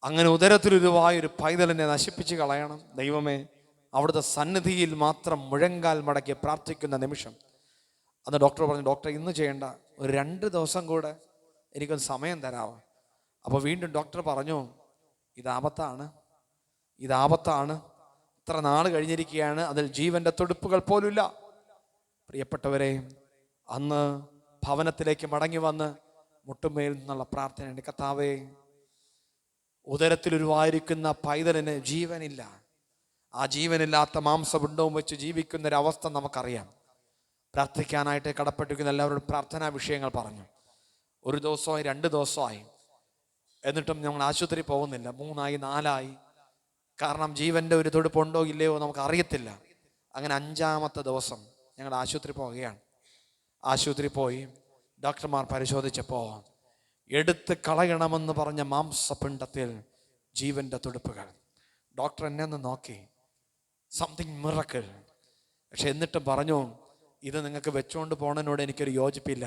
അങ്ങനെ ഉദരത്തിലുരുവായൊരു പൈതലിനെ നശിപ്പിച്ച് കളയണം. ദൈവമേ, അവിടുത്തെ സന്നിധിയിൽ മാത്രം മുഴങ്കാൽ മടക്കി പ്രാർത്ഥിക്കുന്ന നിമിഷം. അന്ന് ഡോക്ടർ പറഞ്ഞു, ഡോക്ടർ ഇന്ന് ചെയ്യേണ്ട, ഒരു 2 ദിവസം കൂടെ എനിക്കൊന്ന് സമയം തരാമോ? അപ്പോൾ വീണ്ടും ഡോക്ടർ പറഞ്ഞു, ഇതാപത്താണ്. ഇത്ര നാൾ കഴിഞ്ഞിരിക്കുകയാണ്, അതിൽ ജീവന്റെ തുടിപ്പുകൾ പോലുമില്ല. പ്രിയപ്പെട്ടവരെ, അന്ന് ഭവനത്തിലേക്ക് മടങ്ങി വന്ന് മുട്ടുമേൽ നിന്നുള്ള പ്രാർത്ഥന, കർത്താവേ, ഉദരത്തിലുരുവായിരിക്കുന്ന പൈതലിന് ജീവനില്ല. ആ ജീവനില്ലാത്ത മാംസപിണ്ഡവും വെച്ച് ജീവിക്കുന്നൊരവസ്ഥ നമുക്കറിയാം. പ്രാർത്ഥിക്കാനായിട്ട് കടപ്പെട്ടിരിക്കുന്ന എല്ലാവരോടും പ്രാർത്ഥനാ വിഷയങ്ങൾ പറഞ്ഞു. 1 ദിവസമായി, 2 ദിവസമായി, എന്നിട്ടും ഞങ്ങൾ ആശുപത്രി പോകുന്നില്ല. 3 ആയി, 4 ആയി. കാരണം ജീവന്റെ ഒരു തുടിപ്പുണ്ടോ ഇല്ലയോ നമുക്ക് അറിയത്തില്ല. അങ്ങനെ 5-ാമത്തെ ദിവസം ഞങ്ങൾ ആശുപത്രി പോവുകയാണ്. ആശുപത്രി പോയി ഡോക്ടർമാർ പരിശോധിച്ചപ്പോൾ എടുത്ത് കളയണമെന്ന് പറഞ്ഞ മാംസപിണ്ഡത്തിൽ ജീവന്റെ തുടിപ്പുകൾ. ഡോക്ടർ എന്നെ ഒന്ന് നോക്കി, സംതിങ് മിറക്കിൾ. പക്ഷെ എന്നിട്ടും പറഞ്ഞു, ഇത് നിങ്ങൾക്ക് വെച്ചുകൊണ്ട് പോണതിനോട് എനിക്കൊരു യോജിപ്പില്ല.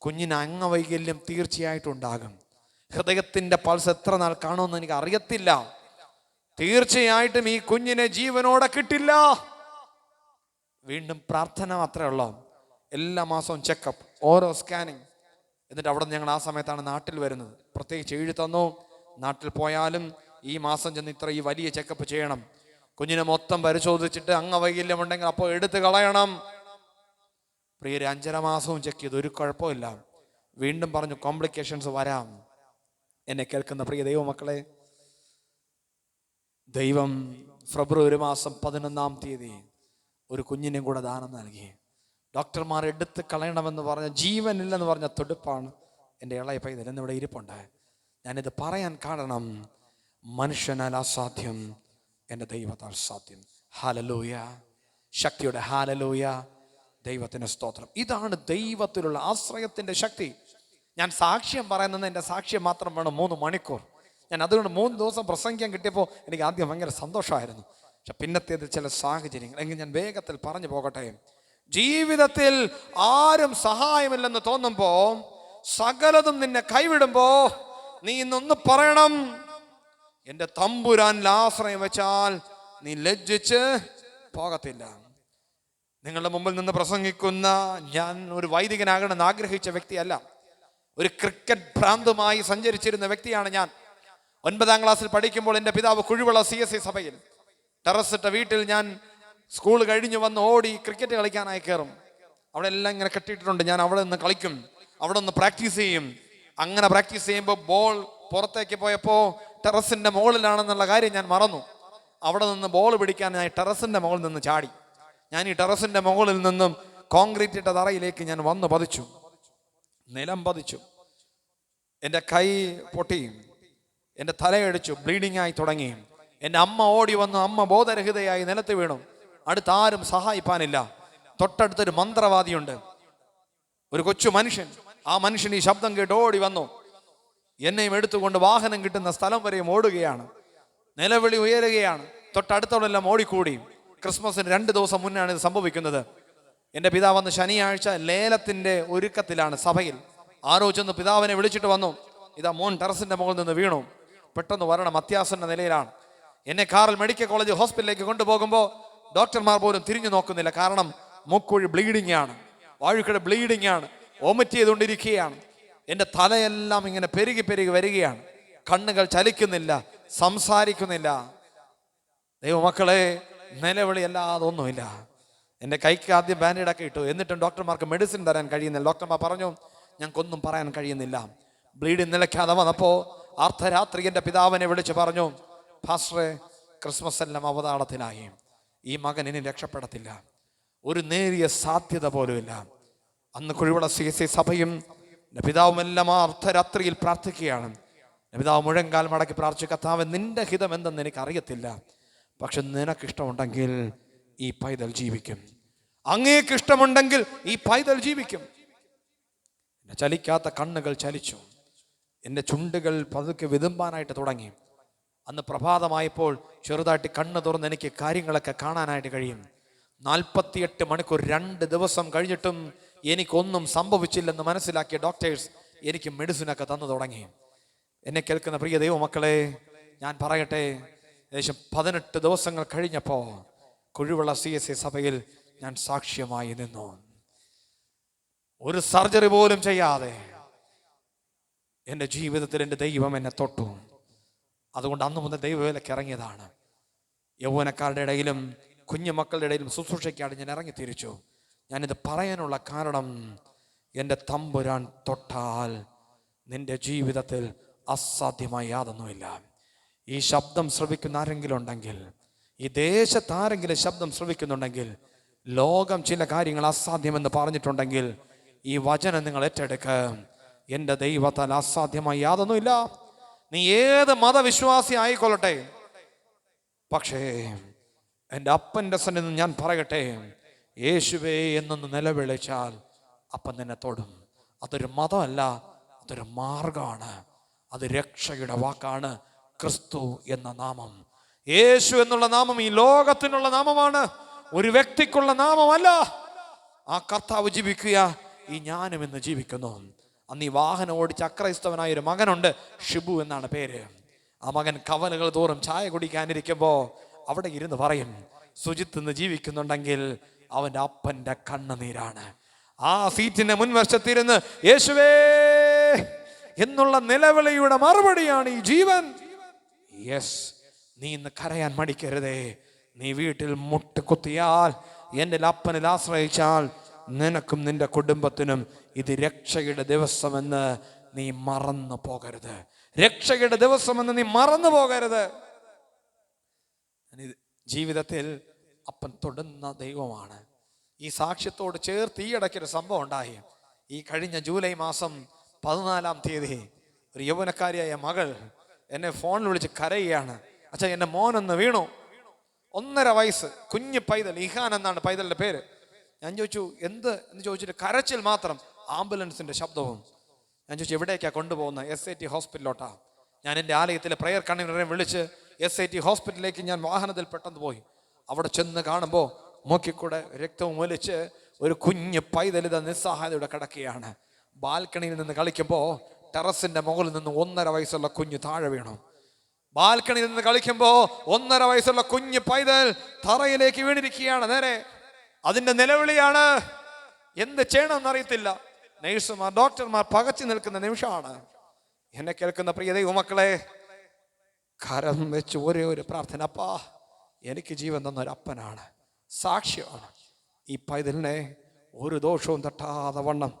കുഞ്ഞിന് അംഗവൈകല്യം തീർച്ചയായിട്ടും ഉണ്ടാകും. ഹൃദയത്തിന്റെ പൾസ് എത്ര നാൾ കാണുമെന്ന് എനിക്ക് അറിയത്തില്ല. തീർച്ചയായിട്ടും ഈ കുഞ്ഞിനെ ജീവനോടെ കിട്ടില്ല. വീണ്ടും പ്രാർത്ഥന മാത്രമേ ഉള്ളൂ. എല്ലാ മാസവും ചെക്കപ്പ്, ഓരോ സ്കാനിങ്. എന്നിട്ട് അവിടെ ഞങ്ങൾ ആ സമയത്താണ് നാട്ടിൽ വരുന്നത്. പ്രത്യേകിച്ച് എഴുതി തന്നു, നാട്ടിൽ പോയാലും ഈ മാസം ചെന്ന് ഈ വലിയ ചെക്കപ്പ് ചെയ്യണം. കുഞ്ഞിനെ മൊത്തം പരിശോധിച്ചിട്ട് അംഗവൈകല്യം ഉണ്ടെങ്കിൽ അപ്പോൾ എടുത്ത് കളയണം. പ്രിയരെ, 5.5 മാസവും ചെക്ക് ചെയ്തു, ഒരു കുഴപ്പമില്ല. വീണ്ടും പറഞ്ഞു കോംപ്ലിക്കേഷൻസ് വരാം. എന്നെ കേൾക്കുന്ന പ്രിയ ദൈവമക്കളെ, ദൈവം ഫെബ്രുവരി മാസം 11-ാം തീയതി ഒരു കുഞ്ഞിനെ കൂടെ ദാനം നൽകി. ഡോക്ടർമാർ എടുത്ത് കളയണമെന്ന് പറഞ്ഞ, ജീവനില്ലെന്ന് പറഞ്ഞ തുടിപ്പാണ് എൻ്റെ ഇളയ പൈതൽ. എന്നിവിടെ ഇരിപ്പുണ്ട്. ഞാനിത് പറയാൻ കാരണം, മനുഷ്യനാൽ അസാധ്യം എൻ്റെ ദൈവത്താൽ സാധ്യം. ഹല്ലേലൂയ, ശക്തിയുടെ ഹല്ലേലൂയ, ദൈവത്തിന് സ്തോത്രം. ഇതാണ് ദൈവത്തിലുള്ള ആശ്രയത്തിൻ്റെ ശക്തി. ഞാൻ സാക്ഷ്യം പറയുന്നത് എൻ്റെ സാക്ഷ്യം മാത്രം വേണം 3 മണിക്കൂർ. ഞാൻ അതുകൊണ്ട് 3 ദിവസം പ്രസംഗിക്കാൻ കിട്ടിയപ്പോൾ എനിക്ക് ആദ്യം ഭയങ്കര സന്തോഷമായിരുന്നു. പക്ഷെ പിന്നത്തേത് ചില സാഹചര്യങ്ങൾ. എങ്കിൽ ഞാൻ വേഗത്തിൽ പറഞ്ഞു പോകട്ടെ. ജീവിതത്തിൽ ആരും സഹായമില്ലെന്ന് തോന്നുമ്പോ, സകലതും നിന്നെ കൈവിടുമ്പോ, നീ ഇന്നൊന്ന് പറയണം, എൻ്റെ തമ്പുരാനിൽ ആശ്രയം വെച്ചാൽ നീ ലജ്ജിച്ച് പോകത്തില്ല. നിങ്ങളുടെ മുമ്പിൽ നിന്ന് പ്രസംഗിക്കുന്ന ഞാൻ ഒരു വൈദികനാകണമെന്ന് ആഗ്രഹിച്ച വ്യക്തിയല്ല. ഒരു ക്രിക്കറ്റ് ഭ്രാന്തുമായി സഞ്ചരിച്ചിരുന്ന വ്യക്തിയാണ് ഞാൻ. 9-ാം ക്ലാസ്സിൽ പഠിക്കുമ്പോൾ എൻ്റെ പിതാവ് കുഴിവിള CSC സഭയിൽ ടെറസിട്ട വീട്ടിൽ ഞാൻ സ്കൂൾ കഴിഞ്ഞ് വന്ന് ഓടി ക്രിക്കറ്റ് കളിക്കാനായി കയറും. അവിടെ എല്ലാം ഇങ്ങനെ കെട്ടിയിട്ടുണ്ട്. ഞാൻ അവിടെ നിന്ന് കളിക്കും, അവിടെ നിന്ന് പ്രാക്ടീസ് ചെയ്യും. അങ്ങനെ പ്രാക്ടീസ് ചെയ്യുമ്പോൾ ബോൾ പുറത്തേക്ക് പോയപ്പോൾ ടെറസിൻ്റെ മുകളിലാണെന്നുള്ള കാര്യം ഞാൻ മറന്നു. അവിടെ നിന്ന് ബോൾ പിടിക്കാനായി ടെറസിൻ്റെ മുകളിൽ നിന്ന് ചാടി. ഞാൻ ഈ ടെറസിൻ്റെ മുകളിൽ നിന്നും കോൺക്രീറ്റ് ഇട്ട തറയിലേക്ക് ഞാൻ വന്ന് പതിച്ചു, നിലം പതിച്ചു. എൻ്റെ കൈ പൊട്ടി, എൻ്റെ തലയടിച്ചു, ബ്ലീഡിങ് ആയി തുടങ്ങി. എൻ്റെ അമ്മ ഓടി വന്നു, അമ്മ ബോധരഹിതയായി നിലത്ത് വീണു. അടുത്താരും സഹായിപ്പാനില്ല. തൊട്ടടുത്തൊരു മന്ത്രവാദിയുണ്ട്, ഒരു കൊച്ചു മനുഷ്യൻ. ആ മനുഷ്യൻ ഈ ശബ്ദം കേട്ട് ഓടി വന്നു. എന്നെയും എടുത്തുകൊണ്ട് വാഹനം കിട്ടുന്ന സ്ഥലം വരെയും ഓടുകയാണ്. നിലവിളി ഉയരുകയാണ്. തൊട്ടടുത്തോടെല്ലാം ഓടിക്കൂടി. ക്രിസ്മസിന് 2 ദിവസം മുന്നാണ് ഇത് സംഭവിക്കുന്നത്. എൻ്റെ പിതാവ് അന്ന് ശനിയാഴ്ച ലേലത്തിൻ്റെ ഒരുക്കത്തിലാണ് സഭയിൽ. ആരോ ചെന്ന് പിതാവിനെ വിളിച്ചിട്ട് വന്നു, ഇതാ മോൻ ടെറസിൻ്റെ മുകളിൽ നിന്ന് വീണു, പെട്ടെന്ന് വരണം, അത്യാസന്ന നിലയിലാണ്. എന്നെ കാറിൽ മെഡിക്കൽ കോളേജ് ഹോസ്പിറ്റലിലേക്ക് കൊണ്ടുപോകുമ്പോൾ ഡോക്ടർമാർ പോലും തിരിഞ്ഞു നോക്കുന്നില്ല. കാരണം മൂക്കുഴി ബ്ലീഡിങ് ആണ്, വാഴുക്കട ബ്ലീഡിങ് ആണ്, വോമിറ്റ് ചെയ്തുകൊണ്ടിരിക്കുകയാണ്. എൻ്റെ തലയെല്ലാം ഇങ്ങനെ പെരുകി പെരുകി വരികയാണ്. കണ്ണുകൾ ചലിക്കുന്നില്ല, സംസാരിക്കുന്നില്ല. ദൈവമക്കളെ, നിലവിളി അല്ലാതെ ഒന്നുമില്ല. എൻ്റെ കൈക്ക് ആദ്യം ബാൻഡേഡൊക്കെ ഇട്ടു. എന്നിട്ടും ഡോക്ടർമാർക്ക് മെഡിസിൻ തരാൻ കഴിയുന്നില്ല. ഡോക്ടർമാർ പറഞ്ഞു, ഞങ്ങൾക്കൊന്നും പറയാൻ കഴിയുന്നില്ല. ബ്ലീഡിങ് നിലയ്ക്കാതെ വന്നപ്പോൾ അർദ്ധരാത്രി എൻ്റെ പിതാവിനെ വിളിച്ച് പറഞ്ഞു, ഫാസ്റ്ററെ, ക്രിസ്മസ് എല്ലാം അവതാളത്തിലായി. ഈ മകൻ ഇനി രക്ഷപ്പെടത്തില്ല, ഒരു നേരിയ സാധ്യത പോലുമില്ല. അന്ന് കുഴിവിള CSC സഭയും പിതാവുമെല്ലാം ആ അർദ്ധരാത്രിയിൽ പ്രാർത്ഥിക്കുകയാണ്. പിതാവ് മുഴങ്കാൽ മടക്കി പ്രാർത്ഥിച്ചു, കർത്താവേ, നിന്റെ ഹിതം എന്തെന്ന് എനിക്കറിയത്തില്ല, പക്ഷെ നിനക്കിഷ്ടമുണ്ടെങ്കിൽ ഈ പൈതൽ ജീവിക്കും. അങ്ങേക്ക് ഇഷ്ടമുണ്ടെങ്കിൽ ഈ പൈതൽ ജീവിക്കും. എൻ്റെ ചലിക്കാത്ത കണ്ണുകൾ ചലിച്ചു, എൻ്റെ ചുണ്ടുകൾ പതുക്കെ വിതുമ്പാനായിട്ട് തുടങ്ങി. അന്ന് പ്രഭാതമായപ്പോൾ ചെറുതായിട്ട് കണ്ണ് തുറന്ന് എനിക്ക് കാര്യങ്ങളൊക്കെ കാണാനായിട്ട് കഴിയും. 48 മണിക്കൂർ 2 ദിവസം കഴിഞ്ഞിട്ടും എനിക്കൊന്നും സംഭവിച്ചില്ലെന്ന് മനസ്സിലാക്കിയ ഡോക്ടേഴ്സ് എനിക്ക് മെഡിസിനൊക്കെ തന്നു തുടങ്ങി. എന്നെ കേൾക്കുന്ന പ്രിയ ദൈവമക്കളെ, ഞാൻ പറയട്ടെ, ഏകദേശം 18 ദിവസങ്ങൾ കഴിഞ്ഞപ്പോൾ കുഴിവിള CSC സഭയിൽ ഞാൻ സാക്ഷ്യമായി നിന്നു. ഒരു സർജറി പോലും ചെയ്യാതെ എൻ്റെ ജീവിതത്തിൽ എൻ്റെ ദൈവം എന്നെ തൊട്ടു. അതുകൊണ്ട് അന്ന് മുതൽ ദൈവവേലയ്ക്ക് ഇറങ്ങിയതാണ്. യൗവനക്കാരുടെ ഇടയിലും കുഞ്ഞുമക്കളുടെ ഇടയിലും ശുശ്രൂഷയ്ക്കാണ് ഞാൻ ഇറങ്ങി തിരിച്ചു. ഞാനിത് പറയാനുള്ള കാരണം, എൻ്റെ തമ്പുരാൻ തൊട്ടാൽ നിന്റെ ജീവിതത്തിൽ അസാധ്യമായി യാതൊന്നുമില്ല. ഈ ശബ്ദം ശ്രവിക്കുന്ന ആരെങ്കിലും ഉണ്ടെങ്കിൽ, ഈ ദേശത്ത് ആരെങ്കിലും ശബ്ദം ശ്രവിക്കുന്നുണ്ടെങ്കിൽ, ലോകം ചില കാര്യങ്ങൾ അസാധ്യമെന്ന് പറഞ്ഞിട്ടുണ്ടെങ്കിൽ ഈ വചനം നിങ്ങൾ ഏറ്റെടുക്കുക. എൻ്റെ ദൈവത്താൽ അസാധ്യമായി യാതൊന്നുമില്ല. നീ ഏത് മതവിശ്വാസി ആയിക്കൊള്ളട്ടെ, പക്ഷേ എൻ്റെ അപ്പൻ്റെ സന്നിധിയിൽ ഞാൻ പറയട്ടെ, യേശുവേ എന്നൊന്ന് നിലവിളിച്ചാൽ അപ്പൻ നിന്നെ തൊടും. അതൊരു മതമല്ല, അതൊരു മാർഗമാണ്, അത് രക്ഷയുടെ വാക്കാണ്. ക്രിസ്തു എന്ന നാമം, യേശു എന്നുള്ള നാമം ഈ ലോകത്തിനുള്ള നാമമാണ്, ഒരു വ്യക്തിക്കുള്ള നാമമല്ല. ആ കർത്താവ് ജീവിക്കുക, ഈ ഞാനും ഇന്ന് ജീവിക്കുന്നു. അന്ന് ഈ വാഹനം ഓടിച്ച് അക്രൈസ്തവനായ ഒരു മകനുണ്ട്, ഷിബു എന്നാണ് പേര്. ആ മകൻ കവലകൾ തോറും ചായ കുടിക്കാനിരിക്കുമ്പോൾ അവിടെ ഇരുന്ന് പറയും, സുജിത്ത് ഇന്ന് ജീവിക്കുന്നുണ്ടെങ്കിൽ അവൻ്റെ അപ്പൻ്റെ കണ്ണുനീരാണ്. ആ സീറ്റിന്റെ മുൻവശത്തിരുന്ന് യേശുവേ എന്നുള്ള നിലവിളിയുടെ മറുപടിയാണ് ഈ ജീവൻ. യെസ്, നീ ഇന്ന് കരയാൻ മടിക്കരുതേ. നീ വീട്ടിൽ മുട്ടുകുത്തിയാൽ, എൻ്റെ അപ്പനിൽ ആശ്രയിച്ചാൽ, നിനക്കും നിന്റെ കുടുംബത്തിനും ഇത് രക്ഷയുടെ ദിവസമെന്ന് നീ മറന്നു പോകരുത്. രക്ഷയുടെ ദിവസമെന്ന് നീ മറന്നു പോകരുത്. ജീവിതത്തിൽ അപ്പൻ തൊടുന്ന ദൈവമാണ്. ഈ സാക്ഷ്യത്തോട് ചേർത്ത് ഈ ഇടയ്ക്കൊരു സംഭവം ഉണ്ടായി. ഈ കഴിഞ്ഞ ജൂലൈ മാസം 14-ാം തീയതി ഒരു യൗവനക്കാരിയായ മകൾ എന്നെ ഫോണിൽ വിളിച്ച് കരയുകയാണ്, അച്ഛാ എൻ്റെ മോനൊന്ന് വീണു. 1.5 വയസ്സ് കുഞ്ഞ് പൈതൽ, ഇഹാൻ എന്നാണ് പൈതലിന്റെ പേര്. ഞാൻ ചോദിച്ചു എന്ത് എന്ന് ചോദിച്ചിട്ട് കരച്ചിൽ മാത്രം, ആംബുലൻസിന്റെ ശബ്ദവും. ഞാൻ ചോദിച്ചു എവിടേക്കാ കൊണ്ടുപോകുന്നത്? SIT ഹോസ്പിറ്റലിലോട്ടാ. ഞാൻ എൻ്റെ ആലയത്തിലെ പ്രയർ കൺവീനറെ വിളിച്ച് SIT ഹോസ്പിറ്റലിലേക്ക് ഞാൻ വാഹനത്തിൽ പെട്ടെന്ന് പോയി. അവിടെ ചെന്ന് കാണുമ്പോൾ മൂക്കിക്കൂടെ രക്തവും ഒലിച്ച് ഒരു കുഞ്ഞ് പൈതലിത നിസ്സഹായതയുടെ കിടക്കുകയാണ്. ബാൽക്കണിയിൽ നിന്ന് കളിക്കുമ്പോൾ ടെറസിന്റെ മുകളിൽ നിന്ന് 1.5 വയസ്സുള്ള കുഞ്ഞ് താഴെ വീണു. ബാൽക്കണിയിൽ നിന്ന് കളിക്കുമ്പോൾ 1.5 വയസ്സുള്ള കുഞ്ഞ് പൈതൽ തറയിലേക്ക് വീണിരിക്കുകയാണ്. നേരെ അതിന്റെ നിലവിളിയാണ്. എന്ത് ചെയ്യണമെന്ന് അറിയത്തില്ല. നഴ്സുമാർ, ഡോക്ടർമാർ പകച്ചു നിൽക്കുന്ന നിമിഷമാണ്. എന്നെ കേൾക്കുന്ന പ്രിയ ദൈവമക്കളെ, കരം വെച്ച് ഒരേ ഒരു പ്രാർത്ഥന, അപ്പാ എനിക്ക് ജീവൻ തന്നൊരു അപ്പനാണ്, സാക്ഷ്യമാണ്. ഈ പൈതലിനെ ഒരു ദോഷവും തട്ടാതെ വണ്ണം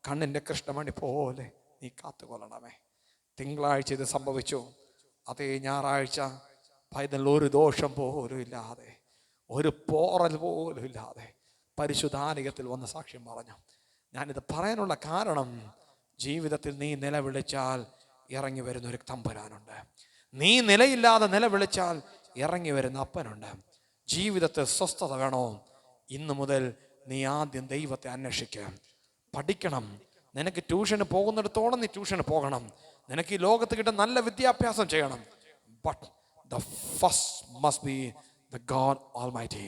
കണ്ണിൻ്റെ കൃഷ്ണമണി പോലെ നീ കാത്തുകൊള്ളണമേ. തിങ്കളാഴ്ച ഇത് സംഭവിച്ചു. അതേ ഞായറാഴ്ച പൈതലിൽ ഒരു ദോഷം പോലും ഇല്ലാതെ, ഒരു പോറൽ പോലും ഇല്ലാതെ പരിശുദ്ധാലയത്തിൽ വന്ന് സാക്ഷ്യം പറഞ്ഞു. ഞാനിത് പറയാനുള്ള കാരണം, ജീവിതത്തിൽ നീ നിലവിളിച്ചാൽ ഇറങ്ങി വരുന്ന ഒരു തമ്പുരാനുണ്ട്. നീ നിലയില്ലാതെ നിലവിളിച്ചാൽ ഇറങ്ങി വരുന്ന അപ്പനുണ്ട്. ജീവിതത്തിൽ സ്വസ്ഥത വേണോ? ഇന്നു മുതൽ നീ ആദ്യം ദൈവത്തെ അന്വേഷിക്കുക, പഠിക്കണം. നിനക്ക് ട്യൂഷന് പോകുന്നിടത്തോളം നീ ട്യൂഷന് പോകണം. നിനക്ക് ഈ ലോകത്ത് കിട്ടുന്ന നല്ല വിദ്യാഭ്യാസം ചെയ്യണം. But the first must be the God almighty.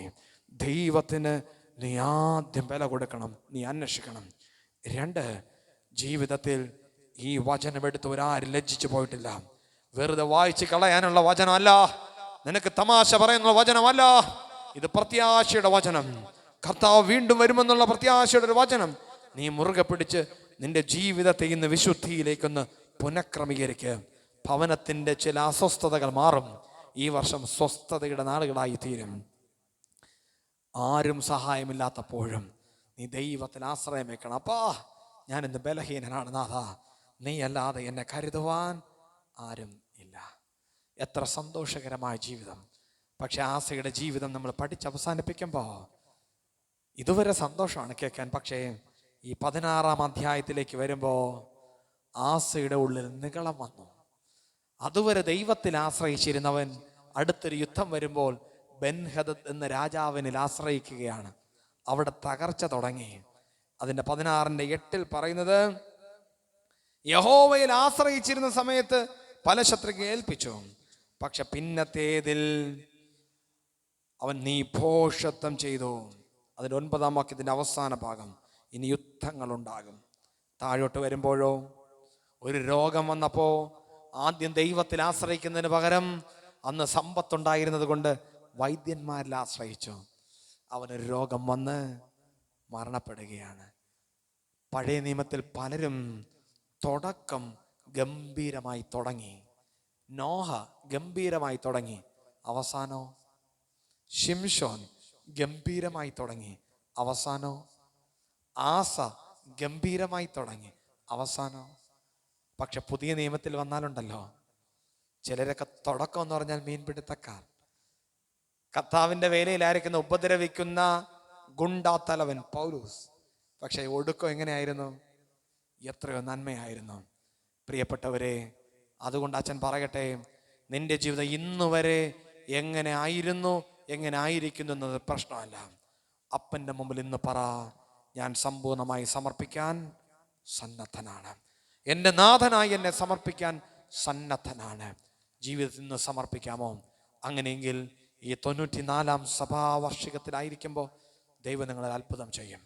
ദൈവത്തിന് നീ ആദ്യം വില കൊടുക്കണം, നീ അന്വേഷിക്കണം. 2, ജീവിതത്തിൽ ഈ വചനം എടുത്ത് ഒരാരും ലജ്ജിച്ചു പോയിട്ടില്ല. വെറുതെ വായിച്ച് കളയാനുള്ള വചനമല്ല, നിനക്ക് തമാശ പറയുന്ന വചനമല്ല. ഇത് പ്രത്യാശയുടെ വചനം. കർത്താവ് വീണ്ടും വരുമെന്നുള്ള പ്രത്യാശയുടെ ഒരു വചനം. നീ മുറുകെ പിടിച്ച് നിന്റെ ജീവിതത്തെ ഇന്ന് വിശുദ്ധിയിലേക്കൊന്ന് പുനഃക്രമീകരിക്കുക. ഭവനത്തിന്റെ ചില അസ്വസ്ഥതകൾ മാറും. ഈ വർഷം സ്വസ്ഥതയുടെ നാളുകളായി തീരും. ആരും സഹായമില്ലാത്തപ്പോഴും നീ ദൈവത്തിൽ ആശ്രയം വെക്കണം. അപ്പാ ഞാൻ ഇന്ന് ബലഹീനനാണ് നാഥ, നീ അല്ലാതെ എന്നെ കരുതുവാൻ ആരും ഇല്ല. എത്ര സന്തോഷകരമായ ജീവിതം. പക്ഷെ ആസയുടെ ജീവിതം നമ്മൾ പഠിച്ച് അവസാനിപ്പിക്കുമ്പോൾ ഇതുവരെ സന്തോഷമാണ് കേൾക്കാൻ. പക്ഷേ ഈ 16-ാം അധ്യായത്തിലേക്ക് വരുമ്പോൾ ആസയുടെ ഉള്ളിൽ നിഗളം വന്നു. അതുവരെ ദൈവത്തിൽ ആശ്രയിച്ചിരുന്നവൻ അടുത്തൊരു യുദ്ധം വരുമ്പോൾ ബെൻഹദദ് എന്ന രാജാവിനിൽ ആശ്രയിക്കുകയാണ്. അവിടെ തകർച്ച തുടങ്ങി. അതിൻ്റെ 16-8 പറയുന്നത്, യഹോവയിൽ ആശ്രയിച്ചിരുന്ന സമയത്ത് പല ശത്രുക്കളെ ഏൽപ്പിച്ചു, പക്ഷെ പിന്നത്തേതിൽ അവൻ നീ ഭോഷത്വം ചെയ്തു. അതിൻ്റെ 9-ാം വാക്യത്തിൻ്റെ അവസാന ഭാഗം, ഇനി യുദ്ധങ്ങളുണ്ടാകും. താഴോട്ട് വരുമ്പോഴോ ഒരു രോഗം വന്നപ്പോൾ ആദ്യം ദൈവത്തിൽ ആശ്രയിക്കുന്നതിന് പകരം അന്ന് സമ്പത്തുണ്ടായിരുന്നത് കൊണ്ട് വൈദ്യന്മാരിൽ ആശ്രയിച്ചു. അവനൊരു രോഗം വന്ന് മരണപ്പെടുകയാണ്. പഴയ നിയമത്തിൽ പലരും തുടക്കം ഗംഭീരമായി തുടങ്ങി. നോഹ ഗംഭീരമായി തുടങ്ങി, അവസാനോ ശിംശോൻ ഗംഭീരമായി തുടങ്ങി, അവസാനോ ആസ ഗംഭീരമായി തുടങ്ങി, അവസാനോ. പക്ഷെ പുതിയ നിയമത്തിൽ വന്നാലുണ്ടല്ലോ, ചിലരൊക്കെ തുടക്കം എന്ന് പറഞ്ഞാൽ മീൻപിടുത്തക്കാർ, കർത്താവിൻ്റെ വേലയിലായിരിക്കുന്ന ഉപദ്രവിക്കുന്ന ഗുണ്ടാത്തലവൻ പൗലോസ്. പക്ഷെ ഒടുക്കം എങ്ങനെയായിരുന്നു? എത്രയോ നന്മയായിരുന്നു. പ്രിയപ്പെട്ടവരെ, അതുകൊണ്ട് അച്ഛൻ പറയട്ടെ, നിന്റെ ജീവിതം ഇന്നുവരെ എങ്ങനെ ആയിരുന്നു, എങ്ങനെ ആയിരിക്കുന്നു എന്നത് പ്രശ്നമല്ല. അപ്പൻ്റെ മുമ്പിൽ ഇന്ന് പറ, ഞാൻ സമ്പൂർണ്ണമായി സമർപ്പിക്കാൻ സന്നദ്ധനാണ്. എൻ്റെ നാഥനായി എന്നെ സമർപ്പിക്കാൻ സന്നദ്ധനാണ്. ജീവിതത്തിൽ നിന്ന് സമർപ്പിക്കാമോ? അങ്ങനെയെങ്കിൽ ഈ 94-ാം സഭാവാർഷികത്തിലായിരിക്കുമ്പോൾ ദൈവം നിങ്ങളെ അത്ഭുതം ചെയ്യും.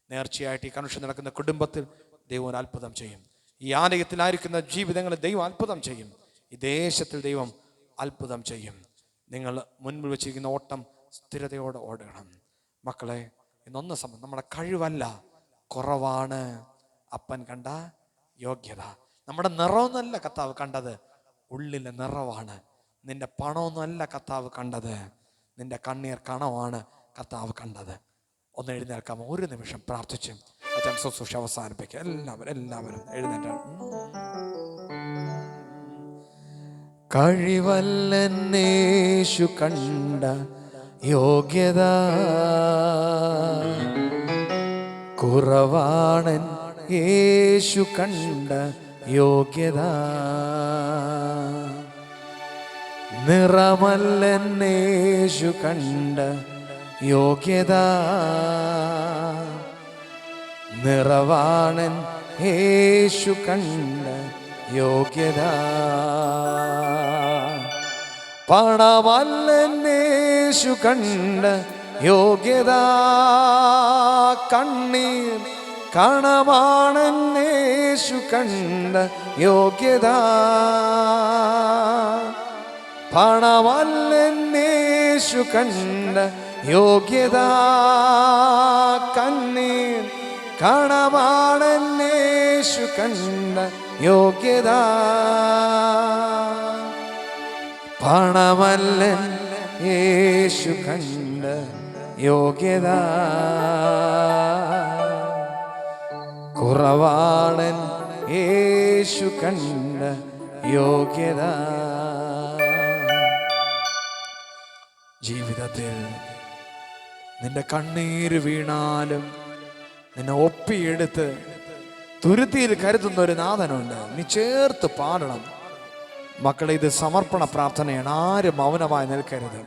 നേർച്ചയായിട്ട് ഈ കൺവെൻഷൻ നടക്കുന്ന കുടുംബത്തിൽ ദൈവം ഒരു അത്ഭുതം ചെയ്യും. ഈ ആലയത്തിലായിരിക്കുന്ന ജീവിതങ്ങളിൽ ദൈവം അത്ഭുതം ചെയ്യും. ഈ ദേശത്തിൽ ദൈവം അത്ഭുതം ചെയ്യും. നിങ്ങൾ മുൻപിൽ വെച്ചിരിക്കുന്ന ഓട്ടം സ്ഥിരതയോടെ ഓടണം. മക്കളെ, ഇന്നൊന്ന് നമ്മുടെ കഴിവല്ല, കുറവാണ് അപ്പൻ കണ്ട യോഗ്യത. നമ്മുടെ നിറമൊന്നുമല്ല കർത്താവ് കണ്ടത്, ഉള്ളിലെ നിറവാണ്. നിന്റെ പണമൊന്നുമല്ല കർത്താവ് കണ്ടത്, നിന്റെ കണ്ണീർ കണമാണ് കർത്താവ് കണ്ടത്. ഒന്ന് എഴുന്നേൽക്കാമോ? ഒരു നിമിഷം പ്രാർത്ഥിച്ച് അച്ഛൻ ശുശ്രൂഷ അവസാനിപ്പിക്കുക. എല്ലാവരും എഴുന്നേറ്റാണ്. കഴിവല്ലേശു കണ്ട യോഗ്യത, കുറവാണൻ യേശു കണ്ട യോഗ്യത. നിറമല്ലേശു കണ്ട യോഗ്യത, നിറവാണൻ യേശു കണ്ട യോഗ്യത. പണമല്ലേശു കണ്ട യോഗ്യത, കണ്ണീർ കണമാണെന്നേശു കണ്ട യോഗ്യത. പണമല്ലേശു കണ്ട യോഗ്യത, കണ്ണീർ കണമാണെന്നേശു കണ്ട യോഗ്യത. പണമല്ലൻ യേശു കണ്ട യോഗ്യത, കുറവാണൻ യേശു കണ്ട യോഗ്യത. ജീവിതത്തിൽ നിന്റെ കണ്ണീര് വീണാലും നിന്നെ ഒപ്പിയെടുത്ത് തുരുത്തിയിൽ കരുതുന്ന ഒരു നാഥനുണ്ട്. നീ ചേർത്ത് പാടണം. മക്കളെ, ഇത് സമർപ്പണ പ്രാർത്ഥനയാണ്. ആരും മൗനമായി നിൽക്കരുത്.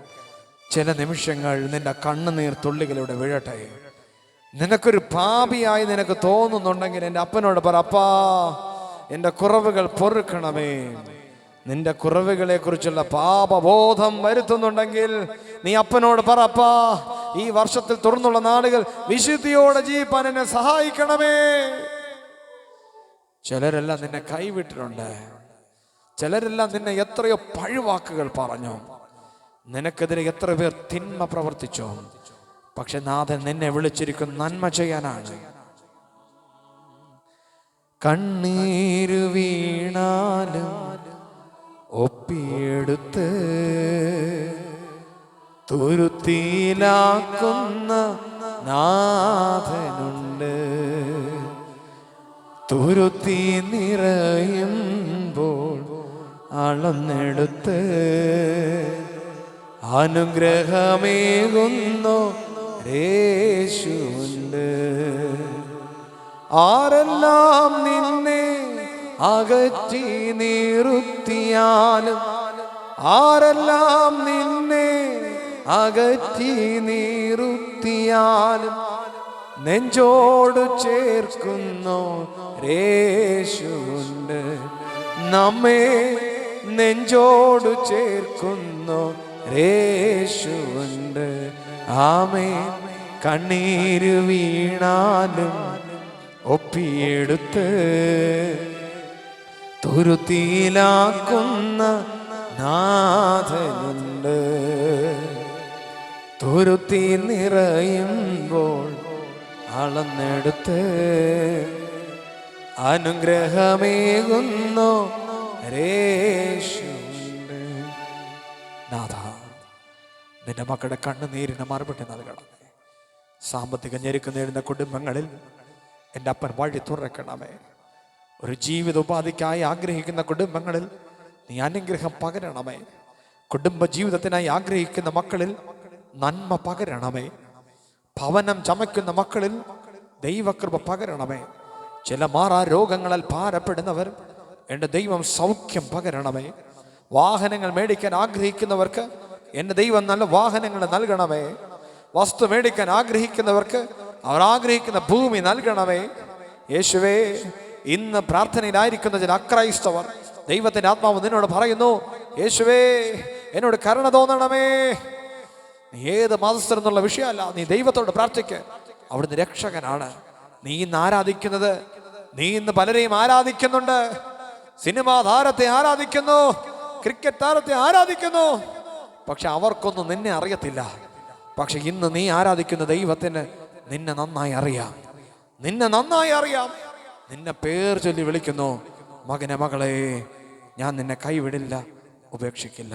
ചില നിമിഷങ്ങൾ നിന്റെ കണ്ണുനീർ തുള്ളികളിലൂടെ വീഴട്ടെ. നിനക്കൊരു പാപിയായി നിനക്ക് തോന്നുന്നുണ്ടെങ്കിൽ എൻ്റെ അപ്പനോട് പറ, അപ്പാ എൻ്റെ കുറവുകൾ പൊറുക്കണമേ. നിന്റെ കുറവുകളെ കുറിച്ചുള്ള പാപബോധം വരുത്തുന്നുണ്ടെങ്കിൽ നീ അപ്പനോട് പറ, അപ്പാ ഈ വർഷത്തിൽ തുടർന്നുള്ള നാളുകൾ വിശുദ്ധിയോടെ ജീവിപ്പാൻ എന്നെ സഹായിക്കണമേ. ചിലരെല്ലാം നിന്നെ കൈവിട്ടിട്ടുണ്ട്. ചിലരെല്ലാം നിന്നെ എത്രയോ പഴിവാക്കുകൾ പറഞ്ഞു. നിനക്കെതിരെ എത്ര പേർ തിന്മ പ്രവർത്തിച്ചു. പക്ഷെ നാഥൻ നിന്നെ വിളിച്ചിരിക്കും നന്മ ചെയ്യാനാണ്. കണ്ണീരു വീണാലും ഒപ്പിയെടുത്ത് തുരുത്തിയിലാക്കുന്ന നാഥനുണ്ട്. തുരുത്തി നിറയുമ്പോൾ അളന്നെടുത്ത് അനുഗ്രഹമേകുന്നു യേശുവുണ്ട്. ആരെല്ലാം നിന്നെ അകറ്റി നിർത്തിയാലും, ആരെല്ലാം നിന്നെ അകറ്റി നിർത്തിയാലും നെഞ്ചോട് ചേർക്കുന്നു യേശുവുണ്ട്. നമ്മെ നെഞ്ചോട് ചേർക്കുന്നു യേശുവുണ്ട്. ആമേൻ. കണ്ണീര് വീണാലും ഒപ്പിയെടുത്ത് തുരുത്തിയിലാക്കുന്ന നാഥനുണ്ട്. തുരുത്തി നിറയുമ്പോൾ അളന്നെടുത്ത് അനുഗ്രഹമേകുന്നു യേശുവുണ്ട്. നാഥ, നിന്റെ മക്കളുടെ കണ്ണുനീരിന് മറുപടി നൽകണമേ. സാമ്പത്തിക ഞെരുക്ക് നേടുന്ന കുടുംബങ്ങളിൽ എൻ്റെ അപ്പൻ വഴി തുറക്കണമേ. ഒരു ജീവിത ഉപാധിക്കായി ആഗ്രഹിക്കുന്ന കുടുംബങ്ങളിൽ നീ അനുഗ്രഹം പകരണമേ. കുടുംബ ജീവിതത്തിനായി ആഗ്രഹിക്കുന്ന മക്കളിൽ നന്മ പകരണമേ. ഭവനം ചമയ്ക്കുന്ന മക്കളിൽ ദൈവകൃപ പകരണമേ. ചില മാറാ രോഗങ്ങളാൽ ഭാരപ്പെടുന്നവർ എൻ്റെ ദൈവം സൗഖ്യം പകരണമേ. വാഹനങ്ങൾ മേടിക്കാൻ ആഗ്രഹിക്കുന്നവർക്ക് എൻ്റെ ദൈവം നല്ല വാഹനങ്ങൾ നൽകണമേ. വസ്തു മേടിക്കാൻ ആഗ്രഹിക്കുന്നവർക്ക് അവർ ആഗ്രഹിക്കുന്ന ഭൂമി നൽകണമേ. യേശുവേ, ഇന്ന് പ്രാർത്ഥനയിലായിരിക്കുന്ന ചില അക്രൈസ്തവർ, ദൈവത്തിൻ്റെ ആത്മാവ് നിന്നോട് പറയുന്നു, യേശുവേ എന്നോട് കരുണ തോന്നണമേ. നീ ഏത് മതസ്ഥരെന്നുള്ള വിഷയമല്ല, നീ ദൈവത്തോട് പ്രാർത്ഥിക്ക്. അവിടുന്ന് രക്ഷകനാണ്. നീ ഇന്ന് ആരാധിക്കുന്നത്, നീ ഇന്ന് പലരെയും ആരാധിക്കുന്നുണ്ട്. സിനിമാ താരത്തെ ആരാധിക്കുന്നു, ക്രിക്കറ്റ് താരത്തെ ആരാധിക്കുന്നു, പക്ഷെ അവർക്കൊന്നും നിന്നെ അറിയത്തില്ല. പക്ഷെ ഇന്ന് നീ ആരാധിക്കുന്ന ദൈവത്തിന് നിന്നെ നന്നായി അറിയാം, നിന്നെ നന്നായി അറിയാം. നിന്നെ പേർ ചൊല്ലി വിളിക്കുന്നു, മകനെ മകളെ, ഞാൻ നിന്നെ കൈവിടില്ല, ഉപേക്ഷിക്കില്ല.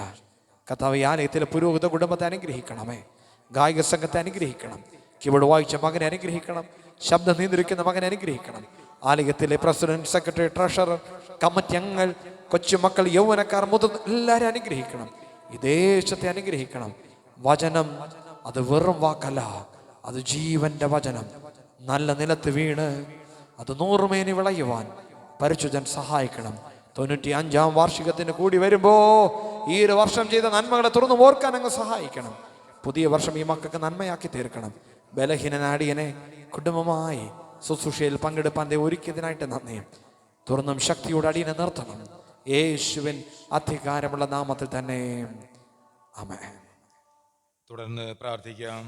കർത്താവ്, ഈ ആലയത്തിലെ പുരോഹിത കുടുംബത്തെ അനുഗ്രഹിക്കണമേ. ഗായക സംഘത്തെ അനുഗ്രഹിക്കണം. കീബോർഡ് വായിച്ച മകനെ അനുഗ്രഹിക്കണം. ശബ്ദം നിയന്ത്രിക്കുന്ന മകനെ അനുഗ്രഹിക്കണം. ആലയത്തിലെ പ്രസിഡന്റ്, സെക്രട്ടറി, ട്രഷറർ, കമ്മിറ്റി അംഗങ്ങൾ, കൊച്ചുമക്കൾ, യൗവനക്കാർ, മുതിർന്ന എല്ലാവരും അനുഗ്രഹിക്കണം. ഈ ദേശത്തെ അനുഗ്രഹിക്കണം. വചനം അത് വെറും വാക്കല്ല, അത് ജീവന്റെ വചനം. നല്ല നിലത്ത് വീണ് അത് 100 മേനി വിളയുവാൻ പരിശുദ്ധൻ സഹായിക്കണം. 95-ാം വാർഷികത്തിന് കൂടി വരുമ്പോ ഈ ഒരു വർഷം ചെയ്ത നന്മകളെ തുറന്നു ഓർക്കാൻ അങ്ങ് സഹായിക്കണം. പുതിയ വർഷം ഈ മക്കൾക്ക് നന്മയാക്കി തീർക്കണം. ബലഹീനനാടിയനെ കുടുംബമായി ശുശ്രൂഷയിൽ പങ്കെടുപ്പാൻ ഒരുക്കിയതിനായിട്ട് നന്ദി. തുറന്നും ശക്തിയോടെ അടിയനെ നിർത്തണം. യേശുവിൻ അധികാരമുള്ള നാമത്തിൽ തന്നെ ആമേൻ. തുടർന്ന് പ്രാർത്ഥിക്കാം.